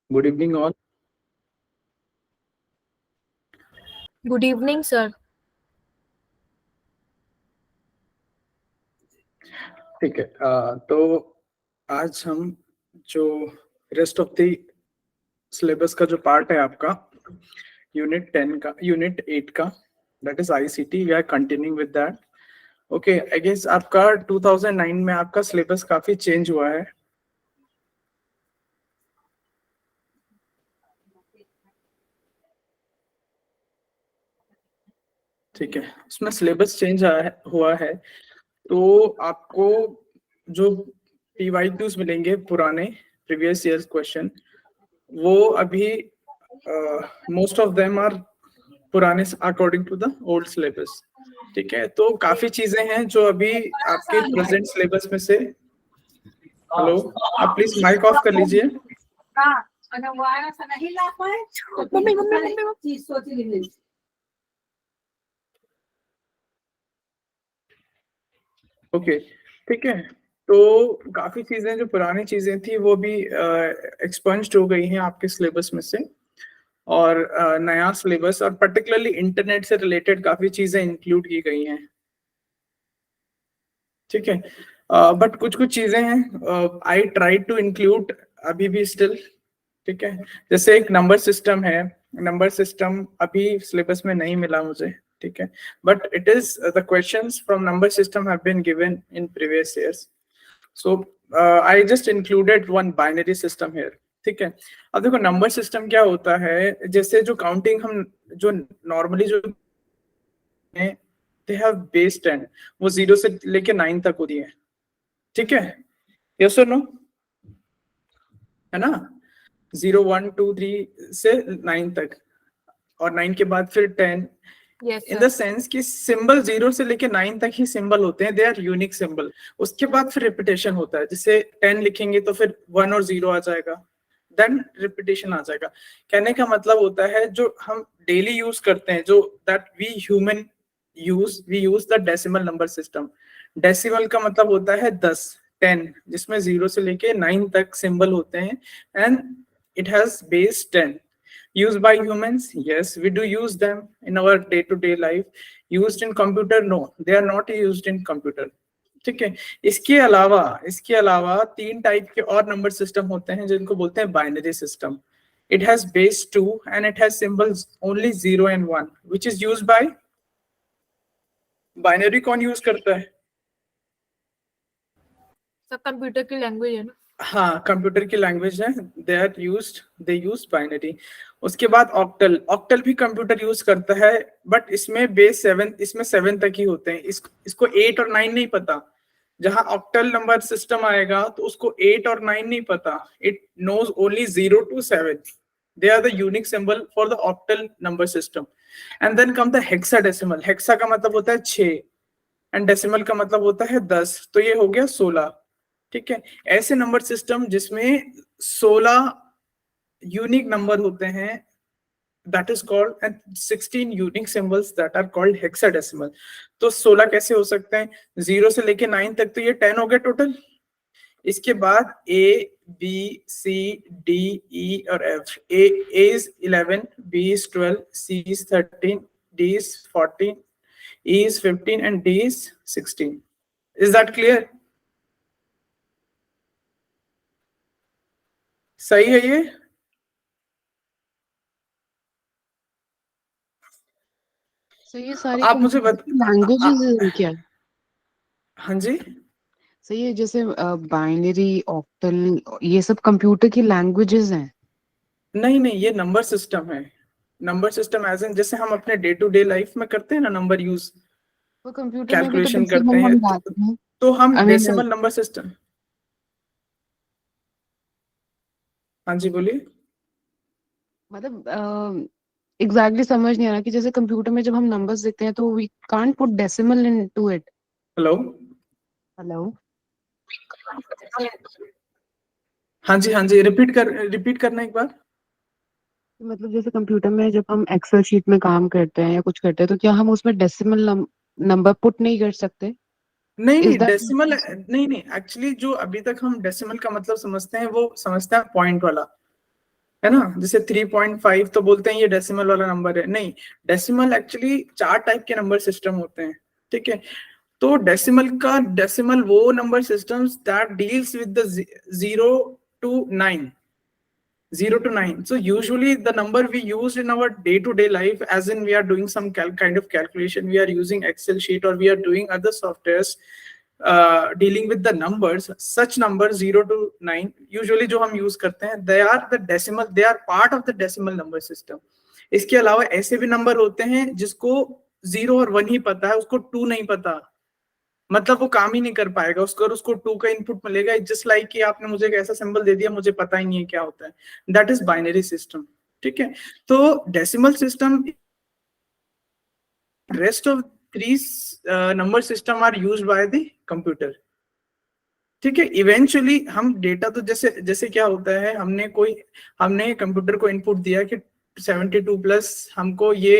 Good evening, all. Good evening, sir. ठीक है। तो आज हम जो रेस्ट ऑफ द सिलेबस का जो पार्ट है आपका यूनिट 8 का, that is ICT, we are continuing with that. Okay, I guess आपका 2009 में आपका सिलेबस काफी चेंज हुआ है। ठीक है, उसमें सिलेबस चेंज हुआ है, तो आपको जो पीवाईक्यूज मिलेंगे पुराने प्रीवियस ईयर्स क्वेश्चन, वो अभी मोस्ट ऑफ देम आर पुराने according to the old syllabus. ठीक है, तो काफी चीजें हैं जो अभी आपके प्रेजेंट सिलेबस में से। हेलो, आप प्लीज माइक ऑफ कर लीजिए। ओके, ठीक है, तो काफी चीजें जो पुरानी चीजें थी वो भी एक्सपंज्ड हो गई हैं आपके सिलेबस में से, और नया सिलेबस और पर्टिकुलरली इंटरनेट से रिलेटेड काफी चीजें इंक्लूड की गई हैं। ठीक है, बट कुछ कुछ चीजें हैं आई ट्राई टू इंक्लूड अभी भी स्टिल। ठीक है, जैसे एक नंबर सिस्टम है, नंबर सिस्टम अभी सिलेबस में नहीं मिला मुझे। ठीक है, but it is the questions from number system have been given in previous years, so I just included one binary system here. ठीक है, अब देखो नंबर सिस्टम क्या होता है, जैसे जो काउंटिंग हम जो नॉर्मली जो दे हैव बेस 10, वो 0 से लेके 9 तक होती है। ठीक है, यस और नो, है ना? 0 1 2 3 से 9 तक, और 9 के बाद फिर 10। Yes, in sir. The sense कि सिंबल 0 से लेके 9 तक ही सिंबल होते हैं, दे आर यूनिक सिंबल। उसके बाद फिर रिपीटेशन होता है, जैसे 10 लिखेंगे तो फिर 1 और 0 आ जाएगा, देन रिपीटेशन आ जाएगा। कहने का मतलब होता है जो हम डेली यूज करते हैं, जो that we human we use the decimal number system. Decimal का मतलब होता है 10, 10, जिसमें 0 से लेके 9 तक सिंबल होते हैं, and it has base 10. Used by humans, yes, we do use them in our day-to-day life. Used in computer, no, they are not used in computer. ठीक है, इसके अलावा 3 टाइप के और नंबर सिस्टम होते हैं जिनको बोलते हैं binary system. It has base 2 and it has symbols only 0 and 1, which is used by binary. कौन यूज करता है? सर कंप्यूटर की लैंग्वेज है ना। हाँ, कंप्यूटर की लैंग्वेज है, दे यूज बाइनरी। उसके बाद ऑक्टल, ऑक्टल भी कंप्यूटर यूज करता है, बट इसमें बेस 7, इसमें 7 तक ही होते हैं। इसको 8 और 9 नहीं पता। जहां ऑक्टल नंबर सिस्टम आएगा तो उसको 8 और 9 नहीं पता, it knows only 0 to 7। They are the unique symbol for the octal number system. And then come the hexadecimal. Hexa का मतलब होता है 6, एंड डेसिमल का मतलब होता है 10, तो ये हो गया 16। ठीक है, ऐसे नंबर सिस्टम जिसमें 16 यूनिक नंबर होते हैं, that is called, and 16 unique symbols that are called hexadecimal। तो 16 कैसे हो सकते हैं? 0 से लेके 9 तक, तो ये 10 हो गए टोटल। इसके बाद A B C D E और F। A is 11, B is 12, C is 13, D is 14, E is 15 and D is 16। Is that clear? सही है ये? सो ये सारी आप मुझे लैंग्वेजेस हैं क्या? हाँ जी, सो ये जैसे बाइनरी, ऑक्टल, ये सब कंप्यूटर की लैंग्वेजेस हैं? नहीं नहीं, ये नंबर सिस्टम है। नंबर सिस्टम एज इन जैसे हम अपने डे टू डे लाइफ में करते हैं ना, नंबर यूज, वो कंप्यूटर में भी तो कैलकुलेशन करते डेसिमल हैं, हम डालते हैं। तो हम I mean, decimal number system. हाँ जी, बोलिए। मतलब एग्जैक्टली समझ नहीं आ रहा कि जैसे कंप्यूटर में जब हम नंबर्स देखते हैं तो we can't put decimal into it. Hello, hello. हाँ जी, हाँ जी, रिपीट करना एक बार। मतलब जैसे कंप्यूटर में जब हम एक्सेल शीट में काम करते हैं या कुछ करते हैं तो क्या हम उसमें डेसिमल नंबर पुट नहीं कर सकते? नहीं इज नहीं, दैट? डेसिमल नहीं नहीं, एक्चुअली जो अभी तक हम डेसिमल का मतलब समझते हैं वो समझते हैं पॉइंट वाला। है ना। जैसे 3.5 तो बोलते हैं ये डेसिमल वाला नंबर है, नहीं, डेसिमल एक्चुअली 4 टाइप के नंबर सिस्टम होते हैं, ठीक है। तो डेसिमल वो number systems that deals with the 0 to 9. 0 to 9. So usually the number we use in our day-to-day life, as in we are doing some kind of calculation, we are using Excel sheet or we are doing other softwares dealing with the numbers, such numbers 0 to 9 usually जो हम use करते हैं, they are part of the decimal number system. इसके अलावा ऐसे भी number होते हैं जिसको 0 और 1 ही पता है, उसको 2 नहीं पता, मतलब वो काम ही नहीं कर पाएगा, उसको 2 का इनपुट मिलेगा, जस्ट लाइक कि आपने मुझे एक ऐसा सिंबल दे दिया, मुझे पता ही नहीं है क्या होता है, दैट इज बाइनरी सिस्टम, ठीक है। तो decimal system, rest of 3 number system are used by the computer, ठीक है। इवेंचुअली हम डेटा, तो जैसे क्या होता है, हमने कंप्यूटर को इनपुट दिया कि 72 प्लस हमको ये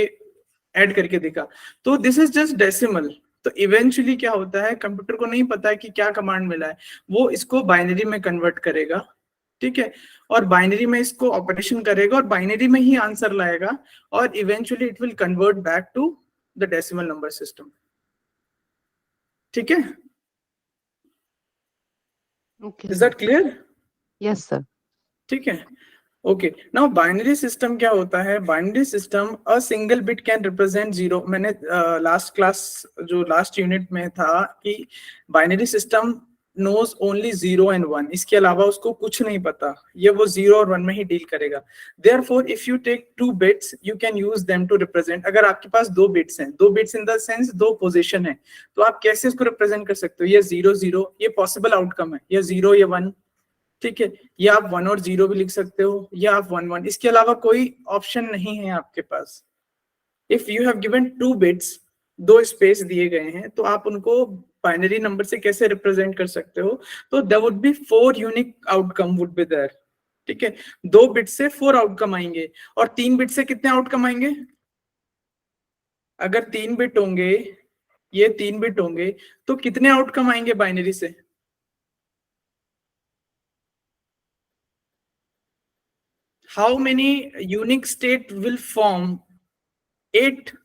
ऐड करके दिखा, तो दिस इज जस्ट डेसिमल। तो इवेंचुअली क्या होता है, कंप्यूटर को नहीं पता है कि क्या कमांड मिला है, वो इसको बाइनरी में कन्वर्ट करेगा, ठीक है, और बाइनरी में इसको ऑपरेशन करेगा और बाइनरी में ही आंसर लाएगा, और eventually it will convert back to the decimal number system, ठीक है। Okay, is sir. That clear? Yes, sir. ठीक है, ओके। नाउ बाइनरी सिस्टम क्या होता है, binary system a single bit can represent 0। मैंने लास्ट यूनिट में था कि binary system knows only 0 and 1, इसके अलावा उसको कुछ नहीं पता, ये वो 0 और 1 में ही डील करेगा। Therefore if you take 2 bits you can use them to represent, अगर आपके पास 2 बिट्स हैं, 2 bits in the sense 2 position है, तो आप कैसे इसको रिप्रेजेंट कर सकते हो, ये 0 0, ये पॉसिबल आउटकम है, ये 0 ये 1, ठीक है, या आप 1 और 0 भी लिख सकते हो, या आप 1 1, इसके अलावा कोई ऑप्शन नहीं है आपके पास। If you have given 2 bits, 2 space दिए गए हैं, तो आप उनको बाइनरी नंबर से कैसे रिप्रेजेंट कर सकते हो, तो there would be 4 unique outcome would be there, ठीक है। 2 बिट से 4 आउटकम आएंगे, और 3 बिट से कितने आउटकम आएंगे, अगर 3 बिट होंगे, ये 3 बिट होंगे, तो कितने आउटकम आएंगे बाइनरी से, how many unique state will form 8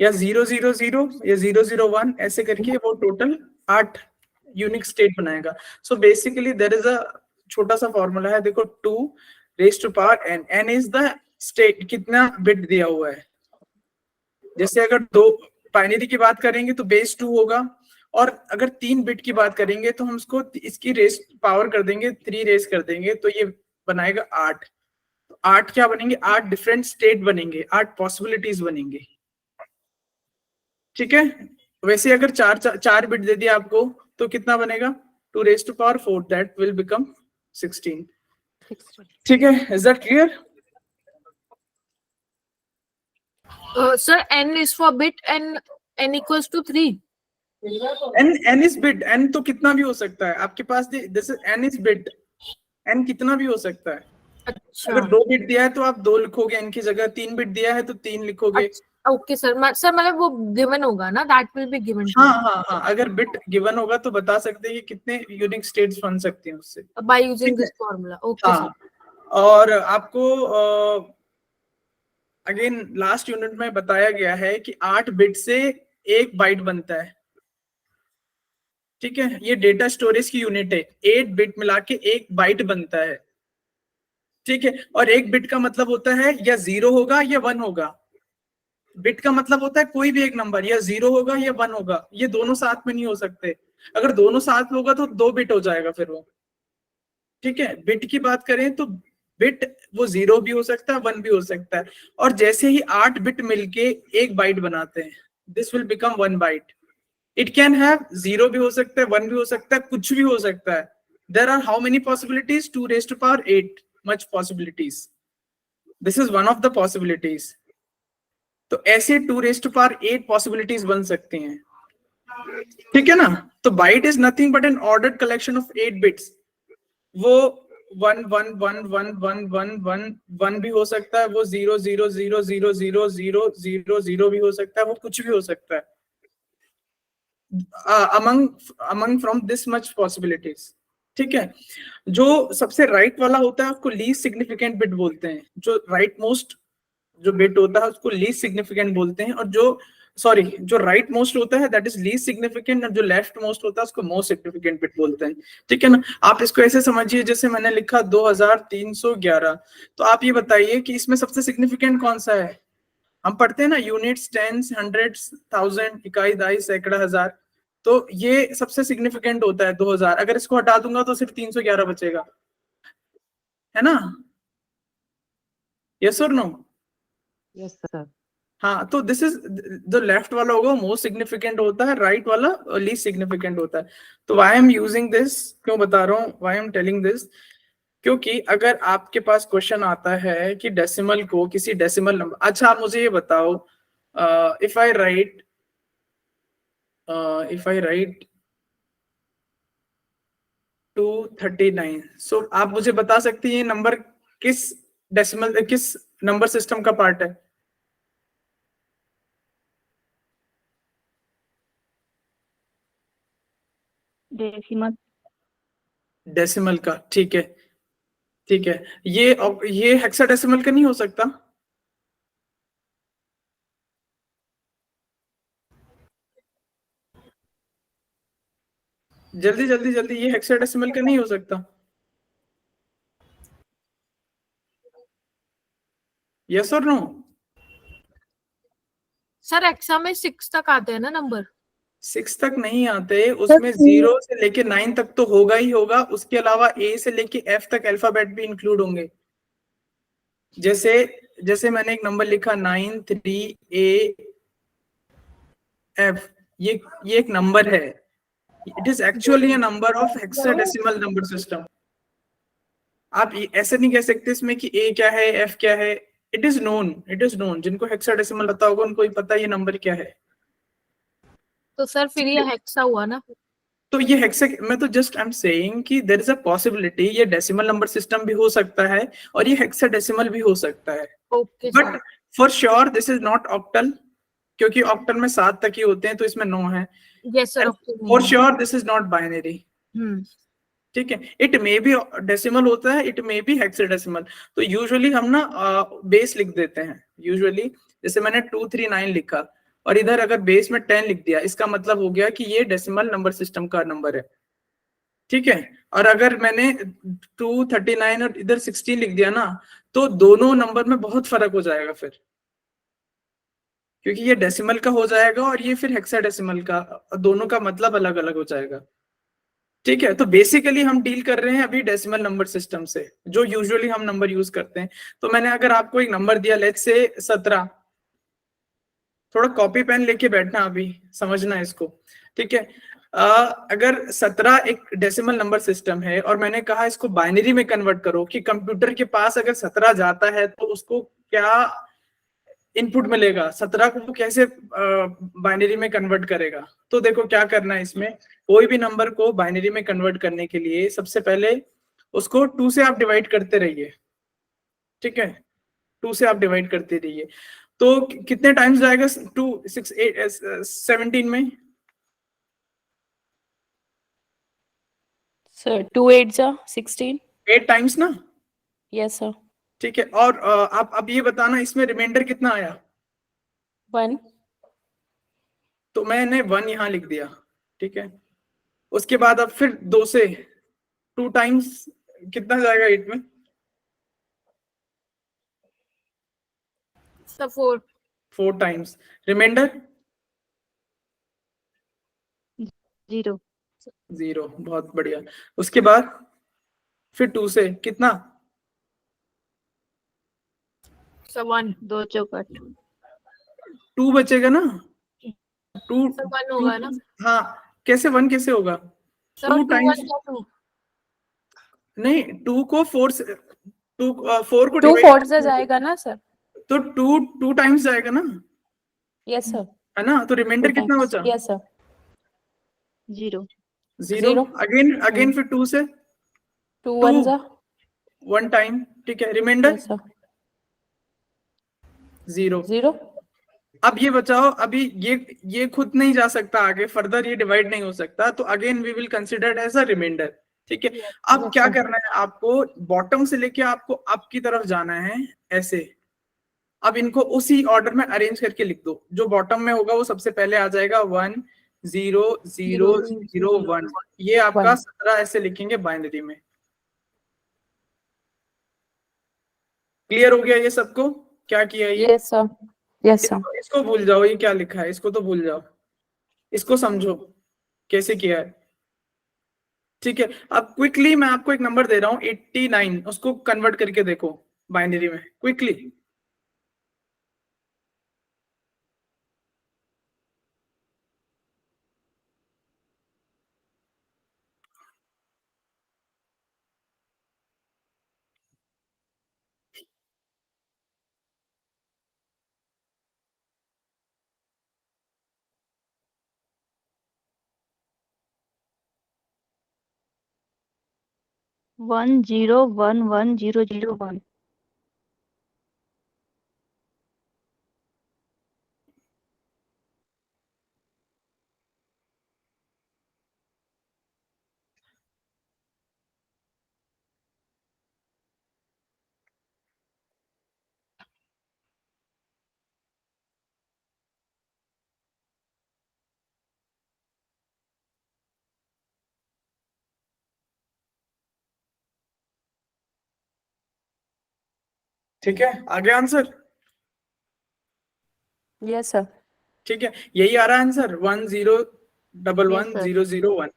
या 000 या 001, ऐसे करके वो टोटल 8 यूनिक स्टेट बनाएगा। So basically there is a छोटा सा फॉर्मूला है, देखो 2 raise to power n, n is the state, कितना बिट दिया हुआ है। जैसे अगर 2 बाइनरी की बात करेंगे तो बेस 2 होगा, और अगर 3 बिट की बात करेंगे तो हम इसको इसकी रेस पावर कर देंगे, 3 रेस कर देंगे, तो ये बनाएगा 8। 8 क्या बनेंगे, 8 डिफरेंट स्टेट बनेंगे, 8 पॉसिबिलिटीज बनेंगे, ठीक है। वैसे अगर 4 बिट दे दिया आपको तो कितना बनेगा, 2 raised to power 4, that will become 16, ठीक है। Is that clear? Sir, n is for bit and n equals to 3. n is bit, n तो कितना भी हो सकता है आपके पास, this is n is bit, n कितना भी हो सकता है। अच्छा, अगर 2 बिट दिया है तो आप 2 लिखोगे n की जगह, 3 बिट दिया है तो 3 लिखोगे। ओके सर, सर मतलब वो गिवन होगा ना, दैट विल बी गिवन हाँ, अगर बिट गिवन होगा तो बता सकते हैं कि कितने यूनिक स्टेट्स बन सकते हैं उससे, by using this formula. Okay हाँ। और आपको अगेन लास्ट यूनिट में बताया गया है कि 8 बिट से 1 बाइट बनता है, ठीक है। ये डेटा स्टोरेज की यूनिट है, 8 बिट मिला के 1 बाइट बनता है, ठीक है। और 1 बिट का मतलब होता है या 0 होगा या 1 होगा। बिट का मतलब होता है कोई भी एक नंबर, या 0 होगा या 1 होगा, ये दोनों साथ में नहीं हो सकते। अगर दोनों साथ होगा तो 2 बिट हो जाएगा फिर वो, ठीक है। बिट की बात करें तो बिट वो 0 भी हो सकता है, 1 भी हो सकता है, और जैसे ही 8 बिट मिलके 1 बाइट बनाते हैं, this will become 1 byte. It can have 0 भी हो सकता है, 1 भी हो सकता है, कुछ भी हो सकता है। There are how many possibilities, 2 raised to power 8 much possibilities, this is one of the possibilities. तो ऐसे 2 raised to power 8 पॉसिबिलिटीज बन सकती हैं, ठीक है ना। तो byte is nothing but an ordered collection of 8 bits. वो 1 1 1 1 1 1 1 1 भी हो सकता है, वो 0 0 0 0 0 0 0 0 भी हो सकता है, वो कुछ भी हो सकता है। among from this much possibilities, ठीक है। जो सबसे राइट वाला होता है उसको लीस्ट सिग्निफिकेंट बिट बोलते हैं, जो राइट मोस्ट जो बिट होता है उसको लीस्ट सिग्निफिकेंट बोलते हैं, और जो सॉरी जो राइट मोस्ट होता है दैट इज लीस्ट सिग्निफिकेंट, और जो लेफ्ट मोस्ट होता है उसको मोस्ट सिग्निफिकेंट बिट बोलते हैं। ठीक है ना। आप इसको ऐसे समझिए जैसे मैंने लिखा 2311, तो आप ये बताइए कि इसमें सबसे सिग्निफिकेंट कौन सा है। हम पढ़ते हैं ना यूनिट्स, टेंस, हंड्रेड्स, थाउजेंड, इकाई, दहाई, सैकड़ा, हजार, तो ये सबसे सिग्निफिकेंट होता है 2000। अगर इसको हटा दूंगा तो सिर्फ 311 बचेगा, है ना। यस और नो। Yes sir. हाँ, तो दिस इज जो लेफ्ट वाला होगा मोस्ट सिग्निफिकेंट होता है, राइट वाला लीस्ट सिग्निफिकेंट होता है। तो why I am using this, क्यों बता रहा हूँ, why I am telling this, क्योंकि अगर आपके पास क्वेश्चन आता है कि डेसिमल को किसी डेसिमल नंबर, अच्छा आप मुझे ये बताओ, इफ आई राइट 239, सो आप मुझे बता सकती हैं ये नंबर किस डेसिमल किस नंबर सिस्टम का पार्ट है। डेसिमल। डेसिमल का, ठीक है, ठीक है। ये हेक्साडेसिमल का नहीं हो सकता। जल्दी जल्दी जल्दी, ये हेक्साडेसिमल का नहीं हो सकता। यस और नो। सर एक्सा में 6 तक आते हैं ना नंबर। 6 तक नहीं आते, उसमें 0 से लेके 9 तक तो होगा ही होगा, उसके अलावा ए से लेके एफ तक अल्फाबेट भी इंक्लूड होंगे। जैसे जैसे मैंने एक नंबर लिखा 93AF, ये एक नंबर है, it is actually a number of hexadecimal number system. आप ऐसे नहीं कह सकते इसमें कि ए क्या है एफ क्या है, इट इज नोन, जिनको हेक्साडेसिमल पता होगा उनको ही पता ये नंबर क्या है। तो सर फिर ये हेक्सा हुआ ना। तो ये हेक्सा, मैं तो जस्ट आई एम सेइंग कि देयर इज अ पॉसिबिलिटी ये डेसिमल नंबर सिस्टम भी हो सकता है और ये हेक्साडेसिमल भी हो सकता है, okay but sir. For sure this is not octal, क्योंकि ऑक्टल में 7 तक ही होते हैं तो इसमें 9 है। Yes sir, okay. For sure this is not binary. ठीक है, इट मे बी डेसिमल होता है, इट मे बी हेक्साडेसिमल। तो यूजुअली हम ना बेस लिख देते हैं, यूजुअली जैसे मैंने 239 लिखा और इधर अगर बेस में 10 लिख दिया, इसका मतलब हो गया कि ये डेसिमल नंबर सिस्टम का नंबर है। ठीक है, और अगर मैंने 239 और इधर 16 लिख दिया ना, तो दोनों नंबर में बहुत फर्क हो जाएगा फिर, क्योंकि ये डेसिमल का हो जाएगा और ये फिर हेक्साडेसिमल का, दोनों का मतलब अलग अलग हो जाएगा। ठीक है, तो बेसिकली हम डील कर रहे हैं अभी डेसिमल नंबर सिस्टम से, जो यूजुअली हम नंबर यूज करते हैं। तो मैंने अगर आपको एक नंबर दिया, लेट्स से 17, थोड़ा कॉपी पेन लेके बैठना अभी, समझना इसको। ठीक है, अगर 17 एक डेसिमल नंबर सिस्टम है और मैंने कहा इसको बाइनरी में कन्वर्ट करो, कि कंप्यूटर के पास अगर 17 जाता है तो उसको क्या इनपुट मिलेगा, 17 को वो कैसे बाइनरी में कन्वर्ट करेगा। तो देखो क्या करना है इसमें, कोई भी नंबर को बाइनरी में कन्वर्ट करने के लिए सबसे पहले उसको 2 से आप डिवाइड करते रहिए। ठीक है, 2 से आप डिवाइड करते रहिए, तो कितने टाइम्स जाएगा 2 6 8 17 में। सर 2 8 जा 16। 8 टाइम्स ना। Yes sir. ठीक है, और आप अब ये बताना इसमें रिमाइंडर कितना आया। 1। तो मैंने 1 यहाँ लिख दिया। ठीक है, उसके बाद अब फिर 2 से 2 टाइम्स कितना जाएगा 8 में। सर 4। 4 times reminder 0। 0, बहुत बढ़िया। उसके बाद फिर 2 से कितना, सर 1। 2 चौकट। 2 बचेगा ना। 2 सर 1 होगा ना। हाँ, कैसे 1 कैसे होगा, सर 2 2 टाइम्स 1 2। नहीं, 2 को 4 से 2 4 को 2 डिवाइड 4 से जाएगा ना सर। तो 2 टाइम्स जाएगा ना, यस सर। है ना। तो रिमाइंडर 2 कितना टाइम्स। बचा, यस सर। 0। 0। अगेन फिर 2 से 2 2 1 जा। 1 टाइम। ठीक है, रिमाइंडर यस सर। 0। 0। अब ये बचाओ, अभी ये खुद नहीं जा सकता आगे, फर्दर ये डिवाइड नहीं हो सकता, तो again we will consider as a reminder. ठीक है, अब क्या करना है आपको, बॉटम से लेके आपको अप की तरफ जाना है ऐसे। अब इनको उसी ऑर्डर में अरेंज करके लिख दो, जो बॉटम में होगा वो सबसे पहले आ जाएगा 1 0 0 0 1, ये आपका 17 ऐसे लिखेंगे बाइनरी में। क्लियर हो गया ये सबको, क्या किया ये? Yes sir, yes sir. इसको भूल जाओ, ये क्या लिखा है इसको तो भूल जाओ, इसको समझो कैसे किया है। ठीक है, अब क्विकली मैं आपको एक नंबर दे रहा हूं 89, उसको कन्वर्ट करके देखो बाइनरी में quickly. One zero one zero zero one. ठीक है, आगे आंसर। Yes sir. ठीक है, यही आ रहा है आंसर 1 0 1 Yes, 1 sir. 0 0 1।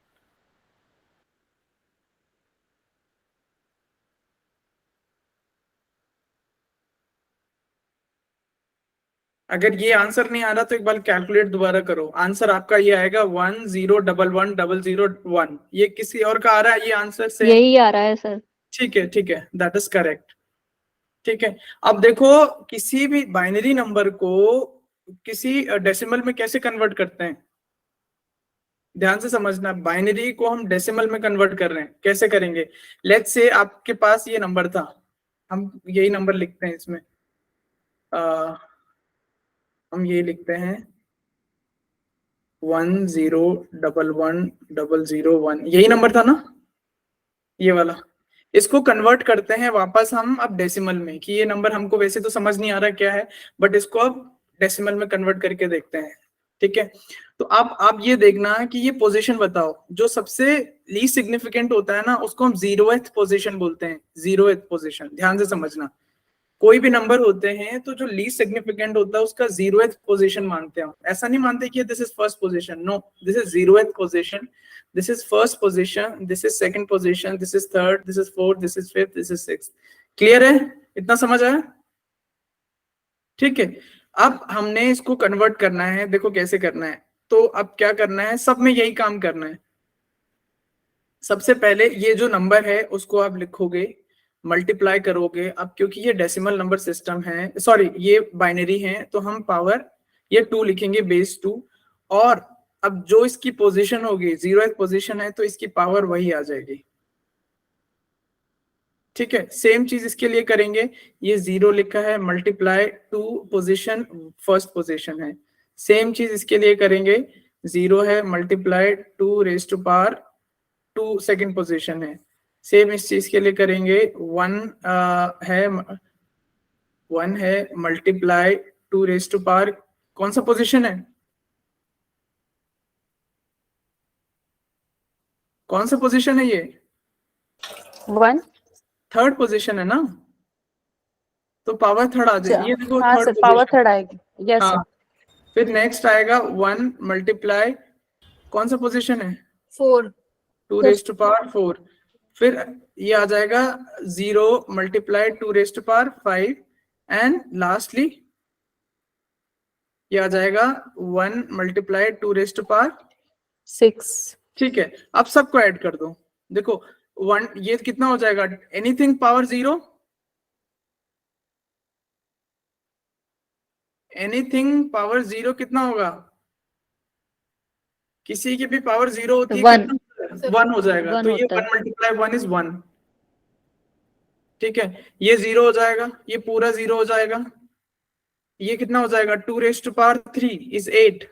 अगर ये आंसर नहीं आ रहा तो एक बार कैलकुलेट दोबारा करो, आंसर आपका ये आएगा 1 0 1 1 0 0 1। ये किसी और का आ रहा है ये आंसर से? यही आ रहा है सर। ठीक है, ठीक है, दैट इज करेक्ट। ठीक है, अब देखो किसी भी बाइनरी नंबर को किसी डेसिमल में कैसे कन्वर्ट करते हैं, ध्यान से समझना। बाइनरी को हम डेसिमल में कन्वर्ट कर रहे हैं, कैसे करेंगे? लेट्स से आपके पास ये नंबर था, हम यही नंबर लिखते हैं इसमें, हम ये लिखते हैं 1 0 1 1 0 1, यही नंबर था ना ये वाला। इसको कन्वर्ट करते हैं वापस हम अब डेसिमल में, कि ये नंबर हमको वैसे तो समझ नहीं आ रहा क्या है, बट इसको अब डेसिमल में कन्वर्ट करके देखते हैं। ठीक है, तो अब आप ये देखना कि ये पोजीशन बताओ, जो सबसे लीस्ट सिग्निफिकेंट होता है ना उसको हम 0th पोजीशन बोलते हैं, 0th पोजीशन। ध्यान से समझना, कोई भी नंबर होते हैं तो जो लीस्ट सिग्निफिकेंट होता है उसका 0th पोजीशन मानते हैं। ऐसा नहीं मानते कि this is first position, no, this is 0th position, this is first position, this is second position, this is third, this is fourth, this is fifth, this is sixth. Clear है, इतना समझ आया? ठीक है, अब हमने इसको कन्वर्ट करना है, देखो कैसे करना है। तो अब क्या करना है, सब में यही काम करना है। सबसे पहले ये जो नंबर है उसको आप लिखोगे, मल्टीप्लाई करोगे। अब क्योंकि ये डेसिमल नंबर सिस्टम है, सॉरी ये बाइनरी है, तो हम पावर ये 2 लिखेंगे, बेस 2। और अब जो इसकी पोजीशन होगी 0th पोजीशन है तो इसकी पावर वही आ जाएगी। ठीक है, सेम चीज इसके लिए करेंगे, ये 0 लिखा है, मल्टीप्लाई 2 पोजीशन फर्स्ट पोजीशन है। सेम चीज इसके लिए करेंगे, 0 है, multiply 2 raise to power 2 second position है। सेम इस चीज के लिए करेंगे, 1 है मल्टीप्लाई 2 रेज टू पावर कौन सा पोजीशन है, कौन सा पोजीशन है ये? 1। थर्ड पोजीशन है ना, तो पावर थर्ड आ जाए, ये देखो हाँ third sir, power position. Third आएगी। यस हाँ, सर। फिर नेक्स्ट आएगा 1 मल्टीप्लाई कौन सा पोजीशन है, 4। 2 रेज टू पावर 4। फिर ये आ जाएगा 0 multiply 2 raise to power 5। And lastly ये आ जाएगा 1 मल्टीप्लाई 2 रेज टू पावर 6। ठीक है, अब सबको ऐड कर दो। देखो 1 ये कितना हो जाएगा, एनीथिंग पावर 0, एनीथिंग पावर 0 कितना होगा? किसी की भी पावर 0 होती है, 1 1 हो जाएगा। 1 तो ये होता 1 है। Multiply 1 is 1। ठीक है, ये 0 हो जाएगा, ये पूरा 0 हो जाएगा। ये कितना हो जाएगा, 2 रेज टू पावर 3 इज 8,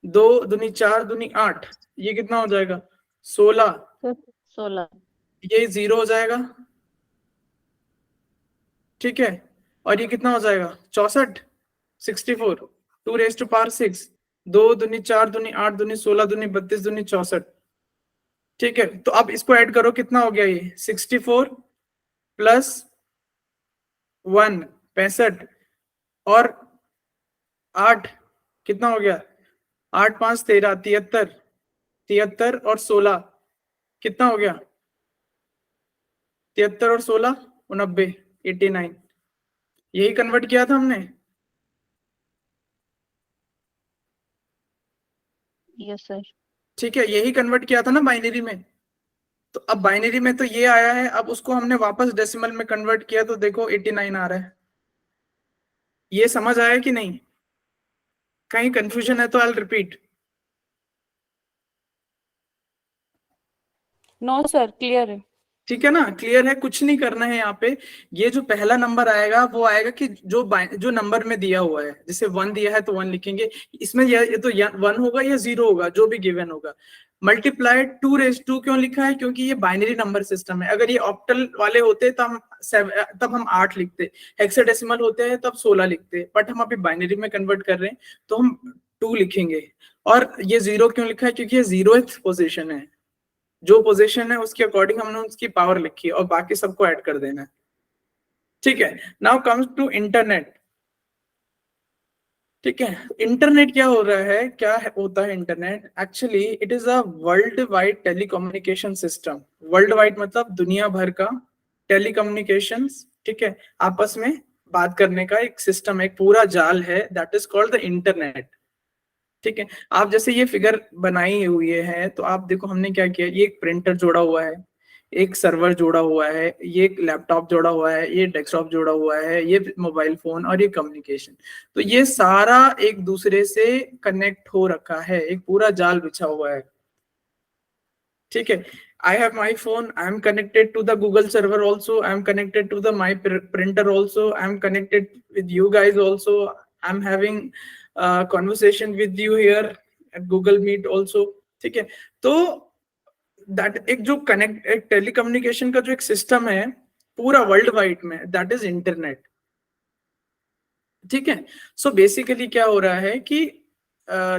2 दूनी 4 दूनी 8, ये कितना हो जाएगा 16। 16 ये 0 हो जाएगा, ठीक है, और ये कितना हो जाएगा 64, 64, 2⁻6, 2 दूनी 4 दूनी 8 दूनी 16 दूनी 32 दूनी 64, ठीक है। तो अब इसको ऐड करो, कितना हो गया ये 64 प्लस 1 65 और 8 कितना हो गया 8 5 13 73, 73 और 16 कितना हो गया 73 और 16 89, 89, यही कन्वर्ट किया था हमने। Yes sir. ठीक है, यही कन्वर्ट किया था ना बाइनरी में। तो अब बाइनरी में तो ये आया है, अब उसको हमने वापस डेसिमल में कन्वर्ट किया तो देखो 89 आ रहा है। ये समझ आया कि नहीं? कहीं कंफ्यूजन है तो I repeat. No sir, clear है। ठीक है ना, क्लियर है, कुछ नहीं करना है यहाँ पे। ये जो पहला नंबर आएगा वो आएगा कि जो नंबर में दिया हुआ है, जैसे 1 दिया है तो 1 लिखेंगे, इसमें ये तो 1 होगा या 0 होगा, जो भी गिवन होगा। मल्टीप्लाइड 2 क्यों लिखा है? क्योंकि ये बाइनरी नंबर सिस्टम है। अगर ये ऑक्टल वाले होते तब हम 8 लिखते, हेक्साडेसिमल होते हैं तब 16 लिखते, बट हम अभी बाइनरी में कन्वर्ट कर रहे हैं तो हम 2 लिखेंगे। और ये 0 क्यों लिखा है? क्योंकि ये 0th पोजीशन है, जो पोजीशन है उसके अकॉर्डिंग हमने उसकी पावर लिखी है और बाकी सबको ऐड कर देना है। ठीक है, नाउ कम्स टू इंटरनेट। ठीक है, इंटरनेट क्या हो रहा है, क्या होता है internet? Actually it is a world wide telecommunication system. World wide मतलब दुनिया भर का टेलीकम्युनिकेशन, ठीक है, आपस में बात करने का एक सिस्टम, एक पूरा जाल है, that is called the internet. ठीक है, आप जैसे ये फिगर बनाई हुई है तो आप देखो हमने क्या किया, ये एक प्रिंटर जोड़ा हुआ है, एक सर्वर जोड़ा हुआ है, ये एक लैपटॉप जोड़ा हुआ है, ये डेस्कटॉप जोड़ा हुआ है, ये मोबाइल फोन और ये कम्युनिकेशन। तो ये सारा एक दूसरे से कनेक्ट हो रखा है, एक पूरा जाल बिछा हुआ है। ठीक है, I have my phone, I am connected to the Google server also, I am connected to the my printer also, I am connected with you guys also, I am having conversation with you here at Google Meet also। ठीक है, तो that एक जो एक telecommunication का जो एक system है पूरा वर्ल्ड वाइड में, दैट इज इंटरनेट। ठीक है, सो बेसिकली क्या हो रहा है कि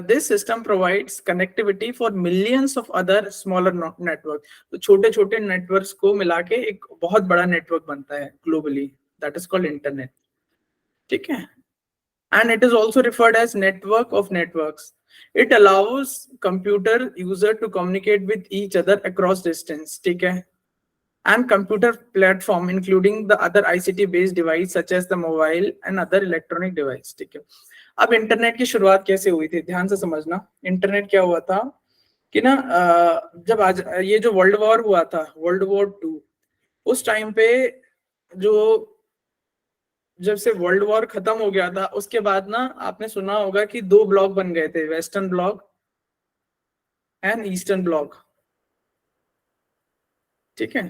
this system provides connectivity for millions of other smaller network। तो छोटे छोटे नेटवर्क्स को मिला के एक बहुत बड़ा नेटवर्क बनता है globally, that is called internet. ठीक है, and it is also referred as network of networks। It allows computer user to communicate with each other across distance। ठीक है, and computer platform including the other ICT based device such as the mobile and other electronic device। ठीक है, अब internet की शुरुआत कैसे हुई थी, ध्यान से समझना। इंटरनेट क्या हुआ था कि ना, जब आज ये जो वर्ल्ड वॉर हुआ था, वर्ल्ड वॉर 2, उस टाइम पे जो जब से वर्ल्ड वॉर खत्म हो गया था उसके बाद ना आपने सुना होगा कि 2 ब्लॉक बन गए थे, western block and eastern block. ठीक है,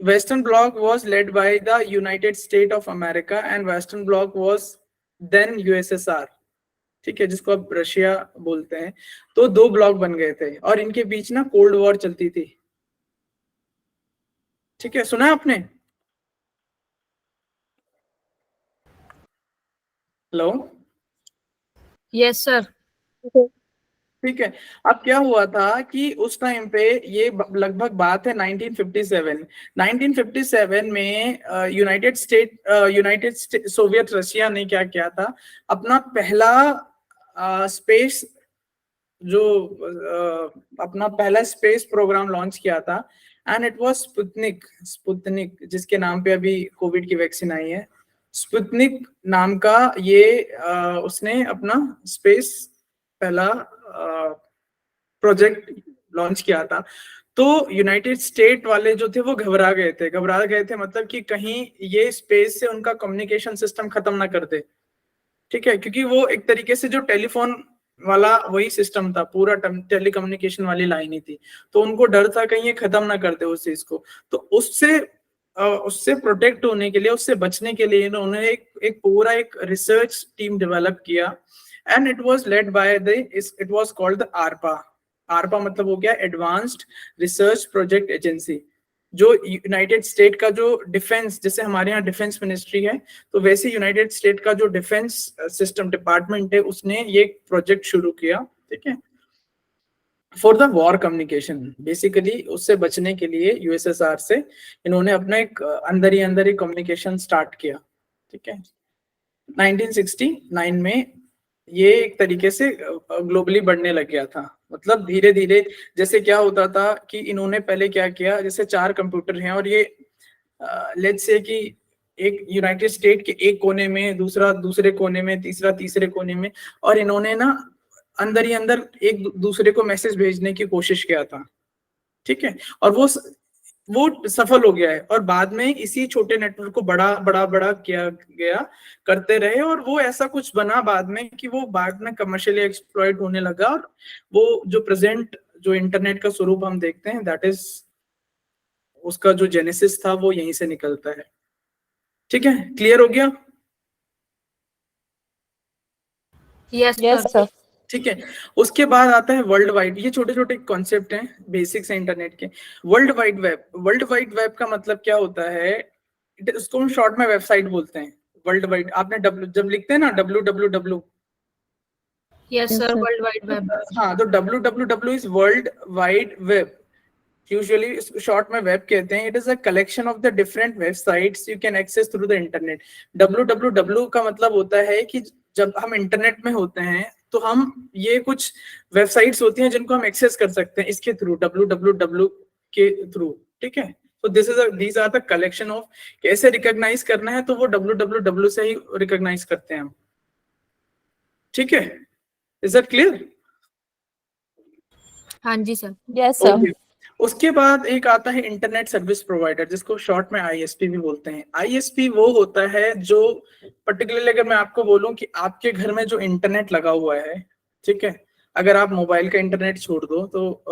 western block was led by the united state of America and western block was then USSR. ठीक है, जिसको अब रशिया बोलते हैं। तो 2 ब्लॉक बन गए थे और इनके बीच ना कोल्ड वॉर चलती थी। ठीक है, सुना है आपने? Hello, Yes, sir. ठीक है। अब क्या हुआ था कि उस टाइम पे ये लगभग बात है 1957 में यूनाइटेड स्टेट सोवियत रशिया ने क्या किया था, अपना पहला स्पेस अपना पहला स्पेस प्रोग्राम लॉन्च किया था, एंड इट वाज स्पुतनिक, जिसके नाम पे अभी कोविड की वैक्सीन आई है। स्पुतनिक नाम का ये उसने अपना स्पेस पहला प्रोजेक्ट लॉन्च किया था। तो यूनाइटेड स्टेट वाले जो थे वो घबरा गए थे, मतलब कि कहीं ये स्पेस से उनका कम्युनिकेशन सिस्टम खत्म ना कर दे। ठीक है, क्योंकि वो एक तरीके से जो टेलीफोन वाला वही सिस्टम था, पूरा टेलीकम्युनिकेशन वाली लाइन ही थी, तो उनको डर था कहीं ये खत्म ना कर दे उस चीज को। तो उससे प्रोटेक्ट होने के लिए, उससे बचने के लिए इन्होंने एक पूरा एक रिसर्च टीम डेवलप किया, and it was led bye it was called the आरपा। ARPA मतलब हो गया एडवांस्ड रिसर्च प्रोजेक्ट एजेंसी, जो यूनाइटेड स्टेट का जो डिफेंस, जैसे हमारे यहाँ डिफेंस मिनिस्ट्री है, तो वैसे यूनाइटेड स्टेट का जो डिफेंस सिस्टम डिपार्टमेंट है उसने ये प्रोजेक्ट शुरू किया, ठीक है, for the war communication. Basically उससे बचने के लिए यूएसएसआर से इन्होंने अपना एक अंदर ही कम्युनिकेशन स्टार्ट किया, ठीक है। 1969 में ये एक तरीके से ग्लोबली बढ़ने लग गया था, मतलब धीरे धीरे। जैसे क्या होता था कि इन्होंने पहले क्या किया, जैसे 4 कंप्यूटर हैं और ये लेट्स से कि एक यूनाइटेड स्टेट के एक कोने में, दूसरा दूसरे कोने में, तीसरा तीसरे कोने में, और इन्होंने ना अंदर ही अंदर एक दूसरे को मैसेज भेजने की कोशिश किया था, ठीक है, और वो सफल हो गया है। और बाद में इसी छोटे नेटवर्क को बड़ा किया गया, करते रहे, और वो ऐसा कुछ बना बाद में कि वो बाद में कमर्शियली एक्सप्लॉइट होने लगा। और वो जो प्रेजेंट जो इंटरनेट का स्वरूप हम देखते हैं, दैट इज उसका जो जेनेसिस था वो यहीं से निकलता है, ठीक है। क्लियर हो गया? Yes, Yes, sir. sir. ठीक है। उसके बाद आता है वर्ल्ड वाइड। ये छोटे छोटे कॉन्सेप्ट हैं, बेसिक्स हैं इंटरनेट के। World wide web, world wide web का मतलब क्या होता है, उसको हम शॉर्ट में वेबसाइट बोलते हैं। वर्ल्ड वाइड, आपने जब लिखते हैं ना www, Yes, Yes, sir. sir. World Wide Web. हाँ, तो www is world wide web, usually short में वेब कहते हैं। It is a collection of the different websites you can access through the internet. www का मतलब होता है कि जब हम इंटरनेट में होते हैं तो हम ये कुछ वेबसाइट्स होती हैं जिनको हम एक्सेस कर सकते हैं इसके थ्रू, www के थ्रू, ठीक है। तो these are the collection of, कैसे रिकॉग्नाइज करना है तो वो www से ही रिकॉग्नाइज करते हैं हम, ठीक है। Is that clear? हाँ जी सर। Yes, sir. Okay. उसके बाद एक आता है इंटरनेट सर्विस प्रोवाइडर, जिसको शॉर्ट में आईएसपी भी बोलते हैं। आईएसपी वो होता है जो पर्टिकुलरली, अगर मैं आपको बोलूं कि आपके घर में जो इंटरनेट लगा हुआ है, ठीक है, अगर आप मोबाइल का इंटरनेट छोड़ दो तो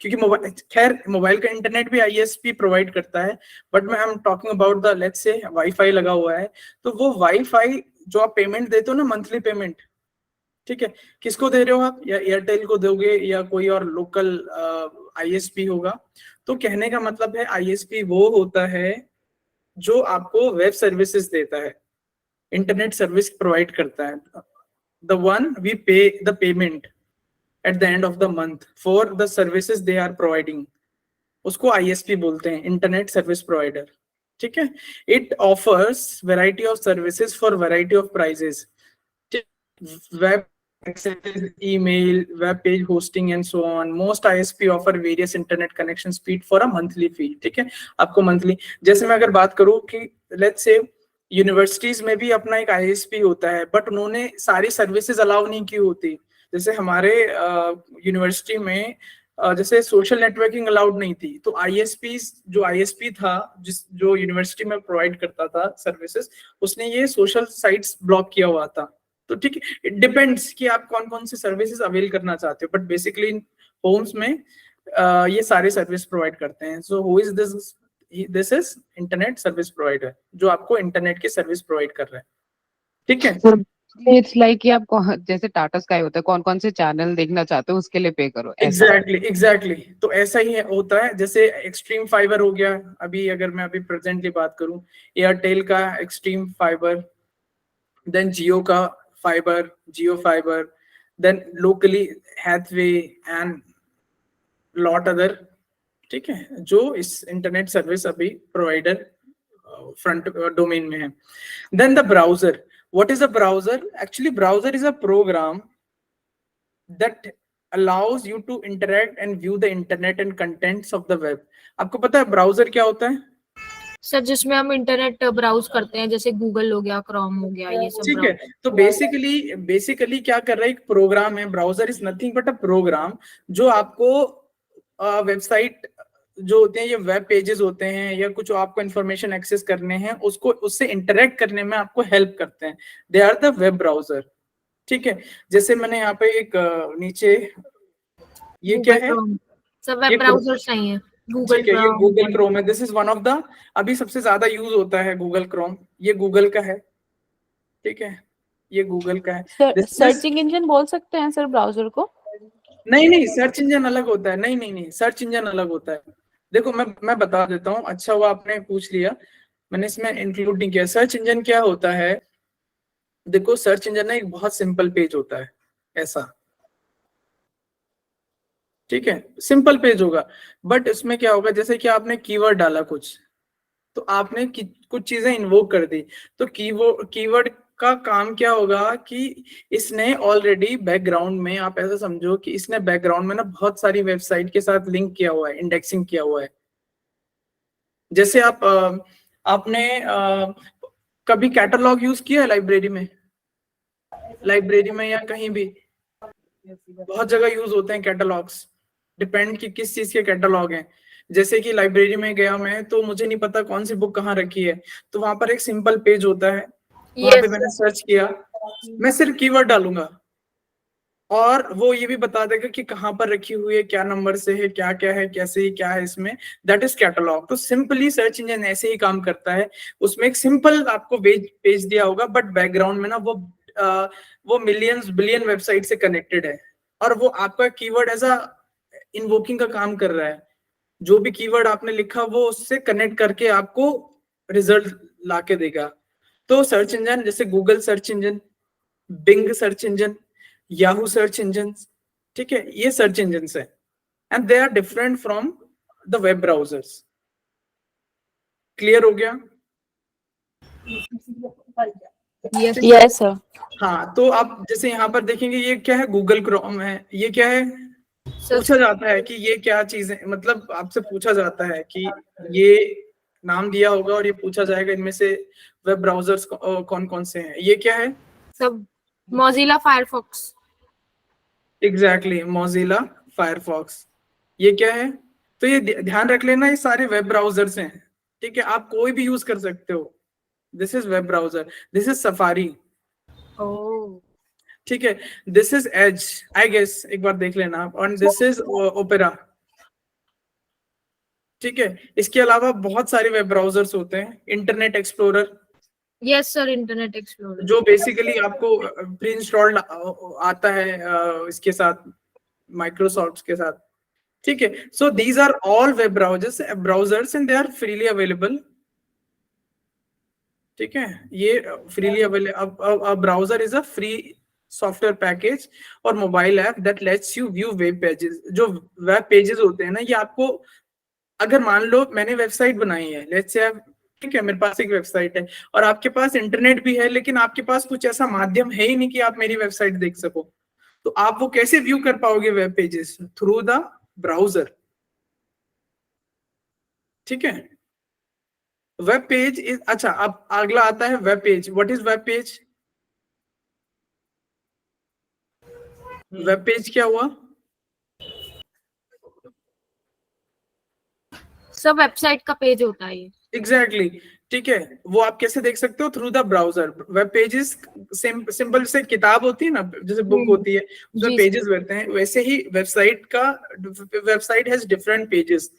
क्योंकि मोबाइल, खैर मोबाइल का इंटरनेट भी आईएसपी प्रोवाइड करता है, बट मैं I am talking about the, let's say wifi लगा हुआ है, तो वो वाईफाई जो आप पेमेंट देते हो ना, मंथली पेमेंट, ठीक है, किसको दे रहे हो आप, या एयरटेल को दोगे या कोई और लोकल आईएसपी होगा। तो कहने का मतलब है आईएसपी वो होता है जो आपको वेब सर्विसेज देता है, इंटरनेट सर्विस प्रोवाइड करता है। The one we pay the payment at the end of the month for the services they are providing, उसको आईएसपी बोलते हैं, इंटरनेट सर्विस प्रोवाइडर, ठीक है। It offers variety of services for variety of prices, web access, email, web page hosting and so on. Most ISP offer various internet connection speed for a monthly fee, ठीक है, आपको monthly. जैसे मैं अगर बात करूं कि लेट्स से यूनिवर्सिटीज में भी अपना एक आईएसपी होता है, बट उन्होंने सारी सर्विसेज अलाउ नहीं की होती। जैसे हमारे यूनिवर्सिटी में जैसे सोशल नेटवर्किंग अलाउड नहीं थी, तो आईएसपी, जो आईएसपी था जो यूनिवर्सिटी में प्रोवाइड करता था सर्विसेज, उसने ये सोशल साइट्स ब्लॉक किया हुआ था। तो ठीक है, इट डिपेंड्स कि आप कौन कौन से सर्विसेज अवेल करना चाहते हो, बट बेसिकली होम्स में ये सारे सर्विस प्रोवाइड करते हैं। So who is this is internet service provider, जो आपको इंटरनेट की सर्विस प्रोवाइड कर रहा है, ठीक है। इट्स लाइक कि आप जैसे टाटा स्काई होता है, कौन कौन से चैनल देखना चाहते हो उसके लिए पे करो, ऐसा। एग्जैक्टली तो ऐसा ही होता है। जैसे एक्सट्रीम फाइबर हो गया, अभी अगर मैं अभी प्रेजेंटली बात करूं, एयरटेल का एक्सट्रीम फाइबर, देन जियो का fibre, Jio fibre, then locally Hathway and lot other, ठीक है, जो इस इंटरनेट सर्विस अभी प्रोवाइडर फ्रंट डोमेन में है। Then the browser, what is a browser? Actually browser is a program that allows you to interact and view the internet and contents of the web। आपको पता है browser क्या होता है? Sir जिसमें हम इंटरनेट ब्राउज करते हैं, जैसे गूगल हो गया, क्रोम हो गया, ये सब। ठीक है, तो बेसिकली क्या कर रहा है, एक प्रोग्राम है। Browser is nothing but a program जो आपको वेबसाइट जो होते हैं, ये वेब पेजेस होते हैं या कुछ आपको इंफॉर्मेशन एक्सेस करने हैं, उसको उससे इंटरेक्ट करने में आपको हेल्प करते हैं। They are the web browser, ठीक है। जैसे मैंने यहाँ पे एक नीचे, ये क्या है, सब वेब ब्राउजर्स नहीं है, गूगल ठीक है, ये गूगल क्रोम है। This is one of the, अभी सबसे ज्यादा यूज होता है गूगल क्रोम, ये गूगल का है, ठीक है, ये गूगल का है। सर्चिंग इंजन बोल सकते हैं सर ब्राउजर को? नहीं नहीं, सर्च इंजन अलग होता है। नहीं नहीं नहीं, सर्च इंजन अलग होता है। देखो मैं बता देता हूँ, अच्छा हुआ आपने पूछ लिया, मैंने इसमें इंक्लूड नहीं किया। सर्च इंजन क्या होता है, देखो सर्च इंजन ना एक बहुत सिंपल पेज होता है ऐसा, ठीक है, सिंपल पेज होगा। बट इसमें क्या होगा, जैसे कि आपने कीवर्ड डाला कुछ, तो आपने कुछ चीजें इन्वोक कर दी, तो कीवर्ड का काम क्या होगा कि इसने ऑलरेडी बैकग्राउंड में, आप ऐसा समझो कि इसने बैकग्राउंड में ना बहुत सारी वेबसाइट के साथ लिंक किया हुआ है, इंडेक्सिंग किया हुआ है। जैसे आपने कभी कैटलॉग यूज किया है लाइब्रेरी में? लाइब्रेरी में या कहीं भी बहुत जगह यूज होते हैं कैटलॉग्स, डिपेंड कि किस चीज के कैटलॉग हैं। जैसे कि लाइब्रेरी में गया मैं, तो मुझे नहीं पता कौन सी बुक कहाँ रखी है, तो वहां पर एक सिंपल पेज होता है, वहां पे मैंने सर्च किया, मैं सिर्फ कीवर्ड डालूंगा और वो ये भी बता देगा कि कहाँ पर रखी हुई है, क्या नंबर से है, क्या क्या है, कैसे क्या है इसमें, दैट इज कैटलॉग। तो सिंपली सर्च इंजन ऐसे ही काम करता है, उसमें एक सिंपल आपको पेज दिया होगा, बट बैकग्राउंड में ना वो मिलियंस बिलियन वेबसाइट से कनेक्टेड है, और वो आपका कीवर्ड ऐसा इन्वोकिंग का काम कर रहा है। जो भी कीवर्ड आपने लिखा वो उससे कनेक्ट करके आपको रिजल्ट ला के देगा। तो सर्च इंजन जैसे Google search engine, Bing search engine, Yahoo search engine, ठीक है, ये सर्च इंजन है, and they are different from the web browsers. क्लियर हो गया? Yes, sir. हाँ, तो आप जैसे यहाँ पर देखेंगे, ये क्या है, गूगल क्रोम है, ये क्या है, पूछा जाता है कि ये क्या चीज है, मतलब आपसे पूछा जाता है कि ये नाम दिया होगा और ये पूछा जाएगा इनमें से वेब ब्राउजर्स कौन कौन से हैं, ये क्या है, सब Mozilla Firefox। Exactly, Mozilla Firefox. ये क्या है, तो ये ध्यान रख लेना, ये सारे वेब ब्राउजर्स हैं, ठीक है, आप कोई भी यूज कर सकते हो। This is web browser, this is Safari, Oh, ठीक है, this is Edge, I guess एक बार देख लेना आप, और दिस इज ओपेरा, ठीक है। इसके अलावा बहुत सारे वेब ब्राउजर्स होते हैं, Internet Explorer, yes sir, Internet Explorer। जो बेसिकली आपको प्री इंस्टॉल्ड आता है इसके साथ, माइक्रोसॉफ्ट के साथ, ठीक है। So these are all web browsers and they are freely available, ठीक है, ये freely available. Browser is a free software package और mobile app that lets you view web pages. जो वेब पेजेस होते हैं ना, ये आपको, अगर मान लो मैंने वेबसाइट बनाई है, लेट्स से, ठीक है, मेरे पास एक वेबसाइट है और आपके पास इंटरनेट भी है, लेकिन आपके पास कुछ ऐसा माध्यम है ही नहीं कि आप मेरी वेबसाइट देख सको, तो आप वो कैसे व्यू कर पाओगे web pages? Through the browser, ठीक है। वेब पेज इज, अच्छा अब अगला आता है web page. What is web page? Web page क्या हुआ? सब वेबसाइट का पेज होता है ये। एग्जैक्टली, ठीक है, वो आप कैसे देख सकते हो? Through the browser. Web pages simple से किताब होती है ना, जैसे बुक होती है, उसमें जी, पेजेस रहते हैं, वैसे ही वेबसाइट हैज डिफरेंट पेजेस,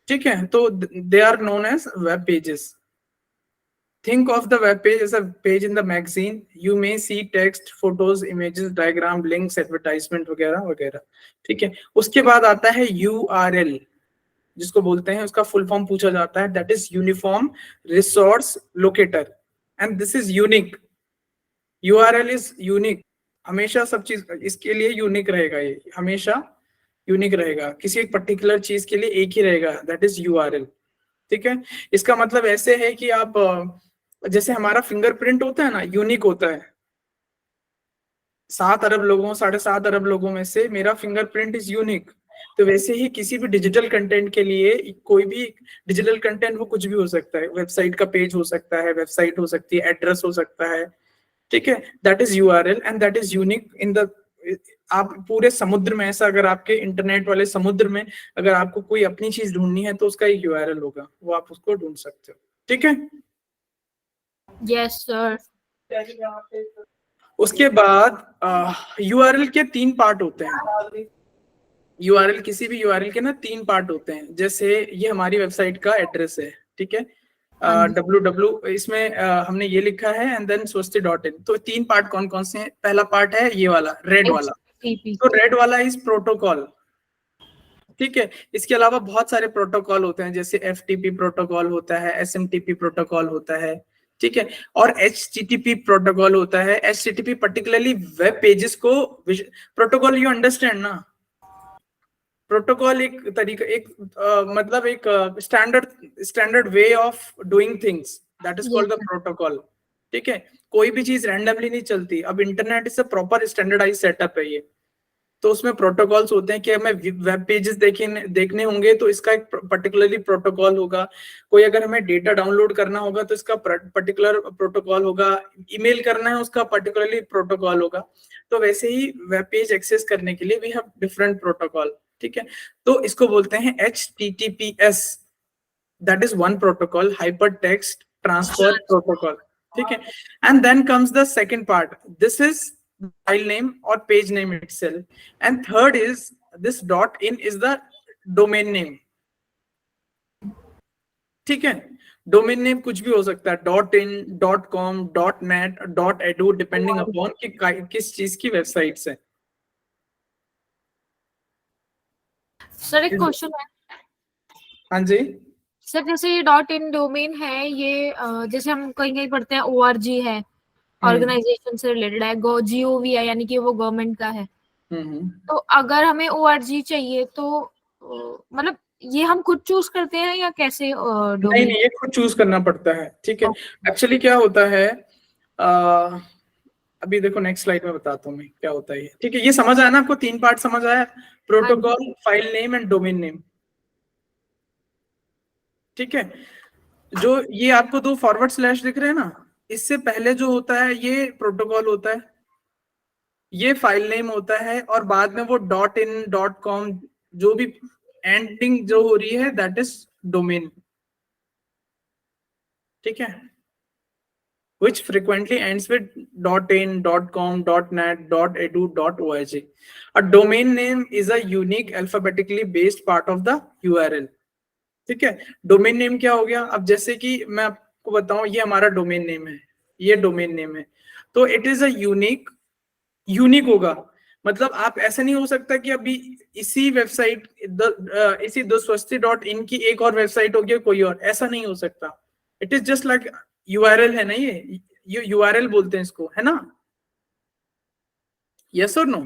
ठीक है, तो they are known as web pages. Think of the web page as a page in the magazine. You may see text, photos, images, diagram, links, advertisement वगैरह वगैरह, ठीक है। उसके बाद आता है URL, जिसको बोलते हैं, उसका फुल फॉर्म पूछा जाता है, that is uniform resource locator, and this is unique. URL is unique, हमेशा सब चीज इसके लिए यूनिक रहेगा, ये हमेशा यूनिक रहेगा, किसी एक पर्टिकुलर चीज के लिए एक ही रहेगा, दैट इज URL, ठीक है। इसका मतलब ऐसे है कि आप जैसे हमारा फिंगरप्रिंट होता है ना, यूनिक होता है, 7 अरब लोगों, 7.5 अरब लोगों में से मेरा फिंगरप्रिंट इज यूनिक। तो वैसे ही किसी भी डिजिटल कंटेंट के लिए, कोई भी डिजिटल कंटेंट वो कुछ भी हो सकता है, वेबसाइट का पेज हो सकता है, वेबसाइट हो सकती है, एड्रेस हो सकता है, ठीक है, that is URL and that is unique in the, आप पूरे समुद्र में, ऐसा अगर आपके इंटरनेट वाले समुद्र में अगर आपको कोई अपनी चीज ढूंढनी है, तो उसका एक URL होगा, वो आप उसको ढूंढ सकते हो, ठीक है। yes sir। उसके बाद URL के 3 पार्ट होते हैं। URL, किसी भी URL के ना 3 पार्ट होते हैं। जैसे ये हमारी वेबसाइट का एड्रेस है, ठीक है, www, इसमें हमने ये लिखा है एंड देन swasti.in। तो 3 पार्ट कौन कौन से हैं? पहला पार्ट है ये वाला, रेड वाला, TP. तो रेड वाला इज प्रोटोकॉल, ठीक है। इसके अलावा बहुत सारे प्रोटोकॉल होते हैं, जैसे FTP प्रोटोकॉल होता है, SMTP प्रोटोकॉल होता है, ठीक है, और HTTP प्रोटोकॉल होता है। HTTP पर्टिकुलरली वेब पेजेस को प्रोटोकॉल, यू अंडरस्टैंड ना? प्रोटोकॉल एक तरीका, एक मतलब एक standard way of doing things, that is called the protocol, ठीक है। कोई भी चीज रैंडमली नहीं चलती। अब internet is a proper standardise setup है ये, तो उसमें प्रोटोकॉल्स होते हैं कि हमें वेब पेजेस देखने होंगे तो इसका एक पर्टिकुलरली प्रोटोकॉल होगा। कोई अगर हमें डेटा डाउनलोड करना होगा तो इसका पर्टिकुलर प्रोटोकॉल होगा। ईमेल करना है उसका पर्टिकुलरली प्रोटोकॉल होगा। तो वैसे ही वेब पेज एक्सेस करने के लिए वी हैव डिफरेंट प्रोटोकॉल, ठीक है। तो इसको बोलते हैं HTTPS, that is one protocol, hyper text transfer protocol, ठीक है। And then comes the second part, this is file name or page name itself, and third is this .in is the domain name, ठीक है। Domain name कुछ भी हो सकता है, .in, .com, .net, .edu, depending upon कि किस चीज की वेबसाइट है। सर एक क्वेश्चन है हाँ जी सर, जैसे ये .in डोमेन है, ये जैसे हम कहीं कहीं पढ़ते हैं ORG है, ऑर्गेनाइजेशन से रिलेटेड है, GOV है, यानी कि वो गवर्नमेंट का है। तो अगर हमें ORG चाहिए तो मतलब ये हम खुद चूज करते हैं या कैसे नहीं डोमेन? नहीं, ये खुद चूज करना पड़ता है, ठीक है। एक्चुअली क्या होता है, अभी देखो नेक्स्ट स्लाइड में बताता हूँ मैं क्या होता है, ठीक है। ये समझ आया ना आपको? 3 पार्ट समझ आया, protocol, file name and domain name, ठीक है। जो ये आपको 2 फॉरवर्ड स्लैश दिख रहे हैं ना, इससे पहले जो होता है ये प्रोटोकॉल होता है, ये फाइल नेम होता है, और बाद में वो .in, .com जो भी एंडिंग जो हो रही है दैट इज डोमेन, ठीक है, which frequently ends with .in, .com, .net, .edu, .org. A domain name is a unique alphabetically based part of the URL, ठीक है। डोमेन नेम क्या हो गया? अब जैसे कि मैं आपको बताऊं, ये हमारा डोमेन नेम है, ये डोमेन नेम है, तो इट इज अ यूनिक होगा। मतलब आप ऐसा नहीं हो सकता कि अभी इसी वेबसाइट इसी दोस्वस्ती.in की एक और वेबसाइट होगी कोई और, ऐसा नहीं हो सकता। It is just like URL है ना, ये URL बोलते हैं इसको, है ना? यस और नो?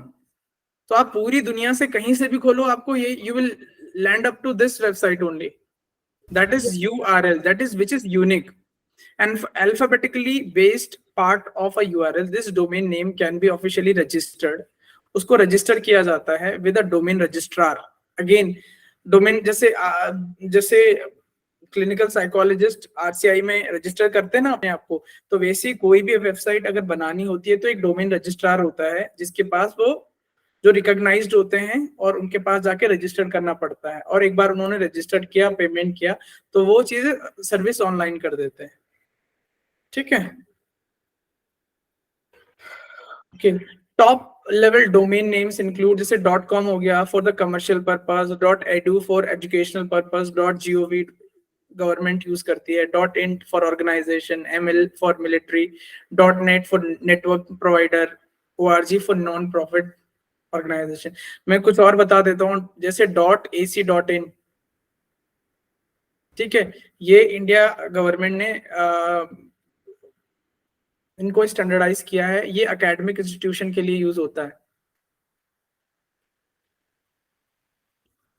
तो आप पूरी दुनिया से कहीं से भी खोलो, आपको ये you will land up to this website only, that is URL, that is which is unique and alphabetically based part of a URL. This domain name can be officially registered. उसको रजिस्टर किया जाता है with a domain registrar. Again, domain जैसे clinical psychologist RCI में register करते हैं ना अपने आप को, तो वैसे कोई भी वेबसाइट अगर बनानी होती है तो एक डोमेन रजिस्ट्रार होता है जिसके पास वो जो रिकॉग्नाइज्ड होते हैं, और उनके पास जाके रजिस्टर करना पड़ता है, और एक बार उन्होंने रजिस्टर किया, पेमेंट किया, तो वो चीज सर्विस ऑनलाइन कर देते हैं, ठीक है। Okay, top level domain names include, जैसे .com हो गया for the commercial purpose, .edu for educational purpose, .gov government use करती है, .in for organisation, ML for military, .net for network provider, ORG for non profit organisation. मैं कुछ और बता देता हूँ, जैसे .ac.in, ठीक है, ये इंडिया गवर्नमेंट ने इनको स्टैंडर्डाइज किया है, ये एकेडमिक इंस्टीट्यूशन के लिए यूज होता है,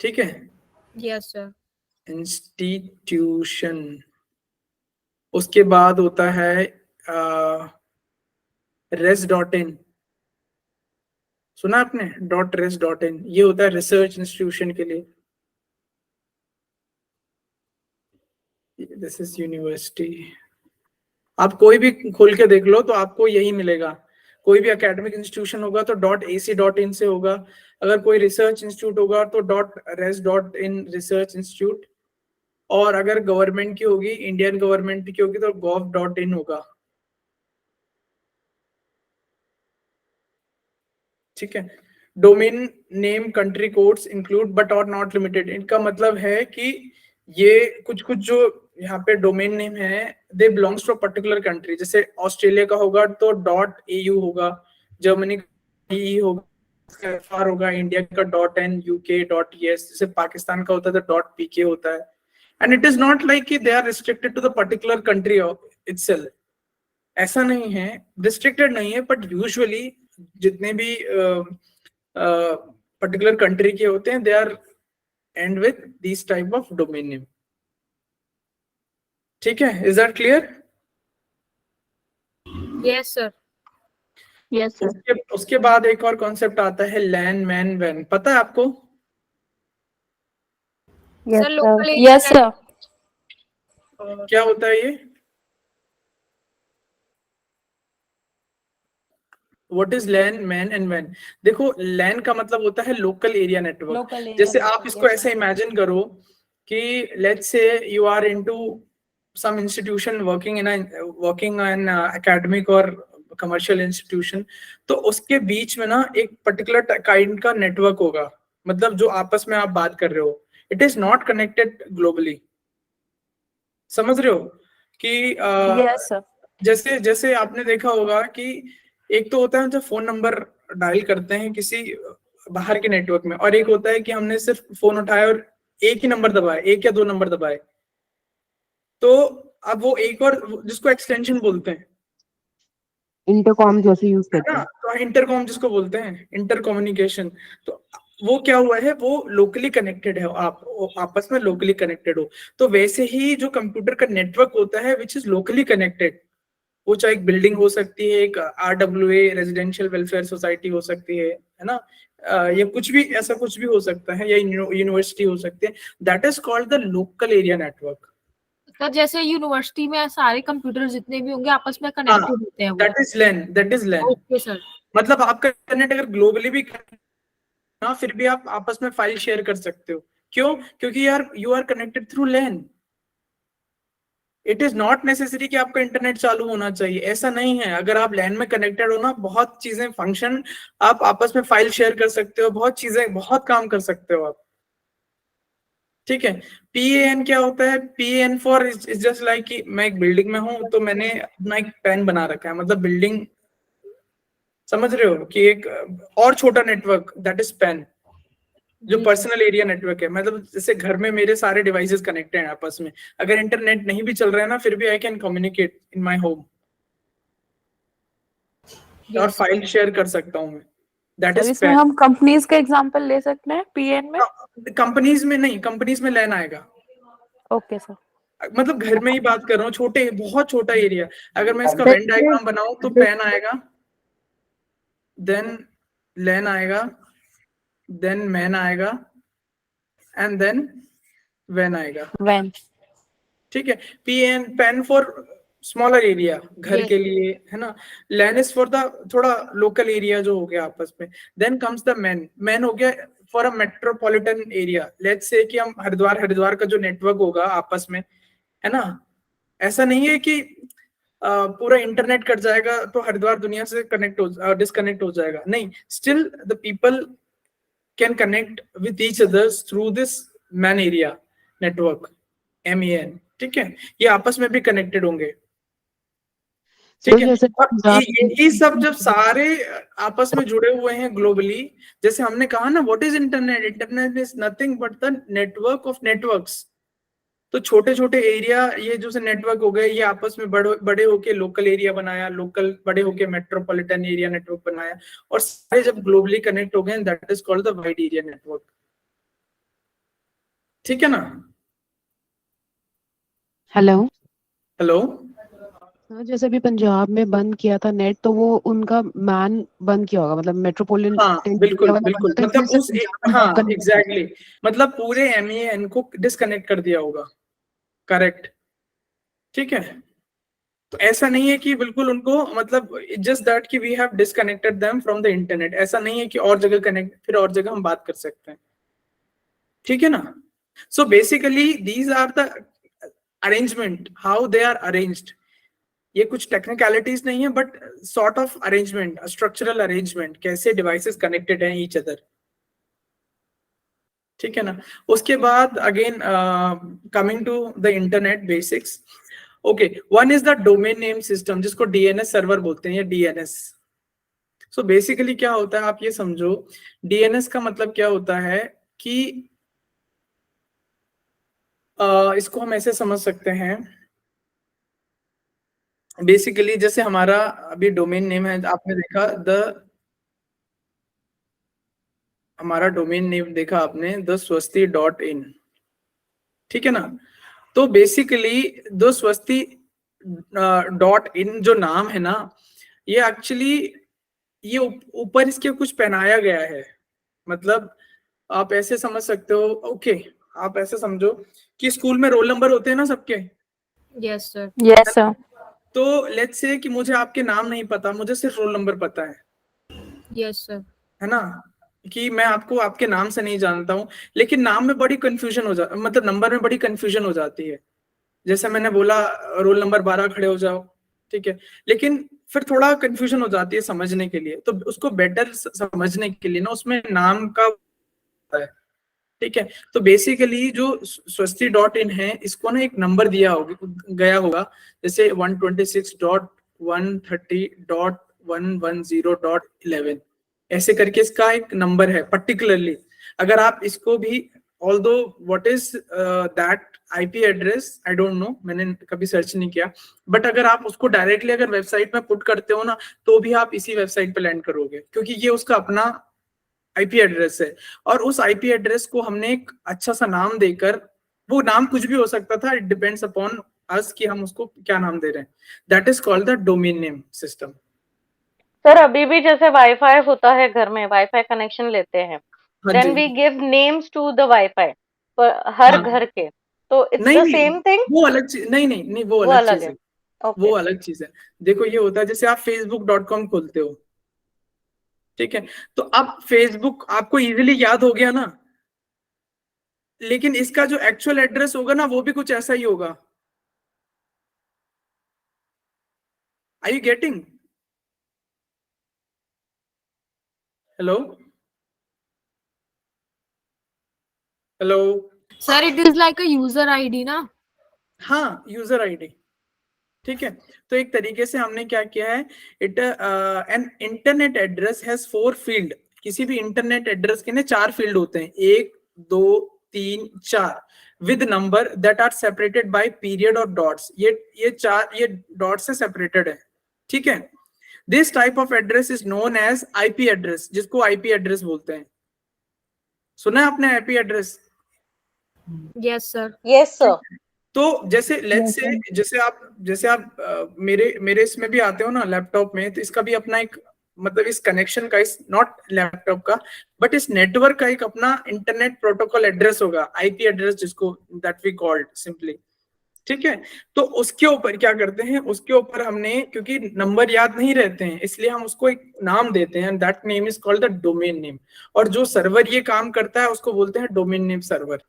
ठीक है। Yes sir. इंस्टीट्यूशन, उसके बाद होता है res.in, सुना आपने? .res.in, ये होता है रिसर्च इंस्टीट्यूशन के लिए, दिस इज यूनिवर्सिटी। आप कोई भी खोल के देख लो तो आपको यही मिलेगा। कोई भी एकेडमिक इंस्टीट्यूशन होगा तो .ac.in से होगा, अगर कोई रिसर्च इंस्टीट्यूट होगा तो .res.in रिसर्च इंस्टीट्यूट, और अगर गवर्नमेंट की होगी, इंडियन गवर्नमेंट की होगी तो gov.in होगा, ठीक है। Domain name country codes include but और नॉट लिमिटेड, इनका मतलब है कि ये कुछ जो यहाँ पे डोमेन नेम है they belongs to particular country, जैसे ऑस्ट्रेलिया का होगा तो .au होगा, जर्मनी का .e होगा, FR होगा, इंडिया का .n, UK .es, जैसे पाकिस्तान का होता है तो .pk होता है। And it is not like कि they are restricted to the particular country itself, ऐसा नहीं है, रिस्ट्रिक्टेड नहीं है, बट यूजुअली जितने भी पर्टिकुलर कंट्री के होते हैं, they are end with this type of domain name. ठीक है, is that clear? Yes sir. Yes sir. उसके बाद एक और कॉन्सेप्ट आता है लैन, मैन, वैन, पता है आपको? Sir local Yes, sir. क्या होता है ये? What is LAN, MAN and वैन? देखो, लैन का मतलब होता है लोकल एरिया नेटवर्क। जैसे आप इसको ऐसे इमेजिन करो कि let's say you are into some institution working in academic और कमर्शियल इंस्टीट्यूशन, तो उसके बीच में ना एक पर्टिकुलर काइंड का नेटवर्क होगा, मतलब जो आपस में आप बात कर रहे हो, it is not connected globally. समझ रहे हो कि Yes, sir. जैसे जैसे आपने देखा होगा कि एक तो होता है जब फोन नंबर डायल करते हैं किसी बाहर के नेटवर्क में, और एक होता है कि हमने सिर्फ फोन उठाया और एक ही नंबर दबाया, एक या दो नंबर दबाए, तो अब वो एक और जिसको एक्सटेंशन बोलते हैं, इंटरकॉम जैसे यूज है करते ना, हैं। तो इंटरकॉम जिसको बोलते हैं, इंटर कम्युनिकेशन, तो वो क्या हुआ है, वो लोकली कनेक्टेड है, आप आपस में लोकली कनेक्टेड हो। तो वैसे ही जो कंप्यूटर का नेटवर्क होता है विच इज लोकली कनेक्टेड, वो चाहे एक बिल्डिंग हो सकती है, एक RWA रेजिडेंशियल वेलफेयर सोसाइटी हो सकती है ना, या कुछ भी, ऐसा कुछ भी हो सकता है, या यूनिवर्सिटी हो सकती है, that is called the local area network. Sir जैसे यूनिवर्सिटी में सारे कंप्यूटर जितने भी होंगे आपस में कनेक्टेड होते हैं वो। That is LAN, that is LAN. Okay sir. मतलब आपका इंटरनेट अगर ग्लोबली भी ना, फिर भी आप आपस में फाइल शेयर कर सकते हो। क्यों? क्योंकि यार you are connected through LAN. It is not necessary कि आपका इंटरनेट चालू होना चाहिए, ऐसा नहीं है। अगर आप लैन में कनेक्टेड हो ना, बहुत चीजें, फंक्शन आप आपस में फाइल शेयर कर सकते हो, बहुत चीजें, बहुत काम कर सकते हो आप। ठीक है। PAN क्या होता है? PAN for is just like कि मैं एक बिल्डिंग में हूं तो मैंने अपना एक पैन बना रखा है, मतलब बिल्डिंग, समझ रहे हो कि एक और छोटा नेटवर्क, दैट इज पैन, जो पर्सनल एरिया नेटवर्क है। मतलब जैसे घर में मेरे सारे डिवाइसेस कनेक्टेड हैं आपस में, अगर इंटरनेट नहीं भी चल रहा है ना, फिर भी I can communicate in my home और फाइल शेयर कर सकता हूं मैं, दैट सर इज इसमें पैन। हम कंपनीज का एग्जांपल ले सकते हैं PN में? कंपनीज में नहीं, कंपनीज में लैन आएगा। Okay sir. मतलब घर में ही बात कर रहा हूँ, छोटे, बहुत छोटा एरिया। अगर मैं इसका वेन डायग्राम बनाऊं तो पैन आएगा, देन लैन आएगा, देन मैन आएगा, एंड देन वैन आएगा। वैन। ठीक है। पैन फॉर स्मॉलर एरिया, घर के लिए, है ना। लैन इज फॉर द थोड़ा लोकल एरिया जो हो गया आपस में। Then comes the MAN. MAN हो गया for a metropolitan area. Let's say कि हम हरिद्वार का जो नेटवर्क होगा आपस में, है ना, ऐसा नहीं है कि पूरा इंटरनेट कट जाएगा तो हरिद्वार दुनिया से डिस्कनेक्ट हो जाएगा, नहीं। Still the people can connect with each others through this man area network, MEN। ठीक है, ये आपस में भी कनेक्टेड होंगे। ठीक है। और यही सब जब सारे आपस में जुड़े हुए हैं ग्लोबली, जैसे हमने कहा ना, what is internet? Internet is nothing but the network of networks. तो छोटे छोटे एरिया, ये जो से नेटवर्क हो गए, ये आपस में बड़े होके लोकल एरिया बनाया, लोकल बड़े होके मेट्रोपॉलिटन एरिया नेटवर्क बनाया, और सारे जब ग्लोबली कनेक्ट हो गए, that is called the wide area network. ठीक है ना? हेलो। हेलो। जैसे भी पंजाब में बंद किया था नेट, तो वो उनका मैन बंद किया होगा, मतलब मेट्रोपॉलिटन हाँ बिल्कुल बिल्कुल, तो मतलब इसलिए उस पंजाब में हाँ लोकल नहीं था। एग्जैक्टली, मतलब पूरे MEN को डिस्कनेक्ट कर दिया होगा। करेक्ट। ठीक है। तो ऐसा नहीं है कि बिल्कुल उनको, मतलब जस्ट दैट कि we have disconnected them from the internet, ऐसा नहीं है कि और जगह कनेक्ट, फिर और जगह हम बात कर सकते हैं। ठीक है ना? So basically these are the arrangement, how they are arranged. ये कुछ टेक्निकलिटीज नहीं है, but sort of arrangement, structural arrangement, कैसे डिवाइसेस कनेक्टेड हैं ईच अदर। ठीक है ना? उसके बाद again coming to the internet basics. Okay, one is the domain name system, जिसको DNS सर्वर बोलते हैं, या DNS। सो बेसिकली क्या होता है, आप ये समझो, डीएनएस का मतलब क्या होता है कि इसको हम ऐसे समझ सकते हैं, बेसिकली जैसे हमारा अभी डोमेन नेम है, आपने देखा हमारा डोमेन नेम देखा आपने द स्वस्ति .in, ठीक है ना। तो बेसिकली द स्वस्ति .in जो नाम है ना, ये एक्चुअली ये ऊपर इसके कुछ पहनाया गया है। मतलब आप ऐसे समझ सकते हो, ओके, आप ऐसे समझो कि स्कूल में रोल नंबर होते हैं ना सबके। Yes sir. Yes sir. तो लेट्स से कि मुझे आपके नाम नहीं पता, मुझे सिर्फ रोल नंबर पता है। Yes sir. है ना, कि मैं आपको आपके नाम से नहीं जानता हूँ, लेकिन नाम में बड़ी कंफ्यूजन हो जा, मतलब नंबर में बड़ी कंफ्यूजन हो जाती है। जैसे मैंने बोला रोल नंबर 12 खड़े हो जाओ, ठीक है, लेकिन फिर थोड़ा कंफ्यूजन हो जाती है समझने के लिए। तो उसको बेटर समझने के लिए ना उसमें नाम का है, ठीक है। तो बेसिकली जो स्वस्ति .in है, इसको ना एक नंबर दिया गया होगा, जैसे 126.130.110.11 ऐसे करके इसका एक नंबर है पर्टिकुलरली। अगर आप इसको भी, although what is that IP address, I don't know, मैंने कभी सर्च नहीं किया, बट अगर आप उसको डायरेक्टली अगर वेबसाइट में पुट करते हो ना, तो भी आप इसी वेबसाइट पे लैंड करोगे, क्योंकि ये उसका अपना आईपी एड्रेस है। और उस आईपी एड्रेस को हमने एक अच्छा सा नाम देकर, वो नाम कुछ भी हो सकता था, इट डिपेंड्स अपॉन अस कि हम उसको क्या नाम दे रहे हैं, that is called the domain name system. Sir अभी भी जैसे वाईफाई होता है घर में, वाईफाई कनेक्शन लेते हैं, हाँ देन जी, we give names to the WiFi हर हाँ, घर के, तो इट्स नहीं द नहीं, सेम थिंग, वो अलग चीज, नहीं नहीं नहीं, वो वो अलग अलग चीज है। है, ओके। वो अलग चीज है। देखो ये होता है, जैसे आप facebook.com खोलते हो, ठीक है, तो अब फेसबुक आपको इजीली याद हो गया ना, लेकिन इसका जो एक्चुअल एड्रेस होगा ना, वो भी कुछ ऐसा ही होगा। Are you getting? Hello, hello. Sir it is like a user ID ना। हाँ, यूजर आईडी, ठीक है। तो एक तरीके से हमने क्या किया है, it an internet address has 4 field. किसी भी इंटरनेट एड्रेस के ना 4 फील्ड होते हैं, 1 2 3 4, with number that are separated by period और डॉट्स। ये 4 ये डॉट से सेपरेटेड है, ठीक है। This type of address is known as IP address, जिसको आईपी एड्रेस बोलते हैं। सुना है आपने IP address? Yes sir. Yes sir. तो जैसे लेट्स से, जैसे आप मेरे मेरे इसमें भी आते हो ना लैपटॉप में, तो इसका भी अपना एक, मतलब इस कनेक्शन का, इस नॉट लैपटॉप का बट इस नेटवर्क का एक अपना इंटरनेट प्रोटोकॉल एड्रेस होगा, आईपी एड्रेस, जिसको दैट वी कॉल्ड सिंपली, ठीक है। तो उसके ऊपर क्या करते हैं, उसके ऊपर हमने, क्योंकि नंबर याद नहीं रहते हैं, इसलिए हम उसको एक नाम देते हैं, that name is called the domain name. और जो सर्वर ये काम करता है उसको बोलते हैं डोमेन नेम सर्वर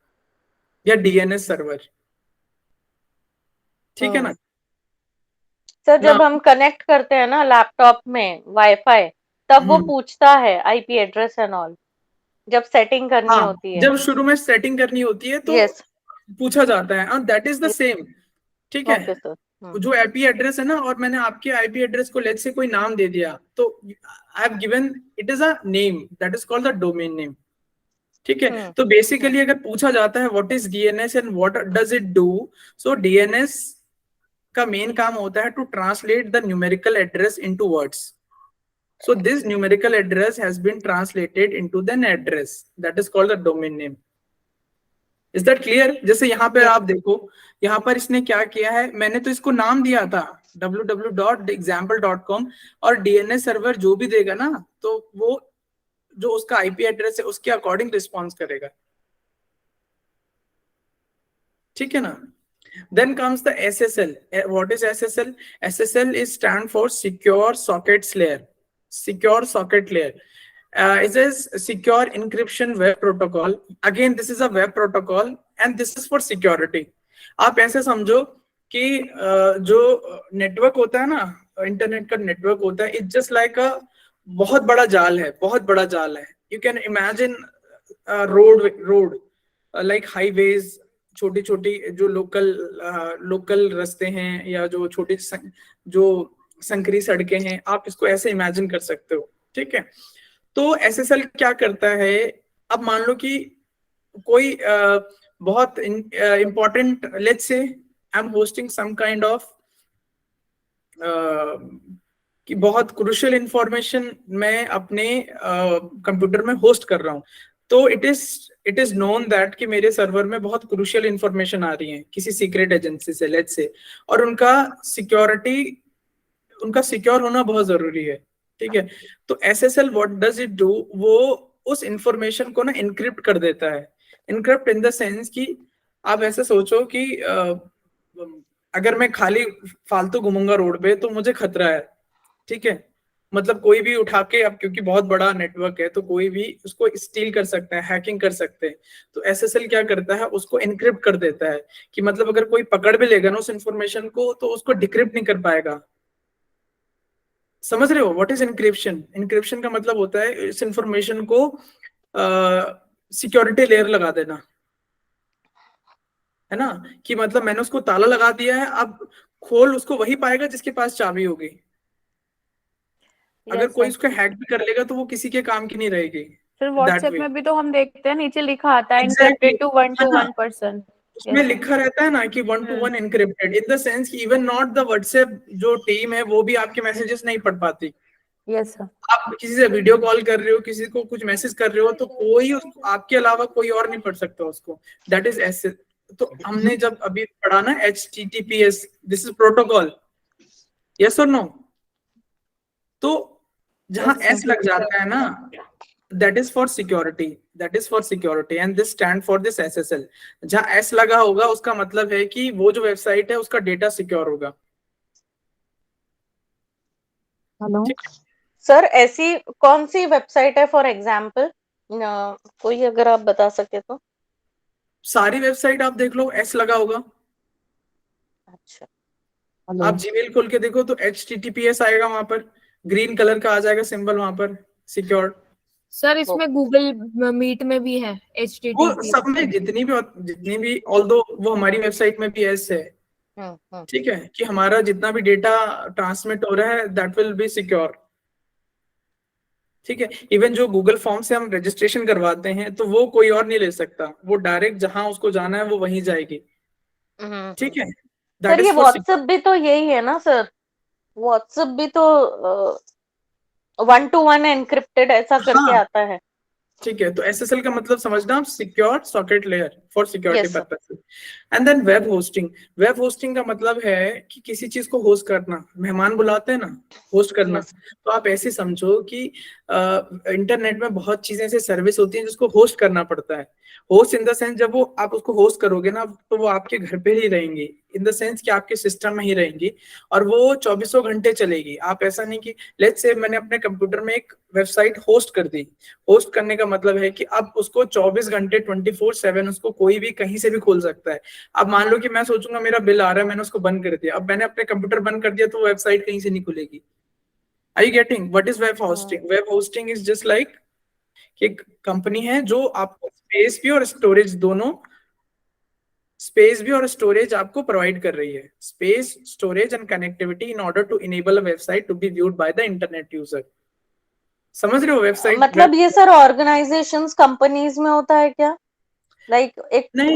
या डीएनएस सर्वर, ठीक है ना। सर ना जब हम कनेक्ट करते हैं ना लैपटॉप में वाईफाई, तब वो पूछता है आईपी एड्रेस एंड ऑल, जब सेटिंग करनी हाँ, होती है। जब शुरू में सेटिंग करनी होती है तो यस। पूछा जाता है, दैट इज द सेम, ठीक है। Okay sir. जो आईपी एड्रेस है ना, और मैंने आपके आईपी एड्रेस को लेट्स से कोई नाम दे दिया, तो I have given it is a name, that is called the domain name, ठीक है। तो बेसिकली अगर पूछा जाता है what is DNS and what does it do, so DNS का मेन काम होता है to translate the numerical address into words. So this numerical address has been translated into an address that is called the domain name. Is that clear? जैसे यहाँ पे आप देखो, यहाँ पर इसने क्या किया है, मैंने तो इसको नाम दिया था www.example.com, और डीएनएस सर्वर जो भी देगा ना, तो वो जो उसका आईपी एड्रेस है उसके अकॉर्डिंग रिस्पॉन्स करेगा, ठीक है ना। Then comes the SSL. What is SSL? SSL is stand for Secure Sockets Layer. Secure Socket Layer. It is Secure Encryption Web Protocol. Again, this is a web protocol and this is for security. आप ऐसे समझो कि जो network होता है ना, internet का network होता है, इट्स जस्ट लाइक अ बहुत बड़ा जाल है, बहुत बड़ा जाल है। You can imagine road like highways, छोटी छोटी जो लोकल रास्ते हैं, या जो छोटी जो संकरी सड़कें हैं, आप इसको ऐसे इमेजिन कर सकते हो, ठीक है। तो SSL क्या करता है, अब मान लो कि कोई बहुत important, let's say I am hosting some kind of कि बहुत क्रूशियल इंफॉर्मेशन मैं अपने कंप्यूटर में होस्ट कर रहा हूं, तो इट इज नोन दैट कि मेरे सर्वर में बहुत क्रूशियल इंफॉर्मेशन आ रही है किसी सीक्रेट एजेंसी से, लेट्स से, और उनका सिक्योर होना बहुत जरूरी है। ठीक है, तो SSL what does it do, वो उस इंफॉर्मेशन को ना इनक्रिप्ट कर देता है। इनक्रिप्ट इन द सेंस कि आप ऐसे सोचो कि अगर मैं खाली फालतू घूमूंगा रोड पे तो मुझे खतरा है। ठीक है, मतलब कोई भी उठा के, अब क्योंकि बहुत बड़ा नेटवर्क है तो कोई भी उसको स्टील कर सकता है, हैकिंग कर सकते हैं। तो SSL क्या करता है, उसको इनक्रिप्ट कर देता है कि मतलब अगर कोई पकड़ भी लेगा ना उस इंफॉर्मेशन को तो उसको डिक्रिप्ट नहीं कर पाएगा। समझ रहे हो व्हाट इज इनक्रिप्शन? इनक्रिप्शन का मतलब होता है इस इंफॉर्मेशन को सिक्योरिटी लेयर लगा देना, है ना, कि मतलब मैंने उसको ताला लगा दिया है, अब खोल उसको वही पाएगा जिसके पास चाबी होगी। अगर कोई उसको हैक भी कर लेगा तो वो किसी के काम की नहीं रहेगी। फिर व्हाट्सएप में भी तो हम देखते हैं नीचे लिखा आता है Exactly. encrypted to 1 person। उसमें लिखा रहता है ना कि 1 to 1 encrypted, in the sense कि इवन नॉट द व्हाट्सएप जो टीम है वो भी आपके मैसेजेस नहीं पढ़ पाती। Yes sir. आप किसी से वीडियो कॉल कर रहे हो, किसी को कुछ मैसेज कर रहे हो, तो कोई उसको आपके अलावा कोई और नहीं पढ़ सकता उसको। That is S. तो हमने जब अभी पढ़ा ना HTTPS, this is protocol, yes और नो? तो जहां S लग जाता है ना, that is for security, and this stand for this SSL। जहां S लगा होगा उसका मतलब है कि वो जो वेबसाइट है उसका डेटा सिक्योर होगा। हेलो सर, ऐसी कौन सी वेबसाइट है फॉर एग्जाम्पल, कोई अगर आप बता सके तो? सारी वेबसाइट आप देख लो S लगा होगा। अच्छा, आप जीमेल खोल के देखो तो HTTPS आएगा, वहां पर ग्रीन कलर का आ जाएगा सिंबल वहां पर, सिक्योर। सर इसमें गूगल मीट में भी है वो HTTP। सब में जितनी भी ऑल्दो वो हमारी वेबसाइट में भी S है। ठीक है, कि हमारा जितना भी डेटा ट्रांसमिट हो रहा है दैट विल बी सिक्योर। ठीक है, इवन जो गूगल फॉर्म से हम रजिस्ट्रेशन करवाते हैं तो वो कोई और नहीं ले सकता, वो डायरेक्ट जहां उसको जाना है वो वहीं जाएगी। ठीक है, सर ये व्हाट्सएप भी तो यही है ना सर? व्हाट्सएप भी तो 1 to 1 एनक्रिप्टेड ऐसा करके हाँ, आता है। ठीक है, तो SSL का मतलब समझना आप, secure socket layer for security Yes, sir. Purposes. And then web hosting. Web hosting का मतलब है कि किसी चीज को होस्ट करना, मेहमान बुलाते हैं ना, होस्ट करना। Yes. तो आप ऐसे समझो कि इंटरनेट में बहुत चीजें ऐसे सर्विस होती हैं जिसको होस्ट करना पड़ता है। होस्ट इन द सेंस जब वो आप उसको होस्ट करोगे ना तो वो आपके घर पे ही रहेंगी, इन द सेंस कि आपके सिस्टम में ही रहेंगी, और वो 24 घंटे चलेगी। आप ऐसा नहीं कि लेट्स से मैंने अपने कंप्यूटर में एक वेबसाइट होस्ट कर दी। होस्ट करने का मतलब है कि अब उसको 24 घंटे 24/7 उसको कोई भी कहीं से भी खोल सकता है। अब मान लो कि मैं सोचूंगा मेरा बिल आ रहा है, मैंने उसको बंद कर दिया, अब मैंने अपने कंप्यूटर बंद कर दिया तो वो वेबसाइट कहीं से नहीं खुलेगी। Are you getting what is web hosting? Web hosting is just like एक कंपनी है जो आपको स्पेस भी और स्टोरेज दोनों, स्पेस भी और स्टोरेज आपको प्रोवाइड कर रही है। Space, storage and connectivity in order to enable a website to be viewed by the internet user. समझ रहे हो? वेबसाइट मतलब ये सर ऑर्गेनाइजेशंस कंपनीज में होता है क्या? लाइक एक नहीं,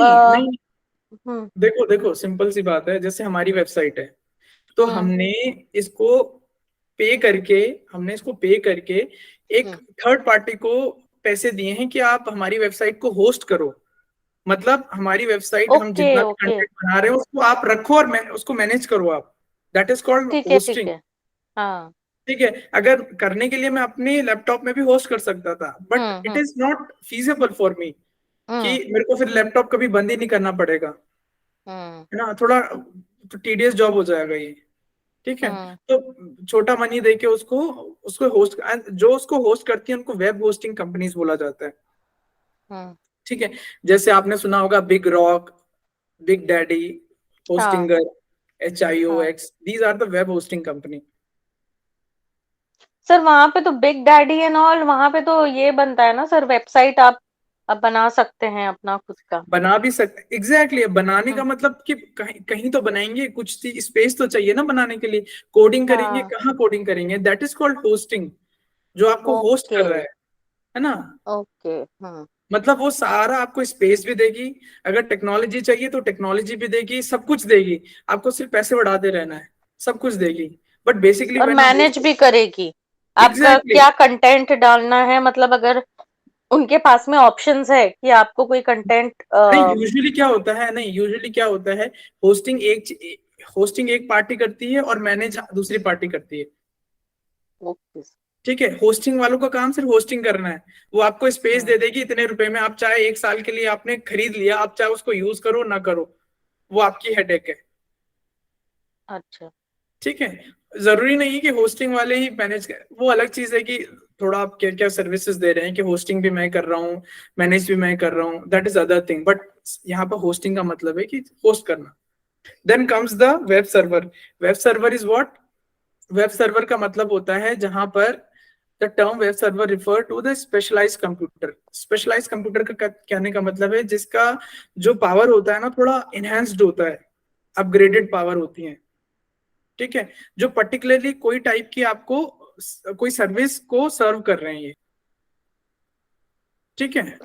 देखो सिंपल सी बात है, जैसे हमारी वेबसाइट है तो हमने इसको पे करके एक थर्ड पार्टी को पैसे दिए हैं कि आप हमारी वेबसाइट को होस्ट करो। मतलब हमारी वेबसाइट हम जितना भी कंटेंट बना रहे हो उसको आप रखो और उसको मैनेज करो आप। That is called hosting. हाँ, ठीक है, अगर करने के लिए मैं अपने लैपटॉप में भी होस्ट कर सकता था, but it is not feasible for me कि मेरे को फिर लैपटॉप कभी बंद ही नहीं करना पड़ेगा, है ना, थोड़ा टीडियस जॉब हो जाएगा ये। ठीक है, तो छोटा मनी देके उसको होस्ट, जो उसको होस्ट करती है उनको वेब होस्टिंग कंपनीज बोला जाता है। ठीक है, जैसे आपने सुना होगा Big Rock, Big Daddy, Hostinger, HIOX, these are the web hosting company. Sir वहां पे तो बिग डैडी एंड ऑल, वहां पे तो ये बनता है ना सर, वेबसाइट आप बना सकते हैं अपना खुद का। बना भी सकते, एग्जैक्टली बनाने का मतलब कि कहीं तो बनाएंगे, कुछ स्पेस तो चाहिए ना बनाने के लिए। कोडिंग करेंगे, कहाँ कोडिंग करेंगे? That is called hosting. जो आपको होस्ट कर रहा ओके है ना। ओके। मतलब वो सारा आपको स्पेस भी देगी, अगर टेक्नोलॉजी चाहिए तो टेक्नोलॉजी भी देगी, सब कुछ देगी, आपको सिर्फ पैसे बढ़ाते रहना है, सब कुछ देगी। बट बेसिकली और व्हेन मैनेज भी करेगी आपका एग्जैक्टली क्या कंटेंट डालना है, मतलब अगर उनके पास में ऑप्शंस है कि आपको कोई कंटेंट। नहीं, यूजुअली क्या होता है, नहीं यूजुअली क्या होता है, होस्टिंग एक पार्टी करती है और मैनेज दूसरी पार्टी करती है। ओके। ठीक है, होस्टिंग वालों का काम सिर्फ होस्टिंग करना है, वो आपको स्पेस दे देगी इतने रुपए में, आप चाहे 1 साल के लिए आपने खरीद लिया, आप चाहे उसको यूज करो ना करो, वो आपकी हेडेक है। अच्छा। ठीक है, जरूरी नहीं है कि होस्टिंग वाले ही मैनेज कर, वो अलग चीज है कि थोड़ा आप क्या क्या सर्विसेज दे रहे हैं, कि होस्टिंग भी मैं कर रहा हूँ, मैनेज भी मैं कर रहा हूँ, that is other thing. But यहाँ पर होस्टिंग का मतलब है कि होस्ट करना। Then comes the web server. Web server is what? Web server का मतलब होता है जहां पर the term web server refer to the specialized computer. Specialized computer का कहने का मतलब है जिसका जो पावर होता है ना थोड़ा इनहेंस्ड होता है, अपग्रेडेड पावर होती है। ठीक है, जो पर्टिकुलरली कोई टाइप की आपको कोई सर्विस को सर्व कर रहे हैं ये। ठीक है,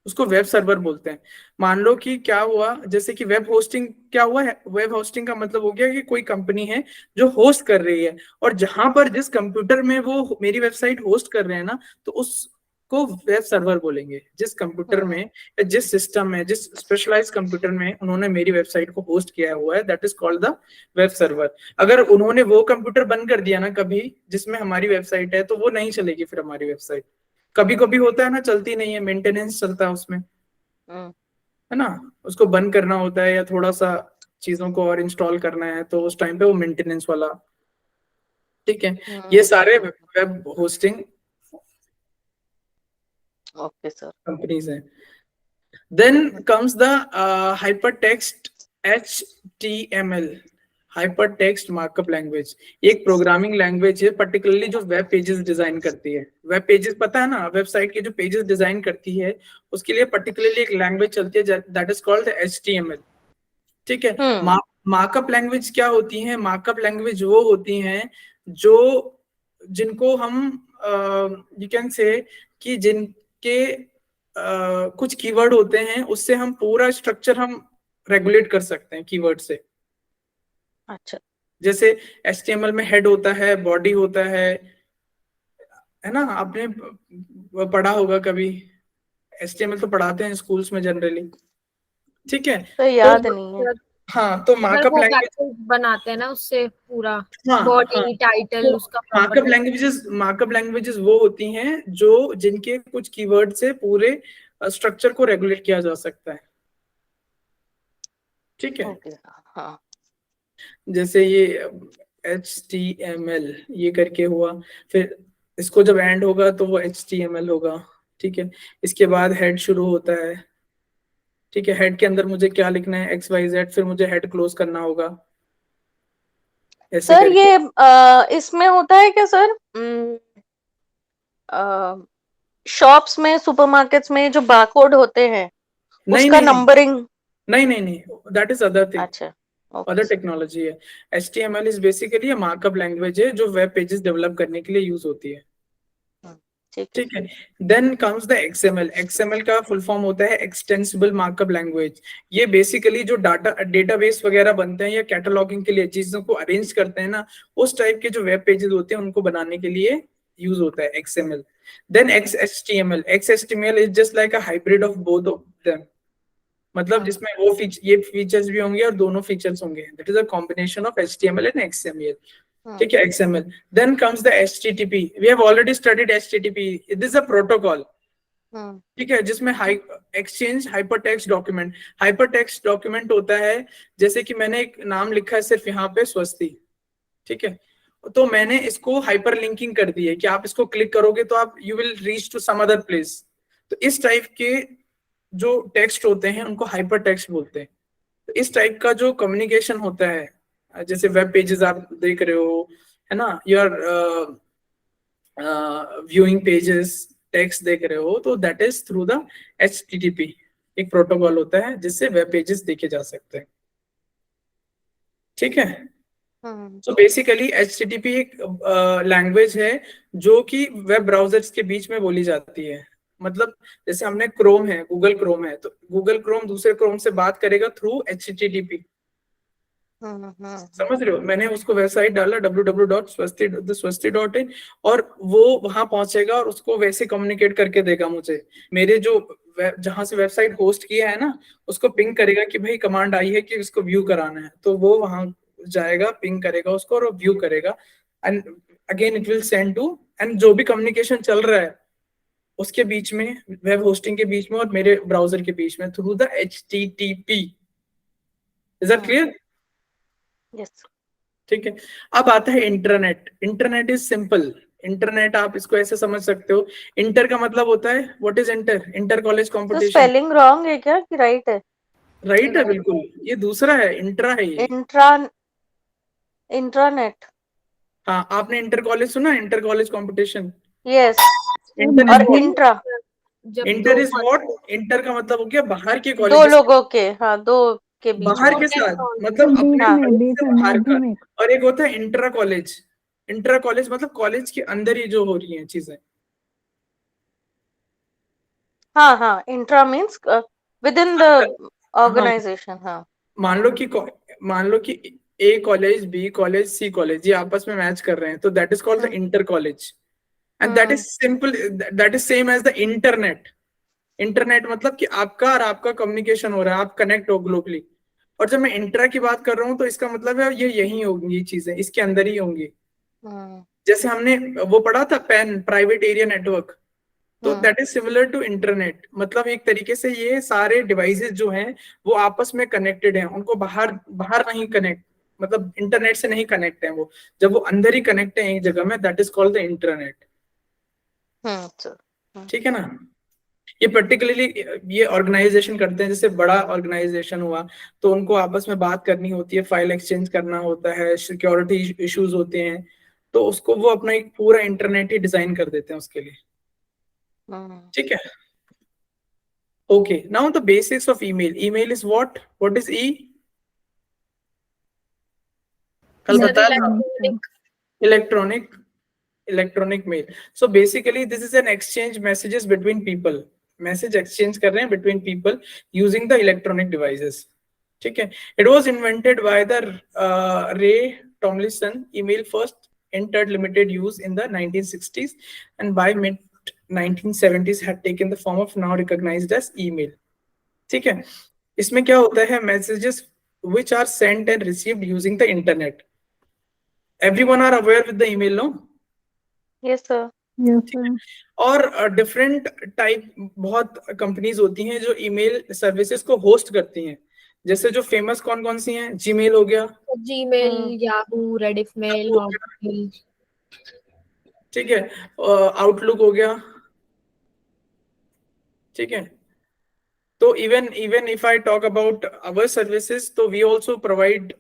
उसको वेब सर्वर बोलते हैं। मान लो कि क्या हुआ, जैसे कि वेब होस्टिंग क्या हुआ है, वेब होस्टिंग का मतलब हो गया कि कोई कंपनी है जो होस्ट कर रही है, और जहां पर जिस कंप्यूटर में वो मेरी वेबसाइट होस्ट कर रहे हैं ना, तो उसको वेब सर्वर बोलेंगे। जिस कंप्यूटर में या जिस सिस्टम में, जिस स्पेशलाइज्ड कंप्यूटर में उन्होंने मेरी वेबसाइट को होस्ट किया हुआ है, that is called the web server. अगर उन्होंने वो कंप्यूटर बंद कर दिया ना कभी जिसमें हमारी वेबसाइट है, तो वो नहीं चलेगी फिर हमारी वेबसाइट। कभी कभी होता है ना, चलती नहीं है, मेंटेनेंस चलता है उसमें, है ना, उसको बंद करना होता है या थोड़ा सा चीजों को और इंस्टॉल करना है, तो उस टाइम पे वो मेंटेनेंस वाला। ठीक है, ये सारे web hosting okay sir. Companies हैं। Then comes the hypertext HTML, hyper text markup language. एक प्रोग्रामिंग लैंग्वेज है पर्टिकुलरली जो वेब पेजेस डिजाइन करती है। वेब पेजेस पता है ना, वेबसाइट के जो पेजेस डिजाइन करती है उसके लिए पर्टिकुलरली एक लैंग्वेज चलती है, दैट इज कॉल्ड HTML। ठीक है, मार्कअप लैंग्वेज क्या होती है? मार्कअप लैंग्वेज वो होती हैं जो जिनको हम यू कैन से कि जिनके कुछ कीवर्ड होते हैं, उससे हम पूरा स्ट्रक्चर हम रेगुलेट कर सकते हैं कीवर्ड से। अच्छा। जैसे HTML में हेड होता है, बॉडी होता है ना, आपने पढ़ा होगा कभी, HTML तो पढ़ाते हैं स्कूल्स में जनरली। ठीक है, तो याद नहीं है। हाँ, तो मार्कअप वो लैंग्वेज पैकेज बनाते हैं ना उससे पूरा, हाँ बॉडी टाइटल तो उसका proper मार्कअप लैंग्वेजेस वो होती हैं जो जिनके कुछ कीवर्ड से पूरे स्ट्रक्चर को रेगुलेट किया जा सकता है। ठीक है, ओके। हाँ। जैसे ये HTML ये करके हुआ, फिर इसको जब एंड होगा तो वो HTML होगा। ठीक है, इसके बाद हेड शुरू होता है। ठीक है, हेड के अंदर मुझे क्या लिखना है, XYZ, फिर मुझे हेड क्लोज करना होगा ऐसे सर करके। ये इसमें होता है क्या सर, शॉप्स में, सुपरमार्केट्स में जो बारकोड होते हैं नहीं उसका नहीं नहीं नंबरिंग? नहीं, दैट इज अदर थिंग, अच्छा। Other okay. टेक्नोलॉजी है। HTML is basically markup language है जो वेब पेजेस डेवलप करने के लिए यूज होती है। ठीक है, then comes the XML। XML का फुल फॉर्म होता है एक्सटेंसिबल मार्कअप लैंग्वेज। ये बेसिकली जो डेटाबेस वगैरह बनते हैं या कैटलॉगिंग के लिए चीजों को अरेंज करते हैं ना, उस टाइप के जो वेब पेजेस होते हैं उनको बनाने के लिए यूज होता है XML। Then XHTML। XHTML is just like a hybrid of both of them, मतलब जिसमें वो ये फीचर्स भी होंगे और दोनों फीचर्स होंगे, that is a combination of HTML and XML। ठीक है, XML। Then comes the HTTP। We have already studied HTTP, it is a protocol. ठीक है, जिसमें exchange hypertext document. Hypertext document होता है जैसे कि मैंने एक नाम लिखा है सिर्फ यहाँ पे स्वस्ति। ठीक है, तो मैंने इसको हाइपर लिंकिंग कर दी है कि आप इसको क्लिक करोगे तो आप you will reach to some other place. तो इस टाइप के जो टेक्स्ट होते हैं उनको हाइपर टेक्स्ट बोलते हैं। तो इस टाइप का जो कम्युनिकेशन होता है, जैसे वेब पेजेस आप देख रहे हो, है ना, योर व्यूइंग पेजेस, टेक्स्ट देख रहे हो, तो that is through the HTTP। एक प्रोटोकॉल होता है जिससे वेब पेजेस देखे जा सकते हैं। ठीक है, सो बेसिकली HTTP एक लैंग्वेज है जो कि वेब ब्राउजर्स के बीच में बोली जाती है। मतलब जैसे हमने क्रोम है, गूगल क्रोम है, तो गूगल क्रोम दूसरे क्रोम से बात करेगा थ्रू HTTP। समझ रहे हो? मैंने उसको वेबसाइट डाला www.swasti.in और वो वहां पहुंचेगा और उसको वैसे कम्युनिकेट करके देगा मुझे। मेरे जो जहां से वेबसाइट होस्ट किया है ना, उसको पिंग करेगा कि भाई कमांड आई है कि इसको व्यू कराना है, तो वो वहां जाएगा, पिंग करेगा उसको और व्यू करेगा, and again it will send to, and जो भी कम्युनिकेशन चल रहा है उसके बीच में, वेब होस्टिंग के बीच में और मेरे ब्राउजर के बीच में, through the HTTP। Is that clear? Yes. ठीक है। अब आता है internet. Internet is simple. Internet आप इसको ऐसे समझ सकते हो, इंटर का मतलब होता है, what is inter? Inter college तो कंपटीशन। स्पेलिंग रॉन्ग है क्या कि राइट है? राइट है बिल्कुल, ये दूसरा है, इंट्रा है ये। इंट्रानेट। हाँ, आपने इंटर कॉलेज सुना? Inter college competition. Yes. Inter और इज व्हाट? इंट्रा जब इंटर इज व्हाट? इंटर का मतलब हो गया बाहर के दो कॉलेज, लोगों के, हाँ, दो के बीच बाहर में। के साथ, मतलब अपने हाँ। कॉलेज से बाहर का। और एक होता है इंट्रा कॉलेज। इंट्रा कॉलेज मतलब कॉलेज के अंदर ही जो हो रही हैं चीजें। हाँ हाँ, intra means within the organisation. हाँ, मान लो कि A college, B college, C college ये आपस में मैच कर रहे हैं, तो that is called the inter college, and that is simple, that is same as the internet. Internet मतलब कि आपका और आपका कम्युनिकेशन हो रहा है, आप कनेक्ट हो ग्लोबली। और जब मैं इंट्रा की बात कर रहा हूँ तो इसका मतलब है ये यही होंगी, ये चीजें इसके अंदर ही होंगी। जैसे हमने वो पढ़ा था पैन, प्राइवेट एरिया नेटवर्क, तो that is similar to internet. मतलब एक तरीके से ये सारे डिवाइसेस जो हैं वो आपस में कनेक्टेड हैं, उनको बाहर बाहर नहीं कनेक्ट, मतलब इंटरनेट से नहीं कनेक्ट है वो, जब वो अंदर ही कनेक्ट है एक जगह में, that is called the internet. ठीक है ना? ये पर्टिकुलरली ये ऑर्गेनाइजेशन करते हैं, जैसे बड़ा ऑर्गेनाइजेशन हुआ तो उनको आपस में बात करनी होती है, फाइल एक्सचेंज करना होता है, सिक्योरिटी इश्यूज होते हैं, तो उसको वो अपना एक पूरा इंटरनेट ही डिजाइन कर देते हैं उसके लिए। ठीक है? Okay, now the basics of email. Email is what is E? कल बताया, electronic mail. So basically this is an exchange messages between people, message exchange कर रहे हैं between people using the electronic devices. ठीक है? It was invented by the Ray Tomlinson. Email first entered limited use in the 1960s and by mid 1970s had taken the form of now recognized as email. ठीक है? इसमें क्या होता है, messages which are sent and received using the internet. Everyone are aware with the email, no? Yes sir. Yes sir. और different type बहुत companies होती हैं जो ईमेल सर्विसेज को होस्ट करती हैं। जैसे जो फेमस कौन कौन सी हैं? जीमेल हो गया, Gmail, Yahoo, Rediff mail, Hotmail. ठीक है, आउटलुक हो गया। ठीक है, तो even if I talk about our services, तो we also provide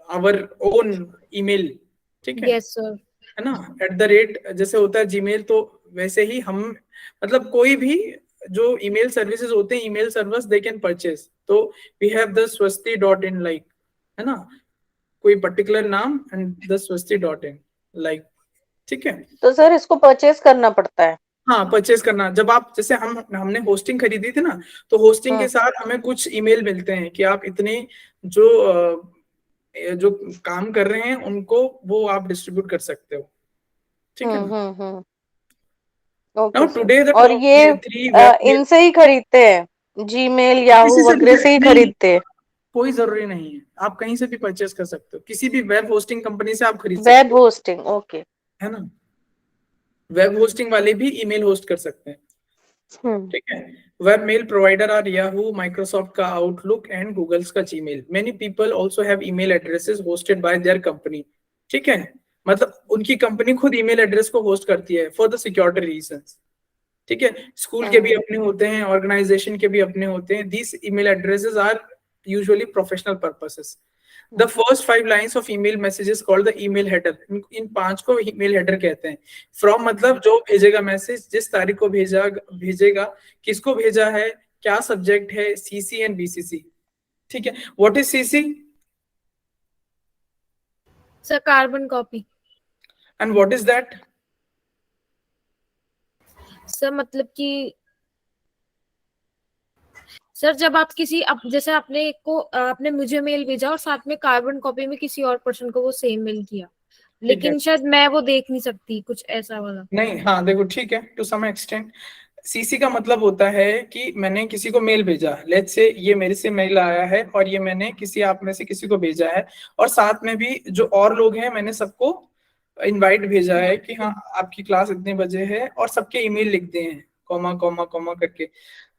our own email. ठीक है? Yes sir. है ना? @ जैसे होता है जीमेल, तो वैसे ही हम, मतलब कोई भी जो ईमेल सर्विसेज होते हैं, email service they can purchase, तो we have the swasti.in, like, है ना, कोई पर्टिकुलर नाम एंड द swasti.in, लाइक। ठीक है? तो सर इसको परचेज करना पड़ता है? हाँ, परचेज करना। जब आप, जैसे हमने होस्टिंग खरीदी थी ना, तो होस्टिंग के साथ हमें कुछ ईमेल मिलते हैं कि आप इतने जो काम कर रहे हैं उनको वो आप डिस्ट्रीब्यूट कर सकते हो। ठीक है ना? Now today the और top ये three web इनसे ही खरीदते हैं, जीमेल, याहू वगैरह से ही खरीदते हैं? कोई जरूरी नहीं है, आप कहीं से भी परचेस कर सकते हो, किसी भी वेब होस्टिंग कंपनी से आप खरीद वेब सकते हो। Hosting, okay. है ना? वेब होस्टिंग वाले भी ईमेल होस्ट कर सकते हैं। ठीक है? Web mail provider are Yahoo, Microsoft का आउटलुक एंड गूगल्स का Gmail. Many people also have email addresses hosted by their company. ठीक है? मतलब उनकी कंपनी खुद ईमेल एड्रेस को होस्ट करती है फॉर द सिक्योरिटी रीजंस। ठीक है? स्कूल के भी अपने होते हैं, ऑर्गेनाइजेशन के भी अपने होते हैं। These email addresses are usually professional purposes. The first 5 lines of email messages called the email header. इन 5 को email header कहते हैं। From मतलब जो भेजेगा मैसेज, जिस तारीख को भेजेगा, किसको भेजा है, क्या सब्जेक्ट है, CC एंड BCC। ठीक है? What is CC? Sir carbon copy. And what is that? Sir मतलब कि सर जब आप किसी जैसे आपने मुझे मेल भेजा और साथ में कार्बन कॉपी में किसी और पर्सन को वो सेम मेल किया, लेकिन शायद मैं वो देख नहीं सकती, कुछ ऐसा वाला। नहीं, हाँ देखो ठीक है, टू सम एक्सटेंट सीसी का मतलब होता है कि मैंने किसी को मेल भेजा, लेट्स से ये मेरे से मेल आया है और ये मैंने किसी आप में से किसी को भेजा है, और साथ में भी जो और लोग हैं मैंने सबको इनवाइट भेजा है कि हाँ आपकी क्लास इतने बजे है, और सबके ईमेल लिख दिए हैं कॉमा कॉमा कॉमा करके।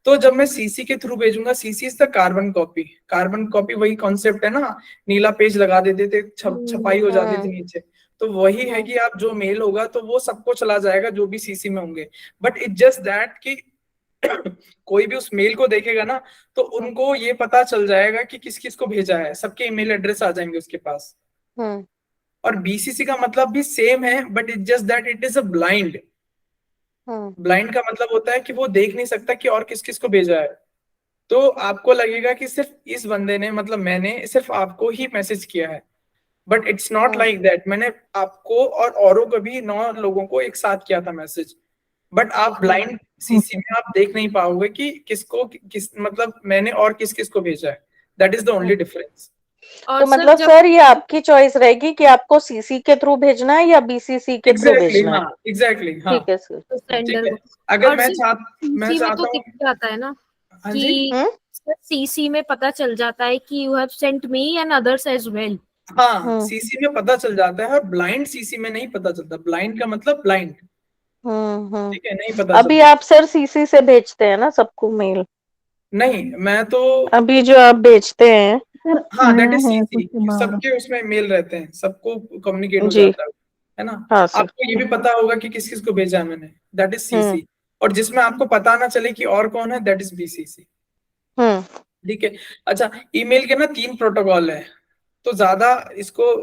तो जब मैं सीसी के थ्रू भेजूंगा, CC is the carbon copy. Carbon copy वही कॉन्सेप्ट है ना, नीला पेज लगा देते थे, छपाई हो जाती थी नीचे, तो वही है कि आप जो मेल होगा तो वो सबको चला जाएगा जो भी सीसी में होंगे। बट इट जस्ट दैट कि कोई भी उस मेल को देखेगा ना तो उनको ये पता चल जाएगा कि किस किस को भेजा है, सबके ईमेल एड्रेस आ जाएंगे उसके पास। और बीसीसी का मतलब भी सेम है, but it just that it is a blind. Blind का मतलब होता है कि वो देख नहीं सकता कि और किस किस को भेजा है। तो आपको लगेगा कि सिर्फ इस बंदे ने, मतलब मैंने सिर्फ आपको ही मैसेज किया है, but it's not like that. मैंने आपको और औरों को भी 9 लोगों को एक साथ किया था मैसेज, बट आप ब्लाइंड सीसी में आप देख नहीं पाओगे कि किसको किस, मतलब मैंने और किस किस को भेजा है। That is the only difference. तो मतलब सर ये आपकी चॉइस रहेगी कि आपको सीसी के थ्रू भेजना है या बीसीसी के थ्रू भेजना है। एग्जैक्टली हाँ, ठीक है सर। ठीक है। अगर मैं चाहता हूँ जाता है ना कि सीसी में पता चल जाता है कि you have sent me and others as well. हाँ, सीसी में पता चल जाता है, और ब्लाइंड सीसी में नहीं पता चलता। ब्लाइंड का मतलब ब्लाइंड, ठीक है, नहीं पता अभी आप सर सीसी से भेजते हैं ना सबको मेल? नहीं, मैं तो अभी जो आप भेजते हैं हाँ दैट इज सीसी, सबके उसमें मेल रहते हैं, सबको कम्युनिकेट हो जाता है ना। हाँ आपको ये भी पता होगा कि किस किस को भेजा है मैंने, दैट इज सीसी। और जिसमें आपको पता ना चले कि और कौन है, दैट इज बीसीसी। ठीक है। अच्छा, ईमेल के ना 3 प्रोटोकॉल है, तो ज्यादा इसको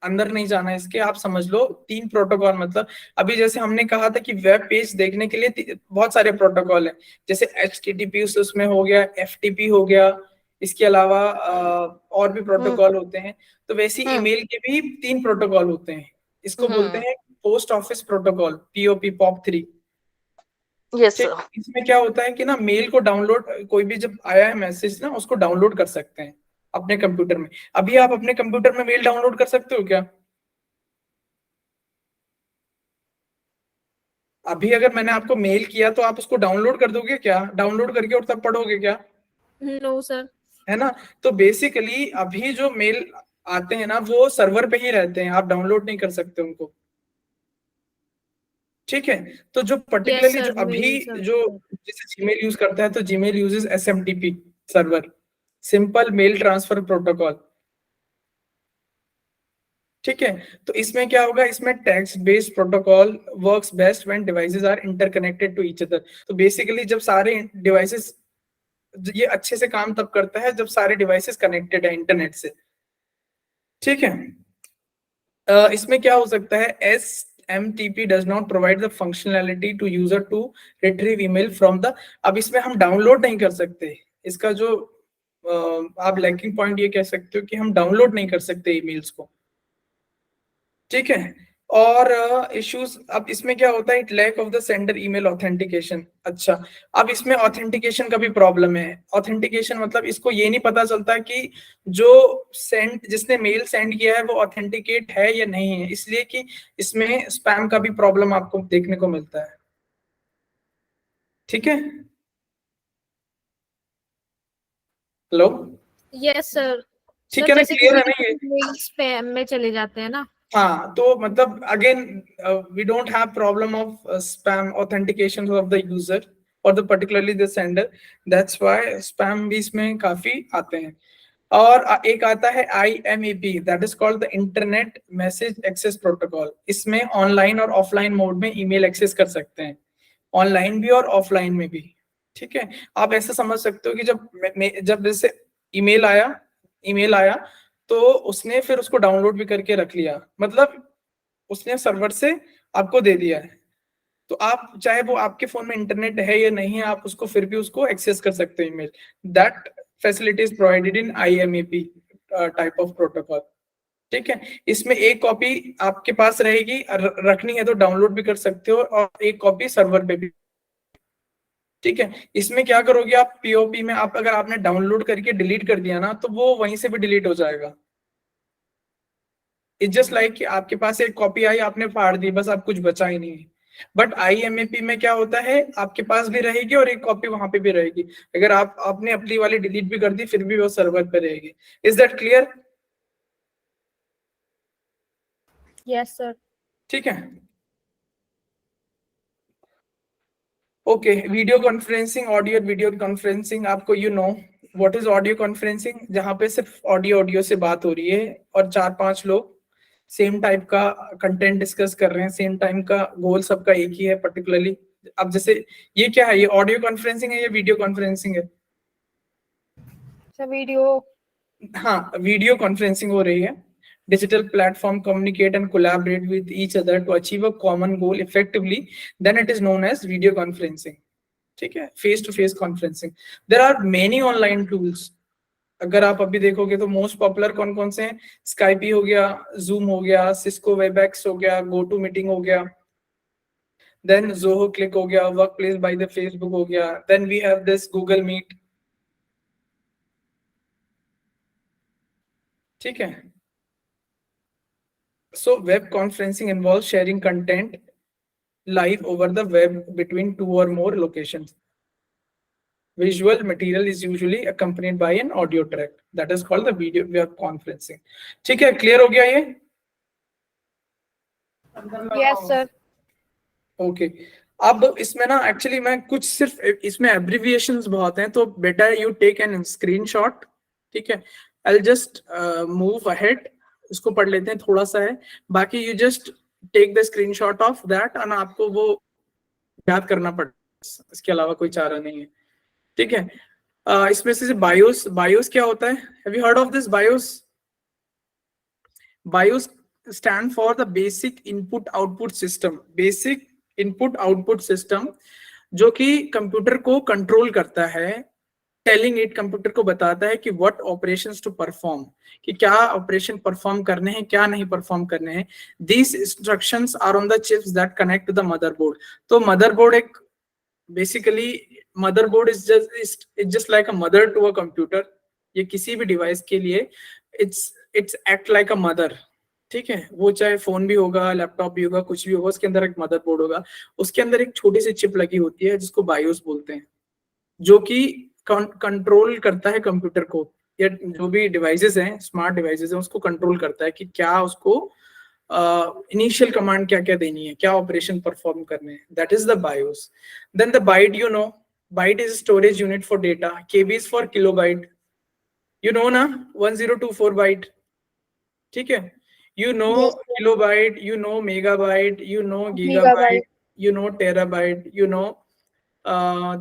अंदर नहीं जाना इसके, आप समझ लो 3 प्रोटोकॉल। मतलब अभी जैसे हमने कहा था कि वेब पेज देखने के लिए बहुत सारे प्रोटोकॉल हैं, जैसे HTTP उसमें हो गया, FTP हो गया, इसके अलावा और भी प्रोटोकॉल होते हैं। तो वैसे ईमेल के भी 3 प्रोटोकॉल होते हैं। इसको बोलते हैं post office protocol, POP3। Yes sir. इसमें क्या होता है कि ना मेल को डाउनलोड, कोई भी जब आया है मैसेज ना उसको डाउनलोड कर सकते हैं अपने कंप्यूटर में। अभी आप अपने कंप्यूटर में मेल डाउनलोड कर सकते हो क्या? अभी अगर मैंने आपको मेल किया तो आप उसको डाउनलोड कर दोगे क्या? डाउनलोड करके और तब पढ़ोगे क्या? No sir. है ना। तो बेसिकली अभी जो मेल आते हैं ना वो सर्वर पे ही रहते हैं, आप डाउनलोड नहीं कर सकते उनको। ठीक है। तो जो पर्टिकुलरली जो अभी जो जैसे जीमेल यूज करता है तो Gmail uses SMTP server, simple mail transfer protocol. ठीक है। तो इसमें क्या होगा, इसमें text based protocol works best when devices are interconnected to each other. तो बेसिकली जब सारे डिवाइसेस, ये अच्छे से काम तब करता है जब सारे डिवाइसेस कनेक्टेड है इंटरनेट से। ठीक है। इसमें क्या हो सकता है, SMTP does not provide the functionality to user to retrieve email from the। अब इसमें हम डाउनलोड नहीं कर सकते, इसका जो आप लैकिंग पॉइंट ये कह सकते हो कि हम डाउनलोड नहीं कर सकते ईमेल्स को। ठीक है। और इश्यूज, अब इसमें क्या होता है, it lack of the sender email authentication. अच्छा, अब इसमें ऑथेंटिकेशन का भी प्रॉब्लम है। ऑथेंटिकेशन मतलब इसको ये नहीं पता चलता कि जो जिसने मेल सेंड किया है वो ऑथेंटिकेट है या नहीं है, इसलिए कि इसमें स्पैम का भी प्रॉब्लम आपको देखने को मिलता है। ठीक है। हेलो। Yes sir. ठीक है ना, क्लियर है ना ये? स्पैम में चले जाते हैं ना। हाँ, तो मतलब again we don't have problem of spam authentication of the user और the particularly the sender, that's why spam भी इसमें काफी आते हैं। और एक आता है IMEP, that is called the internet message access protocol. इसमें ऑनलाइन और ऑफलाइन मोड में ईमेल एक्सेस कर सकते हैं, ऑनलाइन भी और ऑफलाइन में भी। ठीक है। आप ऐसा समझ सकते हो कि जब जैसे ईमेल आया तो उसने फिर उसको डाउनलोड भी करके रख लिया, मतलब उसने सर्वर से आपको दे दिया है, तो आप चाहे वो आपके फोन में इंटरनेट है या नहीं है, आप उसको फिर भी उसको एक्सेस कर सकते हो email. That facility is provided in IMEP type of protocol. ठीक है, इसमें एक कॉपी आपके पास रहेगी, रखनी है तो डाउनलोड भी कर सकते हो, और एक कॉपी सर्वर पे भी। ठीक है, इसमें क्या करोगे आप, पीओपी में आप अगर आपने डाउनलोड करके डिलीट कर दिया ना, तो वो वहीं से भी डिलीट हो जाएगा। इट्स जस्ट लाइक कि आपके पास एक कॉपी आई, आपने फाड़ दी, बस आप कुछ बचा ही नहीं है। बट IMAP में क्या होता है, आपके पास भी रहेगी और एक कॉपी वहां पे भी रहेगी। अगर आपने अपनी वाली डिलीट भी कर दी, फिर भी वो सर्वर पे रहेगी। Is that clear? Yes sir. ठीक है, okay. Video conferencing, audio video conferencing, आपको व्हाट इज ऑडियो कॉन्फ्रेंसिंग? जहां पे सिर्फ ऑडियो से बात हो रही है और 4-5 लोग सेम टाइप का कंटेंट डिस्कस कर रहे हैं, सेम टाइम का गोल सबका एक ही है पर्टिकुलरली। अब जैसे ये क्या है, ये ऑडियो कॉन्फ्रेंसिंग है या वीडियो कॉन्फ्रेंसिंग है? Sir video. हाँ, वीडियो कॉन्फ्रेंसिंग हो रही है। Digital platform communicate and collaborate with each other to achieve a common goal effectively, then it is known as video conferencing. ठीक है, face to face conferencing. There are many online tools. अगर आप अभी देखोगे तो मोस्ट पॉपुलर कौन कौन से हैं? स्काइपी हो गया, जूम हो गया, सिस्को वेबएक्स हो गया, गो टू मीटिंग हो गया, देन जोहो क्लिक हो गया, workplace by the Facebook हो गया, then we have this Google Meet. ठीक है, so web conferencing involves sharing content live over the web between 2 or more locations. Visual material is usually accompanied by an audio track that is called the video web conferencing. ठीक है, clear हो गया ये? Yes sir. Okay, अब इसमें ना actually मैं कुछ सिर्फ इसमें एब्रिविएशंस बहुत हैं, तो better you take an screenshot. ठीक है, I will just move ahead, इसको पढ़ लेते हैं, थोड़ा सा है, बाकी you just take the screenshot of that, और आपको वो याद करना पड़ेगा, इसके अलावा कोई चारा नहीं है। ठीक है, इसमें से बायोस, बायोस क्या होता है? Have you heard of this BIOS? BIOS stand for the basic input output system. Basic input output system जो कि कंप्यूटर को कंट्रोल करता है, टेलिंग इट, कंप्यूटर को बताता है कि व्हाट ऑपरेशंस टू परफॉर्म, कि क्या ऑपरेशन परफॉर्म करने हैं, क्या नहीं परफॉर्म करने हैं। These instructions are on the chips that connect to the motherboard. तो मदरबोर्ड एक basically, motherboard is just like a mother to a computer. ये किसी भी डिवाइस के लिए it's act like a mother. ठीक है, वो चाहे फोन भी होगा, लैपटॉप भी होगा, कुछ भी होगा, उसके अंदर एक मदरबोर्ड होगा, उसके अंदर एक छोटी सी चिप लगी होती है जिसको बायोस बोलते हैं, जो कि कंट्रोल करता है कंप्यूटर को, या जो भी डिवाइसेस हैं, स्मार्ट डिवाइसेस हैं, उसको कंट्रोल करता है कि क्या उसको इनिशियल कमांड क्या क्या देनी है, क्या ऑपरेशन परफॉर्म करने हैं। That is the BIOS. Then the byte, byte is storage unit for data, KB is for kilobyte, ना 1024 बाइट। ठीक है, kilobyte, megabyte, gigabyte, terabyte,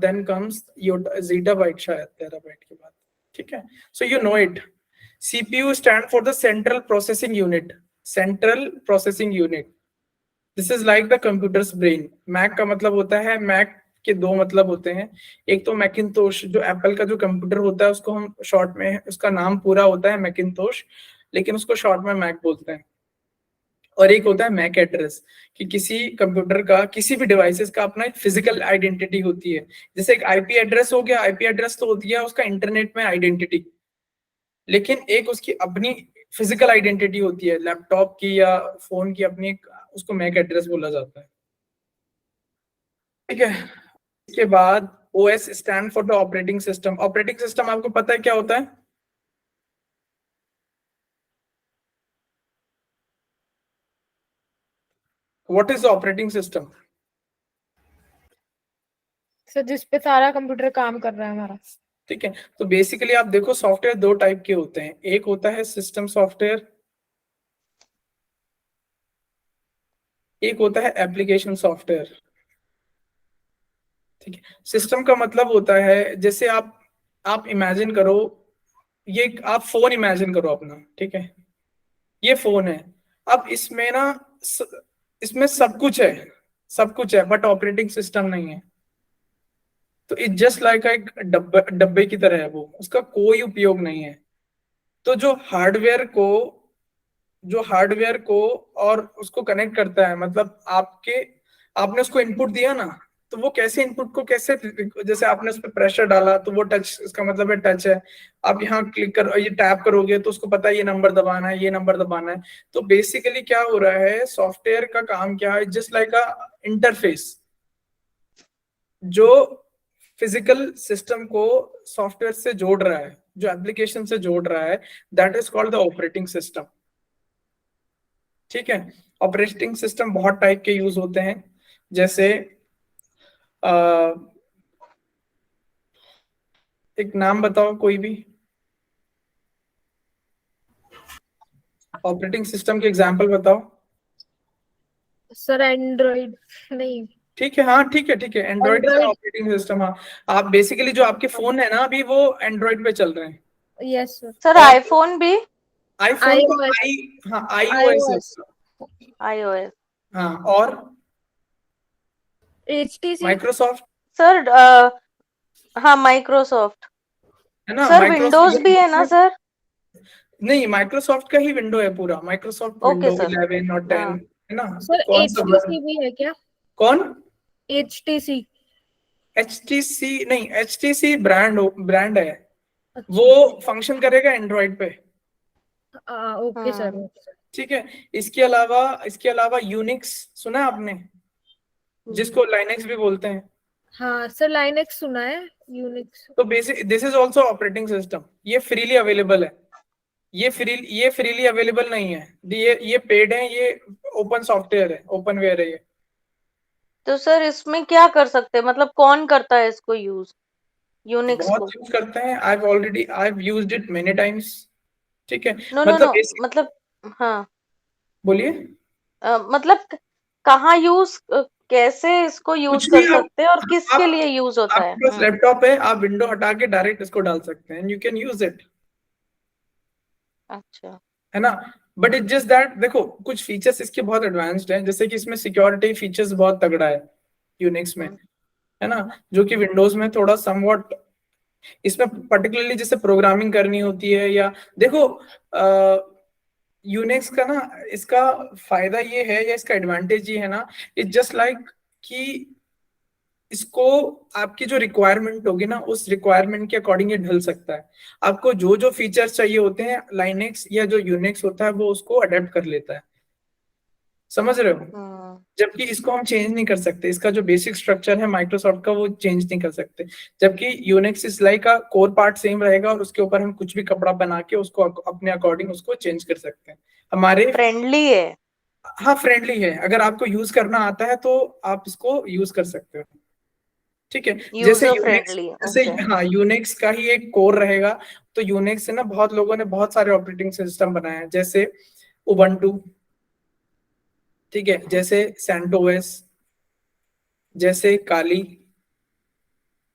then comes your zettabyte, शायद टेराबाइट के बाद। ठीक है, so you know it. CPU stand for the central processing unit. Central processing unit. This is like the computer's brain. Mac का मतलब होता है, Mac के दो मतलब होते हैं। एक तो मैकिंतोश, जो एप्पल का जो कंप्यूटर होता है, उसको हम शॉर्ट में, उसका नाम पूरा होता है मैकिंतोश, लेकिन उसको शॉर्ट में मैक बोलते हैं। और एक होता है मैक एड्रेस, कि किसी कंप्यूटर का, किसी भी डिवाइसेस का अपना एक फिजिकल आइडेंटिटी होती है। जैसे एक आईपी एड्रेस हो गया, आईपी एड्रेस तो होती है उसका इंटरनेट में आइडेंटिटी, लेकिन एक उसकी अपनी फिजिकल आइडेंटिटी होती है, लैपटॉप की या फोन की अपनी, उसको मैक एड्रेस बोला जाता है। ठीक है, इसके बाद OS stand for the operating system. Operating system आपको पता है क्या होता है? What is the operating system? Sir जिस पे सारा कंप्यूटर काम कर रहा है हमारा। ठीक है, तो बेसिकली आप देखो, सॉफ्टवेयर दो टाइप के होते हैं। एक होता है सिस्टम सॉफ्टवेयर, एक होता है एप्लीकेशन सॉफ्टवेयर। ठीक है, सिस्टम का मतलब होता है, जैसे आप इमेजिन करो, ये आप फोन इमेजिन करो अपना। ठीक है, ये फोन है, अब इसमें ना इसमें सब कुछ है, सब कुछ है, बट ऑपरेटिंग सिस्टम नहीं है। तो इट जस्ट लाइक एक डब्बे की तरह है वो, उसका कोई उपयोग नहीं है। तो जो हार्डवेयर को जो हार्डवेयर को और उसको कनेक्ट करता है, मतलब आपने उसको इनपुट दिया ना, तो वो कैसे इनपुट को कैसे, जैसे आपने उस पर प्रेशर डाला तो वो टच, इसका मतलब है टच है, आप यहाँ क्लिक कर ये टैप करोगे तो उसको पता है ये नंबर दबाना है, ये नंबर दबाना है। तो बेसिकली क्या हो रहा है, सॉफ्टवेयर का काम क्या है, जस्ट लाइक अ इंटरफेस जो फिजिकल सिस्टम को सॉफ्टवेयर से जोड़ रहा है, जो एप्लीकेशन से जोड़ रहा है, that is called the operating system. ठीक है, ऑपरेटिंग सिस्टम बहुत टाइप के यूज होते हैं, जैसे एक नाम बताओ कोई भी ऑपरेटिंग सिस्टम के एग्जांपल बताओ। सर एंड्रॉइड नहीं। ठीक है, हाँ ठीक है ठीक है, एंड्रॉइड इज ऑपरेटिंग सिस्टम। हाँ, आप बेसिकली जो आपके फोन है ना अभी वो एंड्रॉइड पे चल रहे हैं। Yes sir. सर आईफोन भी? आईफोन को हाँ iOS। iOS। हाँ, और HTC। माइक्रोसॉफ्ट। सर हाँ माइक्रोसॉफ्ट। है ना, सर विंडोज भी है ना सर? नहीं, माइक्रोसॉफ्ट का ही विंडो है पूरा, माइक्रोसॉफ्ट ओके विंडो सर। 11 और 10। हाँ। है ना, सर कौन सा HTC भी है क्या? कौन? HTC। HTC नहीं, HTC ब्रांड है। अच्छा। वो फंक्शन करेगा एंड्रॉइड पे। Okay sir. ठीक है, इसके अलावा यूनिक्स सुना है आपने, जिसको लाइनेक्स भी बोलते हैं। हाँ सर, लाइनेक्स सुना है, यूनिक्स। तो basic this is also operating system, ये फ्रीली अवेलेबल है। ये फ्रीली अवेलेबल नहीं है, ये पेड है, ये ओपन सॉफ्टवेयर है, ओपनवेयर है ये। तो सर इसमें क्या कर सकते हैं, मतलब कौन करता है इसको यूज, यूनिक्स को? बहुत यूज करते हैं, I have used it many times. ठीक है, नो नो मतलब नो, बेसिक, मतलब हाँ बोलिए। मतलब कहाँ यूज, कैसे इसको यूज कुछ कर भी आप सकते हैं और किसके आप लिए यूज होता है? आपके पास लैपटॉप है, आप विंडो हटा के डायरेक्ट इसको डाल सकते हैं, यू कैन यूज इट। अच्छा। है ना, बट इट जस्ट दैट, देखो कुछ फीचर्स इसके बहुत एडवांस्ड हैं, जैसे कि इसमें सिक्योरिटी फीचर्स बहुत तगड़ा है यूनिक्स में। है ना, जो कि विंडोज में थोड़ा समवॉट, इसमें पर्टिकुलरली जैसे प्रोग्रामिंग करनी होती है, या देखो यूनिक्स का ना, इसका फायदा ये है या इसका एडवांटेज ये है ना, इट्स जस्ट लाइक कि इसको आपकी जो रिक्वायरमेंट होगी ना, उस रिक्वायरमेंट के अकॉर्डिंग ये ढल सकता है। आपको जो जो फीचर्स चाहिए होते हैं, लाइनेक्स या जो यूनिक्स होता है वो उसको अडेप्ट कर लेता है। समझ रहे हो, जबकि इसको हम चेंज नहीं कर सकते, इसका जो बेसिक स्ट्रक्चर है माइक्रोसॉफ्ट का वो चेंज नहीं कर सकते। जबकि यूनिक्स इज लाइक का कोर पार्ट सेम रहेगा और उसके ऊपर हम कुछ भी कपड़ा बना के उसको अपने अकॉर्डिंग उसको चेंज कर सकते हैं। हमारे फ्रेंडली है। हाँ, फ्रेंडली है, अगर आपको यूज करना आता है तो आप इसको यूज कर सकते हो। ठीक है, जैसे यूजर यूनिक्स, फ्रेंडली। जैसे ओके। हाँ यूनिक्स का ही एक कोर रहेगा। तो यूनिक्स से ना बहुत लोगों ने बहुत सारे ऑपरेटिंग सिस्टम बनाए हैं, जैसे उबंटू, ठीक है, जैसे सेंटोस, जैसे काली,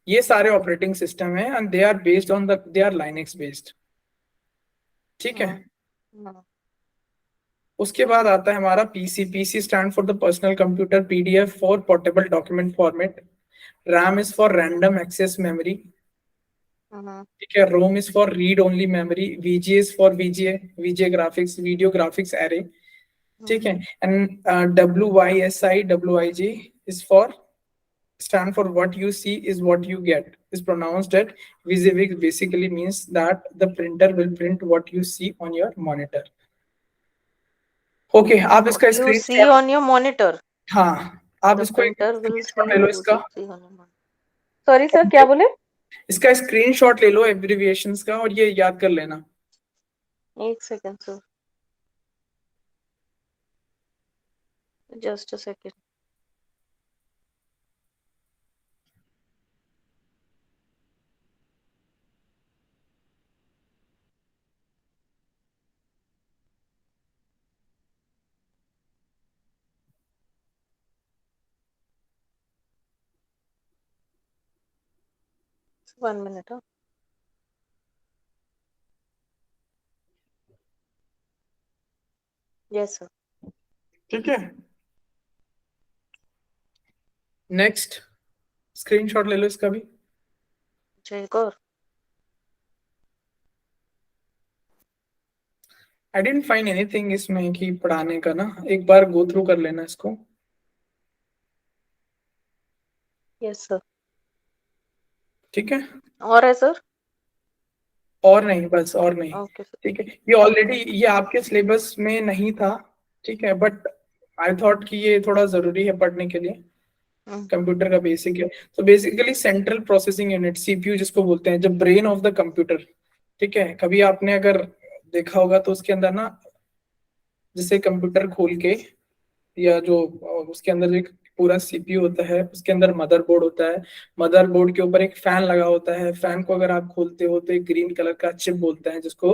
ये सारे ऑपरेटिंग सिस्टम है and they are based on the, they are Linux based. ठीक है, उसके बाद आता है हमारा PC. PC stand for the personal computer, PDF for portable document format, RAM is for random access memory. ठीक है, ROM is for read only memory, VGA is for VGA graphics, video graphics array. ठीक है, and WYSI is for stand for what you see is what you get, is pronounced at WYSIWYG, basically means that the printer will print what you see on your monitor. Okay, आप इसका You see screenshot, on your monitor. हाँ आप The इसको एक printer will see screenshot ले लो what इसका। you see on your monitor. Sorry sir, क्या बोले? इसका स्क्रीनशॉट ले लो एब्रिविएशंस का और ये याद कर लेना। एक second sir, just a second. One minute. Huh? Yes sir. ठीक है, नेक्स्ट स्क्रीनशॉट ले लो इसका भी। अच्छा एक और। आई डेंट फाइंड एनीथिंग इसमें कि पढ़ाने का ना, एक बार गो थ्रू कर लेना इसको। Yes sir. ठीक है, और है सर? और नहीं, बस और नहीं। Okay sir. ठीक है, ये ऑलरेडी ये आपके सिलेबस में नहीं था, ठीक है, बट आई थॉट कि ये थोड़ा जरूरी है पढ़ने के लिए, कंप्यूटर का बेसिक है। तो basically central processing unit, CPU जिसको बोलते हैं, जब ब्रेन ऑफ द कंप्यूटर, ठीक है, कभी आपने अगर देखा होगा तो उसके अंदर ना, जैसे कंप्यूटर खोल के, या जो उसके अंदर एक पूरा सीपीयू होता है, उसके अंदर मदरबोर्ड होता है, मदरबोर्ड के ऊपर एक फैन लगा होता है, फैन को अगर आप खोलते हो तो एक ग्रीन कलर का चिप बोलते हैं जिसको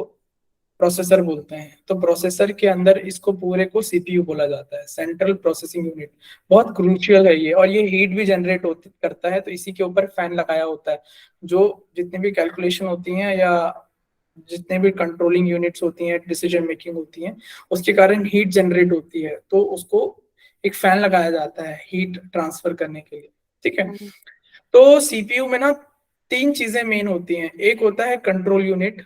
प्रोसेसर बोलते हैं। तो प्रोसेसर के अंदर इसको पूरे को सीपीयू बोला जाता है, सेंट्रल प्रोसेसिंग यूनिट। बहुत क्रूशियल है ये, और ये हीट भी जनरेट करता है, तो इसी के ऊपर फैन लगाया होता है। जो जितनी भी कैलकुलेशन होती हैं या जितने भी कंट्रोलिंग यूनिट्स होती हैं, डिसीजन मेकिंग होती हैं, उसके कारण हीट जनरेट होती है, तो उसको एक फैन लगाया जाता है हीट ट्रांसफर करने के लिए। ठीक है, तो सीपीयू में ना 3 चीजें मेन होती हैं। एक होता है कंट्रोल यूनिट,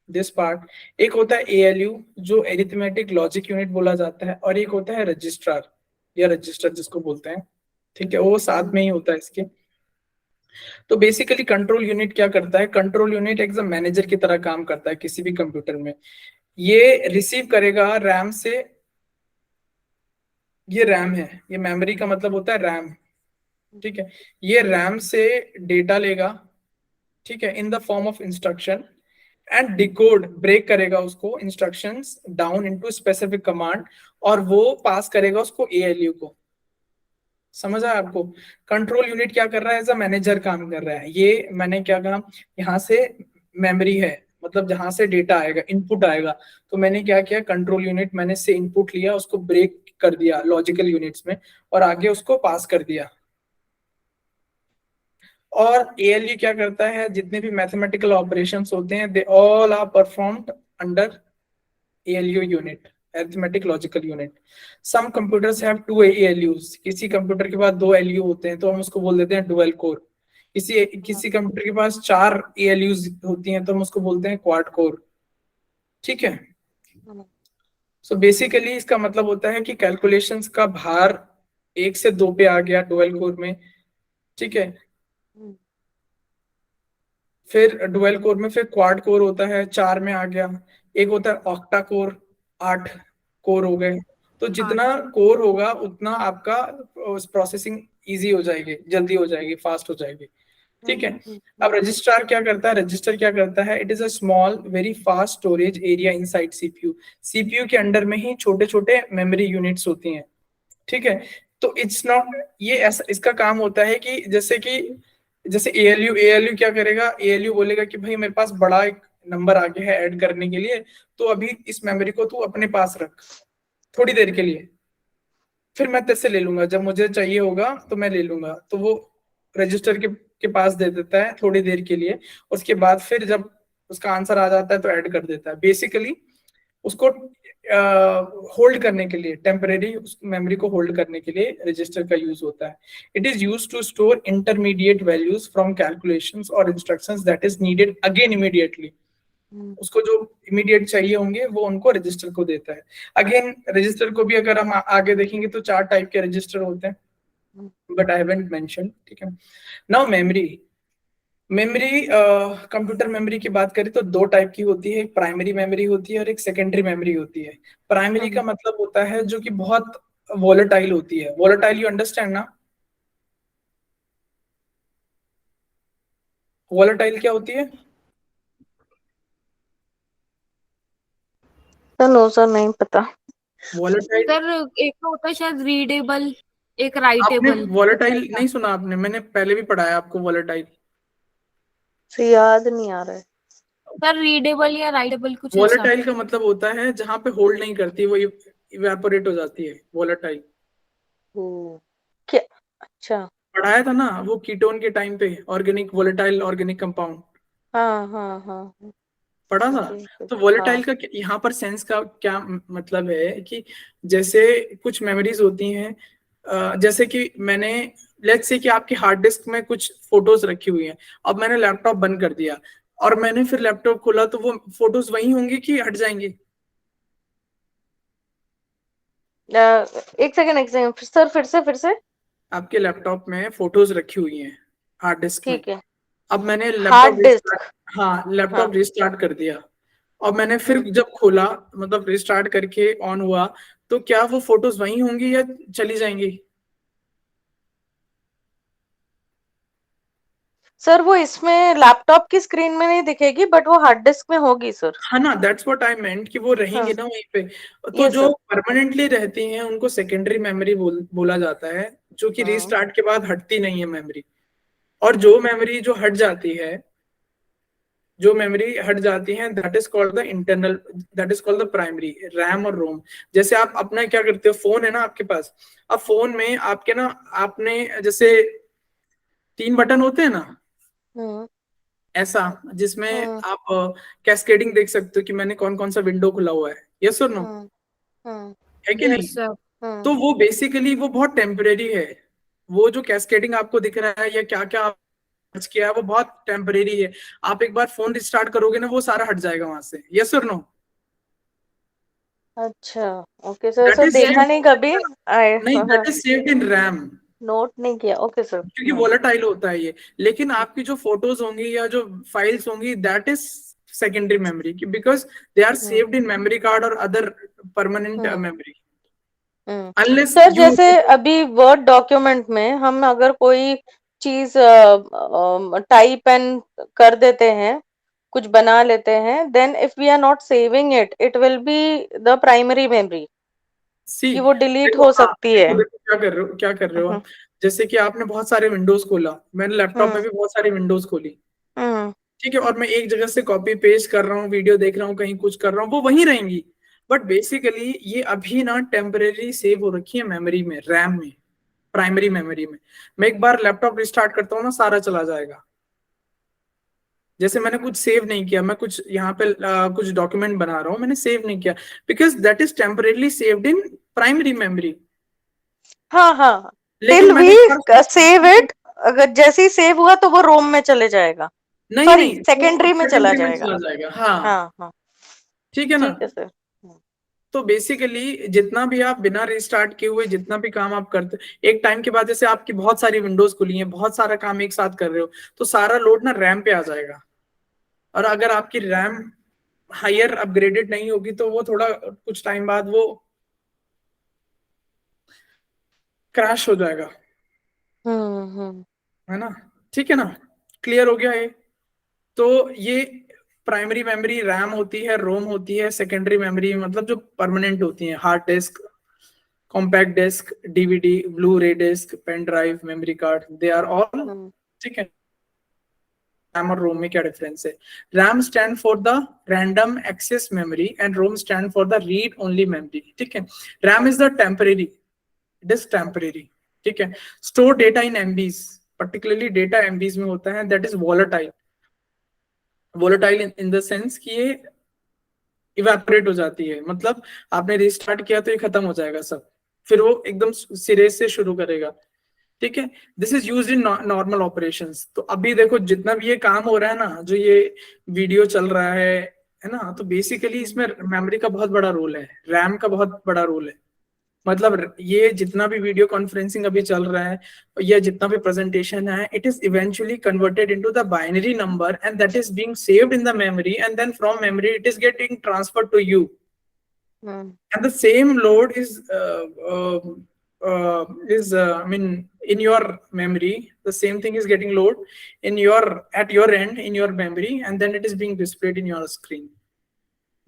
दिस पार्ट, एक होता है एएलयू जो एरिथमेटिक लॉजिक यूनिट बोला जाता है, और एक होता है रजिस्ट्रार या रजिस्टर जिसको बोलते हैं। ठीक है, वो साथ में ही होता है इसके। तो बेसिकली कंट्रोल यूनिट क्या करता है? कंट्रोल यूनिट एक मैनेजर की तरह काम करता है किसी भी कंप्यूटर में। ये रिसीव करेगा रैम से, ये रैम है, ये मेमोरी का मतलब होता है रैम। ठीक है, ये रैम से डेटा लेगा, ठीक है, in the form of instruction, and decode, break करेगा उसको instructions down into specific command, और वो पास करेगा उसको एएलयू को। समझ आया आपको? कंट्रोल यूनिट क्या कर रहा है? एज अ मैनेजर काम कर रहा है। ये मैंने क्या कहा, यहाँ से मेमोरी है, मतलब जहां से डेटा आएगा, इनपुट आएगा, तो मैंने क्या किया, कंट्रोल यूनिट मैंने से इनपुट लिया, उसको ब्रेक कर दिया लॉजिकल यूनिट्स में, और आगे उसको पास कर दिया। और एएलयू क्या करता है? जितने भी मैथमेटिकल ऑपरेशंस होते हैं, they all are performed under ALU unit, arithmetic logical unit. Some computers have 2 ALUs, किसी कंप्यूटर के पास 2 एलयू होते हैं तो हम उसको बोल देते हैं डुअल कोर। किसी कंप्यूटर के पास 4 ALUs होती हैं तो हम उसको बोलते हैं क्वाड कोर। ठीक है, सो बेसिकली इसका मतलब होता है कि कैलकुलेशंस का भार 1 से 2 पे आ गया डुअल कोर में। ठीक है, फिर डुअल कोर में फिर क्वाड कोर होता है, 4 में आ गया। एक होता है ऑक्टा कोर, 8 कोर हो गए। तो जितना कोर होगा उतना आपका प्रोसेसिंग इजी हो जाएगी, जल्दी हो जाएगी, फास्ट हो जाएगी। ठीक है, अब रजिस्ट्रार क्या करता है? रजिस्टर क्या करता है? It is a small very fast storage area inside CPU. CPU के अंडर में ही छोटे छोटे मेमोरी यूनिट्स होती हैं। ठीक है, तो इट्स नॉट, ये ऐसा इसका काम होता है कि जैसे एएलयू क्या करेगा? एएलयू बोलेगा कि भाई मेरे पास बड़ा एक नंबर आ गया है ऐड करने के लिए, तो अभी इस मेमोरी को तू अपने पास रख थोड़ी देर के लिए, फिर मैं तेरे से ले लूंगा, जब मुझे चाहिए होगा तो मैं ले लूंगा। तो वो रजिस्टर के पास दे देता है थोड़ी देर के लिए, उसके बाद फिर जब उसका आंसर आ जाता है तो ऐड कर देता है। बेसिकली उसको होल्ड करने के लिए, टेम्परेरी उस मेमोरी को होल्ड करने के लिए रजिस्टर का यूज होता है। It is use to store intermediate values from calculations और instructions that is needed again immediately. उसको जो इमीडिएट चाहिए होंगे वो उनको रजिस्टर को देता है। अगेन रजिस्टर को भी अगर हम आगे देखेंगे तो 4 टाइप के रजिस्टर होते हैं, बट आई हैवंट मेंशन। ठीक है, नाउ मेमोरी कंप्यूटर मेमोरी की बात करें तो 2 टाइप की होती है, एक प्राइमरी मेमोरी होती है और एक सेकेंडरी मेमोरी होती है। प्राइमरी का मतलब होता है जो कि बहुत वोलेटाइल होती है। वोलेटाइल, यू अंडरस्टैंड ना? वोलेटाइल क्या होती है? नो सर, नहीं पता। वोलेटाइल सर एक तो होता है शायद रीडेबल, एक राइटेबल। वोलेटाइल नहीं सुना आपने? मैंने पहले भी पढ़ाया आपको वोलेटाइल। याद नहीं आ रहा है सर रीडेबल या राइटेबल कुछ ऐसा। वोलेटाइल का मतलब होता है जहां पे होल्ड नहीं करती, वो इवेपोरेट हो जाती है, वोलेटाइल। क्या? अच्छा, पढ़ाया था ना वो कीटोन के टाइम पे, ऑर्गेनिक वोलेटाइल ऑर्गेनिक कंपाउंड हाँ पढ़ा था। तो वोलेटाइल का यहाँ पर सेंस का क्या मतलब है कि जैसे कुछ मेमोरीज होती हैं, जैसे कि मैंने लेट्स से कि आपकी हार्ड डिस्क में कुछ फोटोज रखी हुई हैं, अब मैंने लैपटॉप बंद कर दिया और मैंने फिर लैपटॉप खोला, तो वो फोटोज वही होंगी कि हट जाएंगी? एक सेकंड सर, फिर से। आपके लैपटॉप में फोटोज रखी हुई हैं हार्ड डिस्क में। ठीक है। अब मैंने हार्ड डिस्क। हाँ हाँ। लैपटॉप रिस्टार्ट कर दिया, और मैंने फिर जब खोला, मतलब रिस्टार्ट करके ऑन हुआ, तो क्या वो फोटोज वहीं होंगी या चली जाएंगी? सर वो इसमें लैपटॉप की स्क्रीन में नहीं दिखेगी, बट वो हार्ड डिस्क में होगी सर। हाँ ना, दैट्स व्हाट आई मेंट कि वो रहेंगी हाँ। ना वहीं पे। तो ये जो सर। परमानेंटली रहती हैं उनको सेकेंडरी मेमोरी बोला जाता है, जो कि हाँ। रिस्टार्ट के बाद हटती नहीं है मेमोरी। और जो मेमोरी जो हट जाती है, जो मेमोरी हट जाती है, that is called the internal, that is called the primary, RAM और रोम। जैसे आप अपना क्या करते हो, फोन है ना आपके पास, अब फोन में आपके ना, आपने जैसे 3 बटन होते हैं ना, हम्म। ऐसा, जिसमें हम्म। आप कैस्केडिंग देख सकते हो कि मैंने कौन कौन सा विंडो खुला हुआ है, यस और नो, हम्म। हम्म। है कि नहीं? Yes sir. तो वो बेसिकली वो बहुत टेम्परेरी है। वो जो कैस्केडिंग आपको दिख रहा है या क्या क्या आप सर्च किया है, वो बहुत टेम्परेरी है। आप एक बार फोन रिस्टार्ट करोगे ना, वो सारा हट जाएगा वहां से, यस और नो? अच्छा। Okay sir, that sir is देखा यस नहीं कभी। आए। नहीं, that is saved in RAM, note नहीं किया। Okay sir. क्योंकि वोलेटाइल होता है ये। लेकिन आपकी जो फोटोज होंगी या जो फाइल्स होंगी, that is secondary memory, because they are hmm. Saved in memory card और other permanent hmm. Memory, hmm. Unless sir you. जैसे अभी वर्ड डॉक्यूमेंट में हम अगर कोई चीज टाइप एंड कर देते हैं, कुछ बना लेते हैं, then if we are not saving it, it will be the primary memory, see कि वो डिलीट देखो, हो हाँ सकती है। देखो देखो क्या कर रहे हो, क्या कर रहे हो हम्म। आप। जैसे कि आपने बहुत सारे विंडोज खोला, मैंने लैपटॉप में हम्म। भी बहुत सारी विंडोज खोली, हम्म। ठीक है, और मैं एक जगह से कॉपी पेस्ट कर रहा हूँ, वीडियो देख रहा हूँ, कहीं कुछ कर रहा हूँ, वो वहीं रहेंगी। बट बेसिकली ये अभी ना टेम्परेरी सेव हो रखी है मेमोरी में, रैम में, प्राइमरी मेमोरी में। मैं एक बार लैपटॉप रिस्टार्ट करता हूँ ना, सारा चला जाएगा। जैसे मैंने कुछ सेव नहीं किया, मैं कुछ यहाँ पे कुछ डॉक्यूमेंट बना रहा हूँ, मैंने सेव नहीं किया, because that is temporarily saved in primary memory. हाँ हाँ। लेकिन टिल मैंने वी एक बार, सेव इट, अगर जैसे ही सेव हुआ तो वो रोम में चले जाएगा, नहीं सॉरी नहीं, वो सेकेंडरी में चला सेकेंडरी में जाएगा। चला जाएगा, हाँ। हाँ हाँ। ठीक है ना? ठीक है सर। तो बेसिकली जितना भी आप बिना रिस्टार्ट किए हुए जितना भी काम आप करते, एक टाइम के बाद जैसे आपकी बहुत सारी विंडोज खुली हैं, बहुत सारा काम एक साथ कर रहे हो, तो सारा लोड ना रैम पे आ जाएगा। और अगर आपकी रैम हायर अपग्रेडेड नहीं होगी, तो वो थोड़ा कुछ टाइम बाद वो क्रैश हो जाएगा, हम्म। है ना? ठीक है ना? क्लियर हो गया ये? तो ये प्राइमरी मेमोरी रैम होती है, रोम होती है। सेकेंडरी मेमोरी मतलब जो परमानेंट होती है, hard disk, compact disk, DVD, blu ray disk, pen drive, memory card, they are all, ठीक है। रैम और रोम में क्या डिफरेंस है? RAM stand for the random access memory and ROM stand for the read only memory, ठीक है। RAM is the temporary, it is temporary, ठीक है। Store data in MBs, particularly data MBs में होता है, that is volatile. Volatile in the sense कि ये evaporate हो जाती है, मतलब आपने रिस्टार्ट किया तो ये खत्म हो जाएगा सब, फिर वो एकदम सिरे से शुरू करेगा, ठीक है। This is used in normal operations. तो अभी देखो जितना भी ये काम हो रहा है ना, जो ये वीडियो चल रहा है ना, तो बेसिकली इसमें मेमोरी का बहुत बड़ा रोल है, रैम का बहुत बड़ा रोल है। मतलब ये जितना भी वीडियो कॉन्फ्रेंसिंग अभी चल रहा है या जितना भी प्रेजेंटेशन है, it is eventually converted into the binary number and that is being saved in the memory and then from memory it is getting transferred to you, and the same load I mean in your memory, the same thing is getting load in your at your end in your memory, and then it is being displayed in your screen.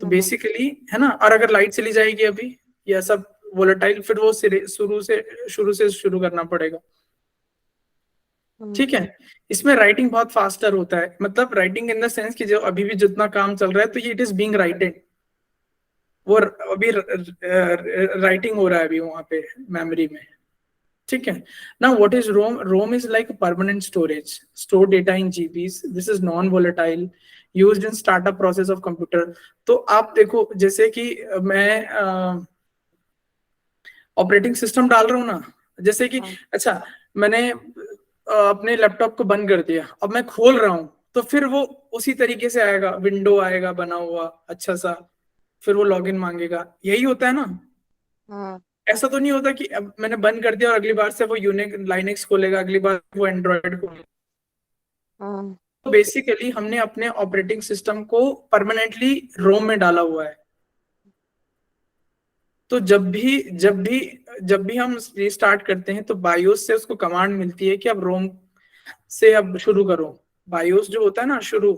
तो basically है ना। और अगर light चली जाएगी अभी, या सब वोलेटाइल, फिर वो शुरू से शुरू करना पड़ेगा, ठीक है। इसमें राइटिंग बहुत फास्टर होता है, मतलब राइटिंग इन द सेंस कि जो अभी भी जितना काम चल रहा है, तो ये इट इज बीइंग राइटेड, वो अभी राइटिंग हो रहा है अभी वहां पे मेमोरी में, ठीक है ना। What is ROM? ROM is like permanent storage, store data in GBs, this is non volatile, used in startup process of computer. तो आप देखो, जैसे कि मैं ऑपरेटिंग सिस्टम डाल रहा हूँ ना, जैसे कि अच्छा मैंने अपने लैपटॉप को बंद कर दिया, अब मैं खोल रहा हूँ, तो फिर वो उसी तरीके से आएगा, विंडो आएगा बना हुआ अच्छा सा, फिर वो लॉगिन मांगेगा, यही होता है ना, ऐसा तो नहीं होता कि अब मैंने बंद कर दिया और अगली बार से वो लाइनेक्स खोलेगा, अगली बार वो एंड्रॉयड खोलेगा। तो बेसिकली हमने अपने ऑपरेटिंग सिस्टम को परमानेंटली रोम में डाला हुआ है। तो जब भी हम रिस्टार्ट करते हैं तो बायोस से उसको कमांड मिलती है कि अब रोम से अब शुरू करो। बायोस जो होता है ना शुरू,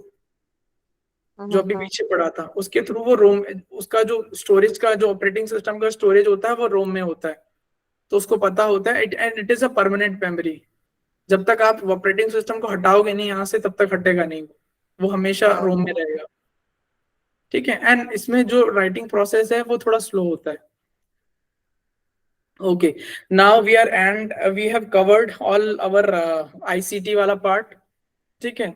जो अभी पीछे पड़ा था, उसके थ्रू वो रोम, उसका जो स्टोरेज का, जो ऑपरेटिंग सिस्टम का स्टोरेज होता है वो रोम में होता है। तो उसको पता होता है and it is a permanent memory. जब तक आप ऑपरेटिंग सिस्टम को हटाओगे नहीं यहाँ से, तब तक हटेगा नहीं, वो हमेशा रोम में रहेगा। ठीक है। एंड इसमें जो राइटिंग प्रोसेस है वो थोड़ा स्लो होता है। Okay, now we have covered all our ICT वाला part, ठीक है?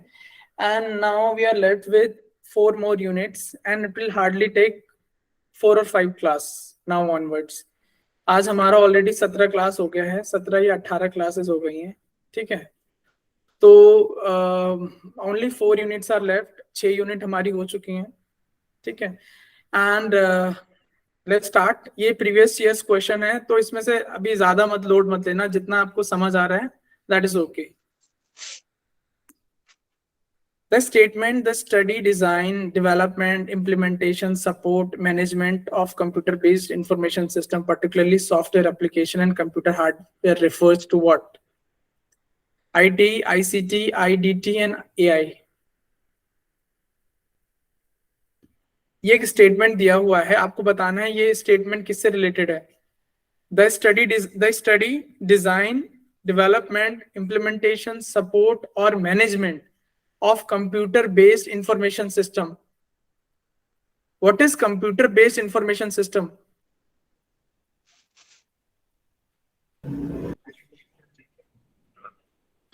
And now we are left with 4 more units and it will hardly take 4 or 5 class now onwards. आज हमारा ऑलरेडी 17 क्लास हो गया है, 17 या 18 क्लासेस हो गई हैं, ठीक है? तो only 4 units are left, 6 unit हमारी हो चुकी हैं, ठीक है? And let's start. ये प्रीवियस ईयर्स क्वेश्चन है, तो इसमें से अभी ज्यादा मत लोड मत लेना, जितना आपको समझ आ रहा है that is okay. The statement, the study, design, development, implementation, support, management of computer-based information system, particularly software application and computer hardware, refers to what? IT, ICT, IDT and AI. ये एक statement दिया हुआ है, आपको बताना है ये statement किससे रिलेटेड है। The study, design, development, implementation, support और management of computer based information system. What is computer based information system?